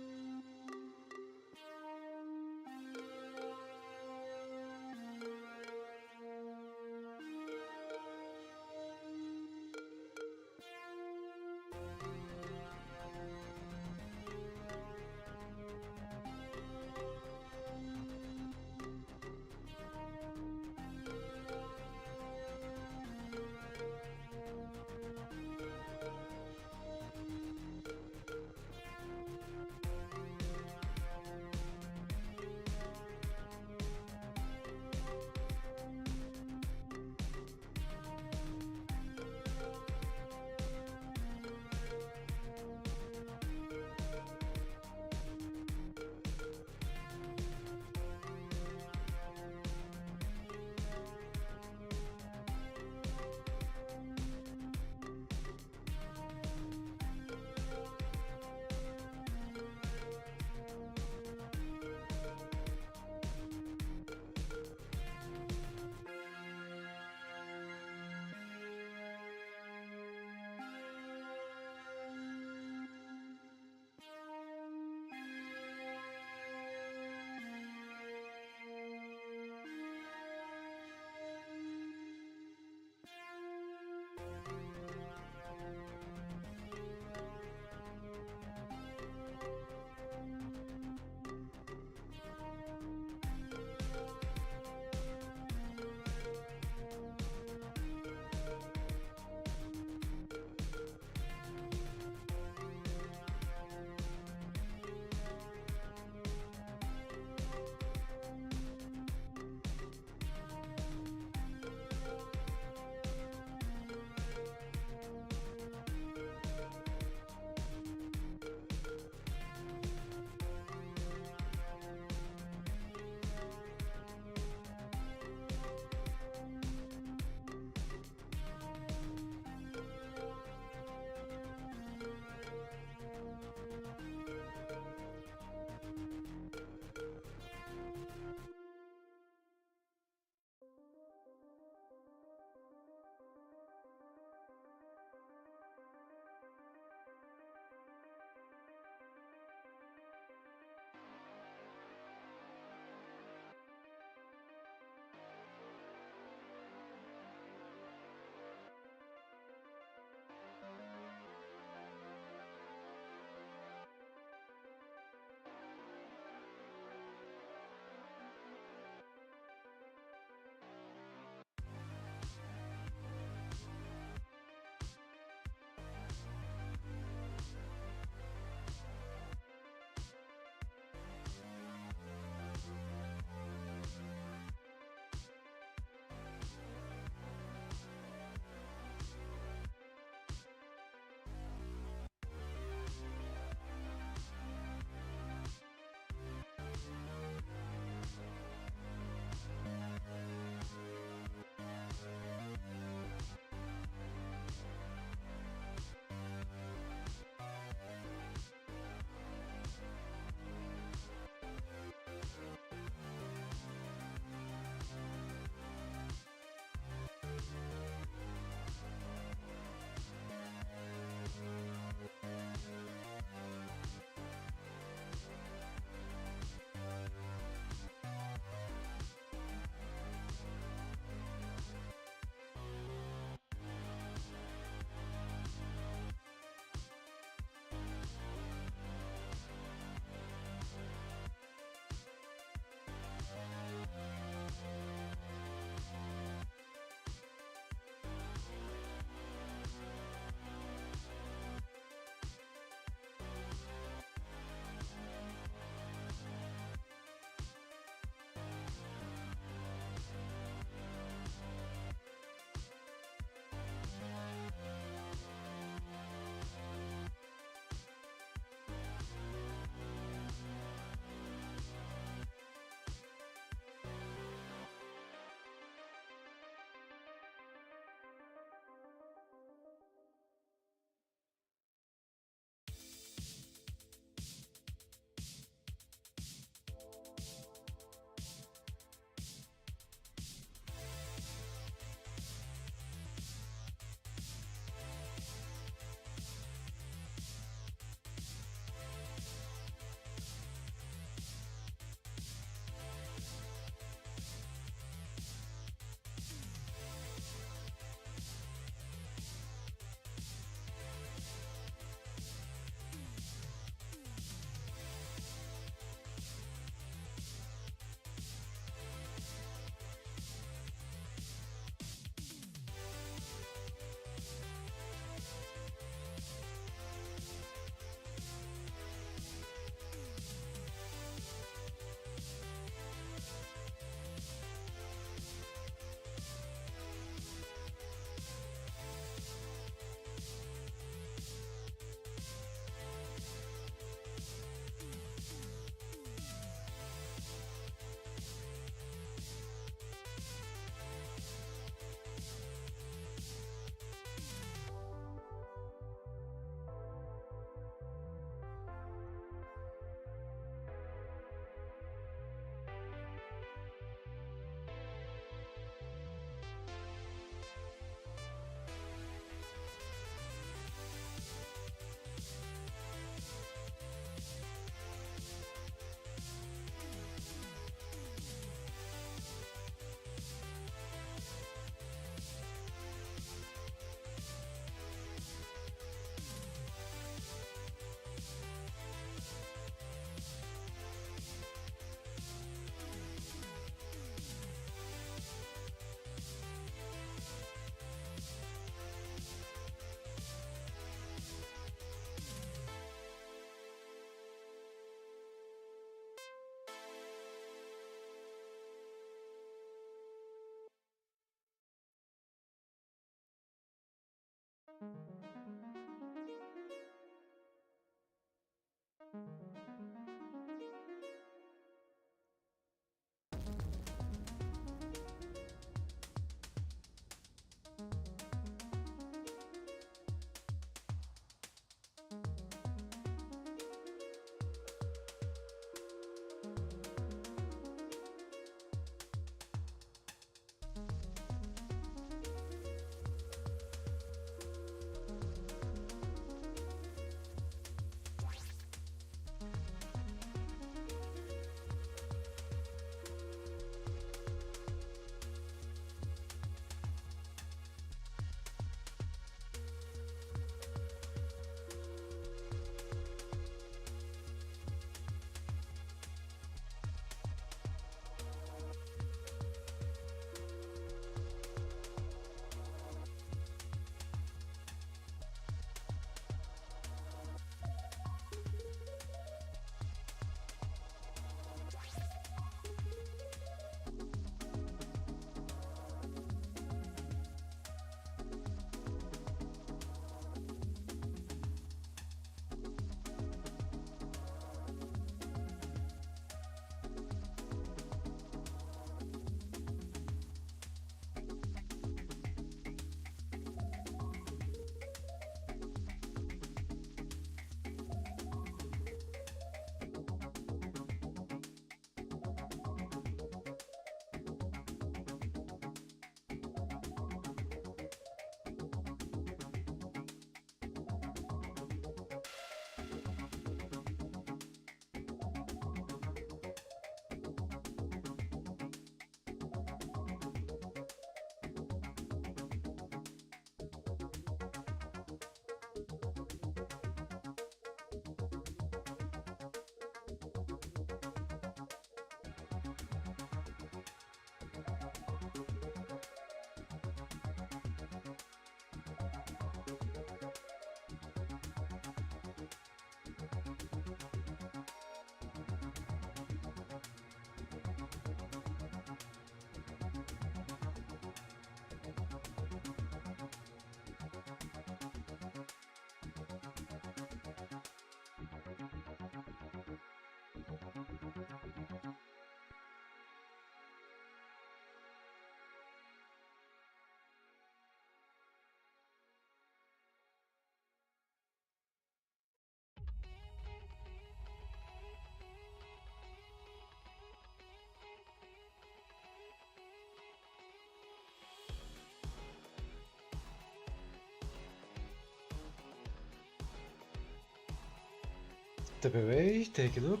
Step away, take a look.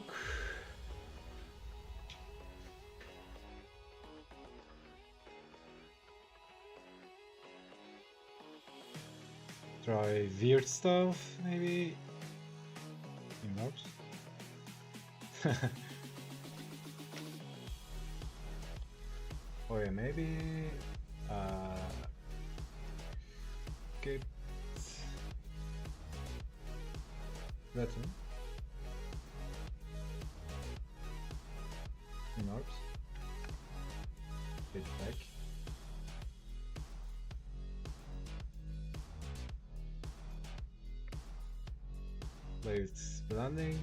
Try weird stuff, maybe. Inwards. Oh yeah, maybe get better. Inwards. Get back. Place blending.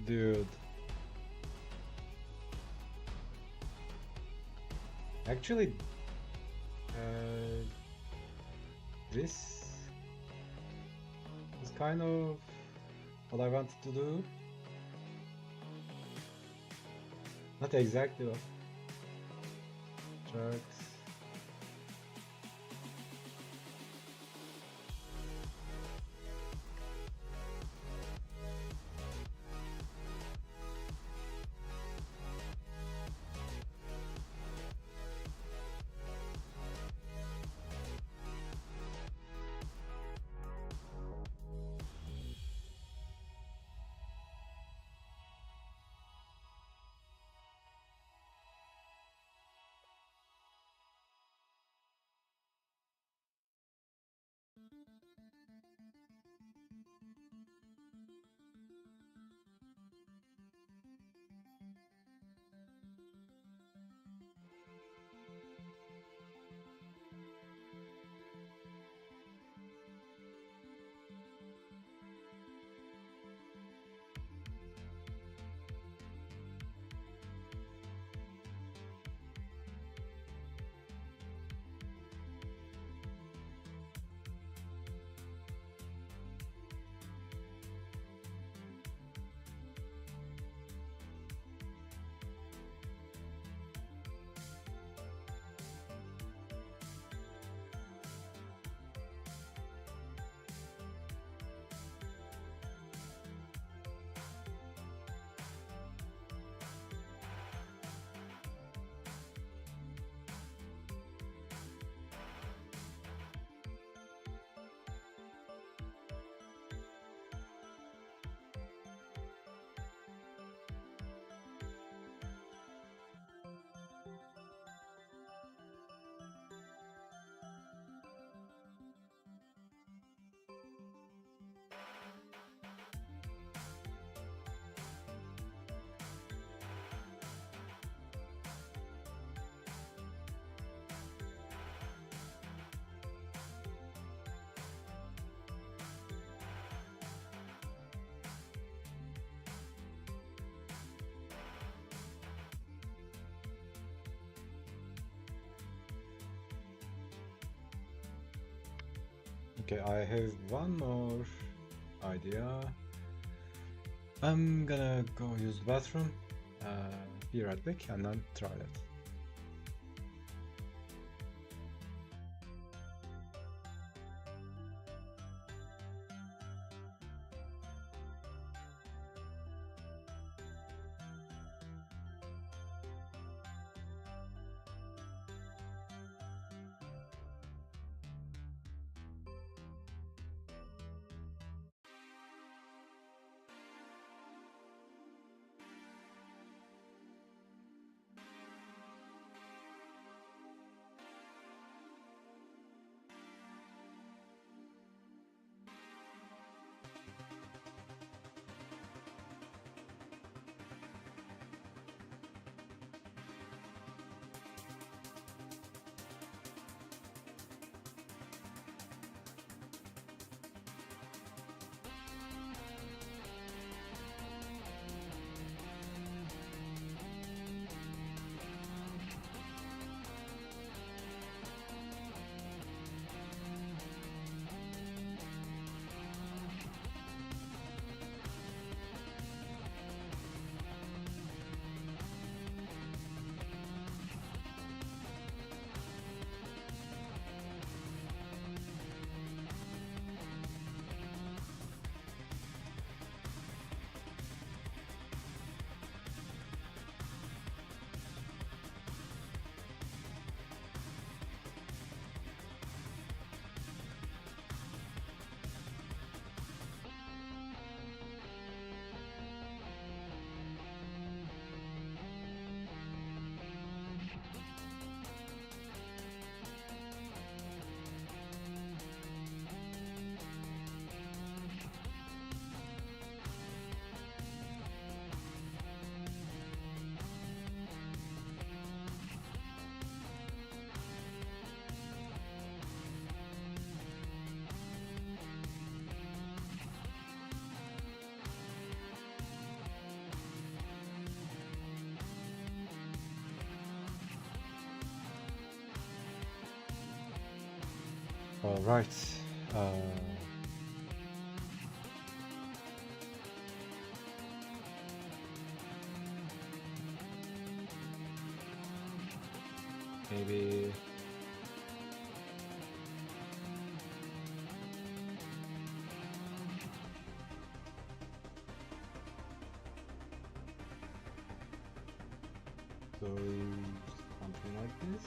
Dude. Actually, this is kind of what I wanted to do. Not exactly what. Trucks. Okay, I have one more idea. I'm gonna go use the bathroom, be right back, and then try that. All right. Uh, maybe. So something like this.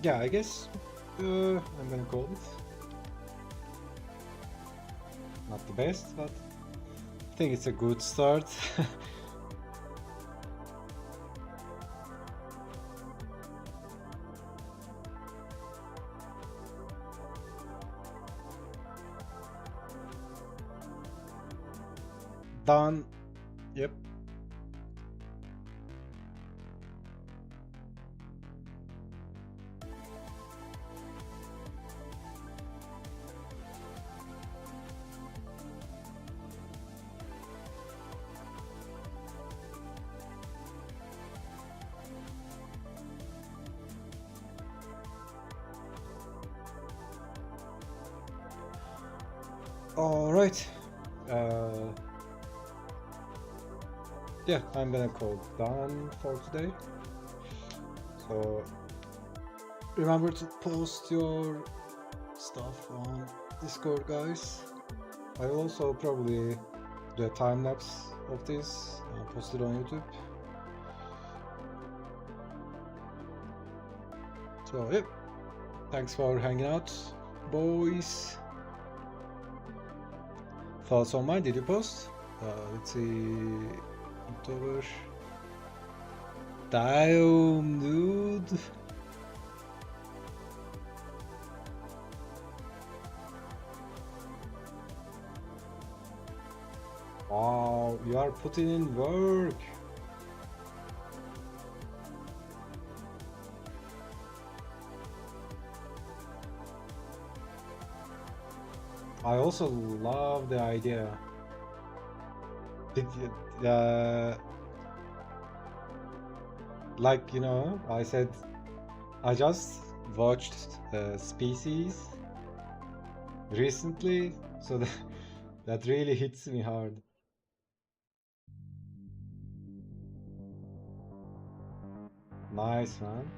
Yeah, I guess I'm gonna call it. Not the best, but I think it's a good start. Done. Yep. All right. Uh, yeah, I'm gonna call it done for today. So remember to post your stuff on Discord, guys. I will also probably do a time lapse of this and post it on YouTube. So yep, thanks for hanging out, boys. Thoughts on mine? Did you post? Let's see. Inktober. Damn, dude. Wow, you are putting in work. I also love the idea. Did you, like, you know, I said I just watched Species recently, so that really hits me hard. Nice, man.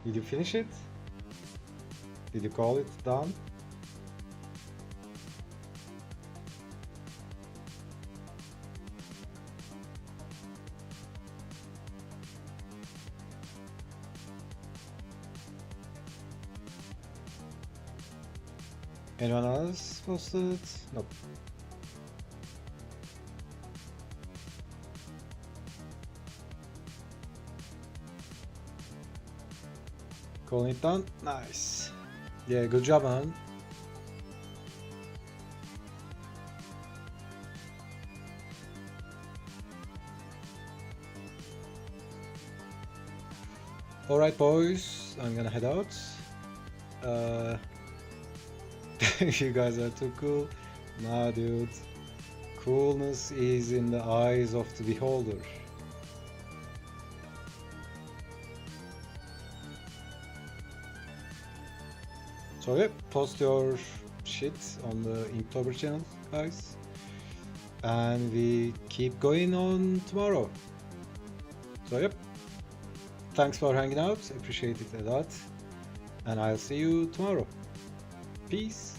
Did you finish it? Did you call it done? Anyone else posted? Nope. Calling it done? Nice. Yeah, good job, man. Alright, boys, I'm gonna head out. You guys are too cool. Nah, dude. Coolness is in the eyes of the beholder. So yeah, post your shit on the Inktober channel, guys. And we keep going on tomorrow. So yep. Thanks for hanging out, appreciate it a lot. And I'll see you tomorrow. Peace.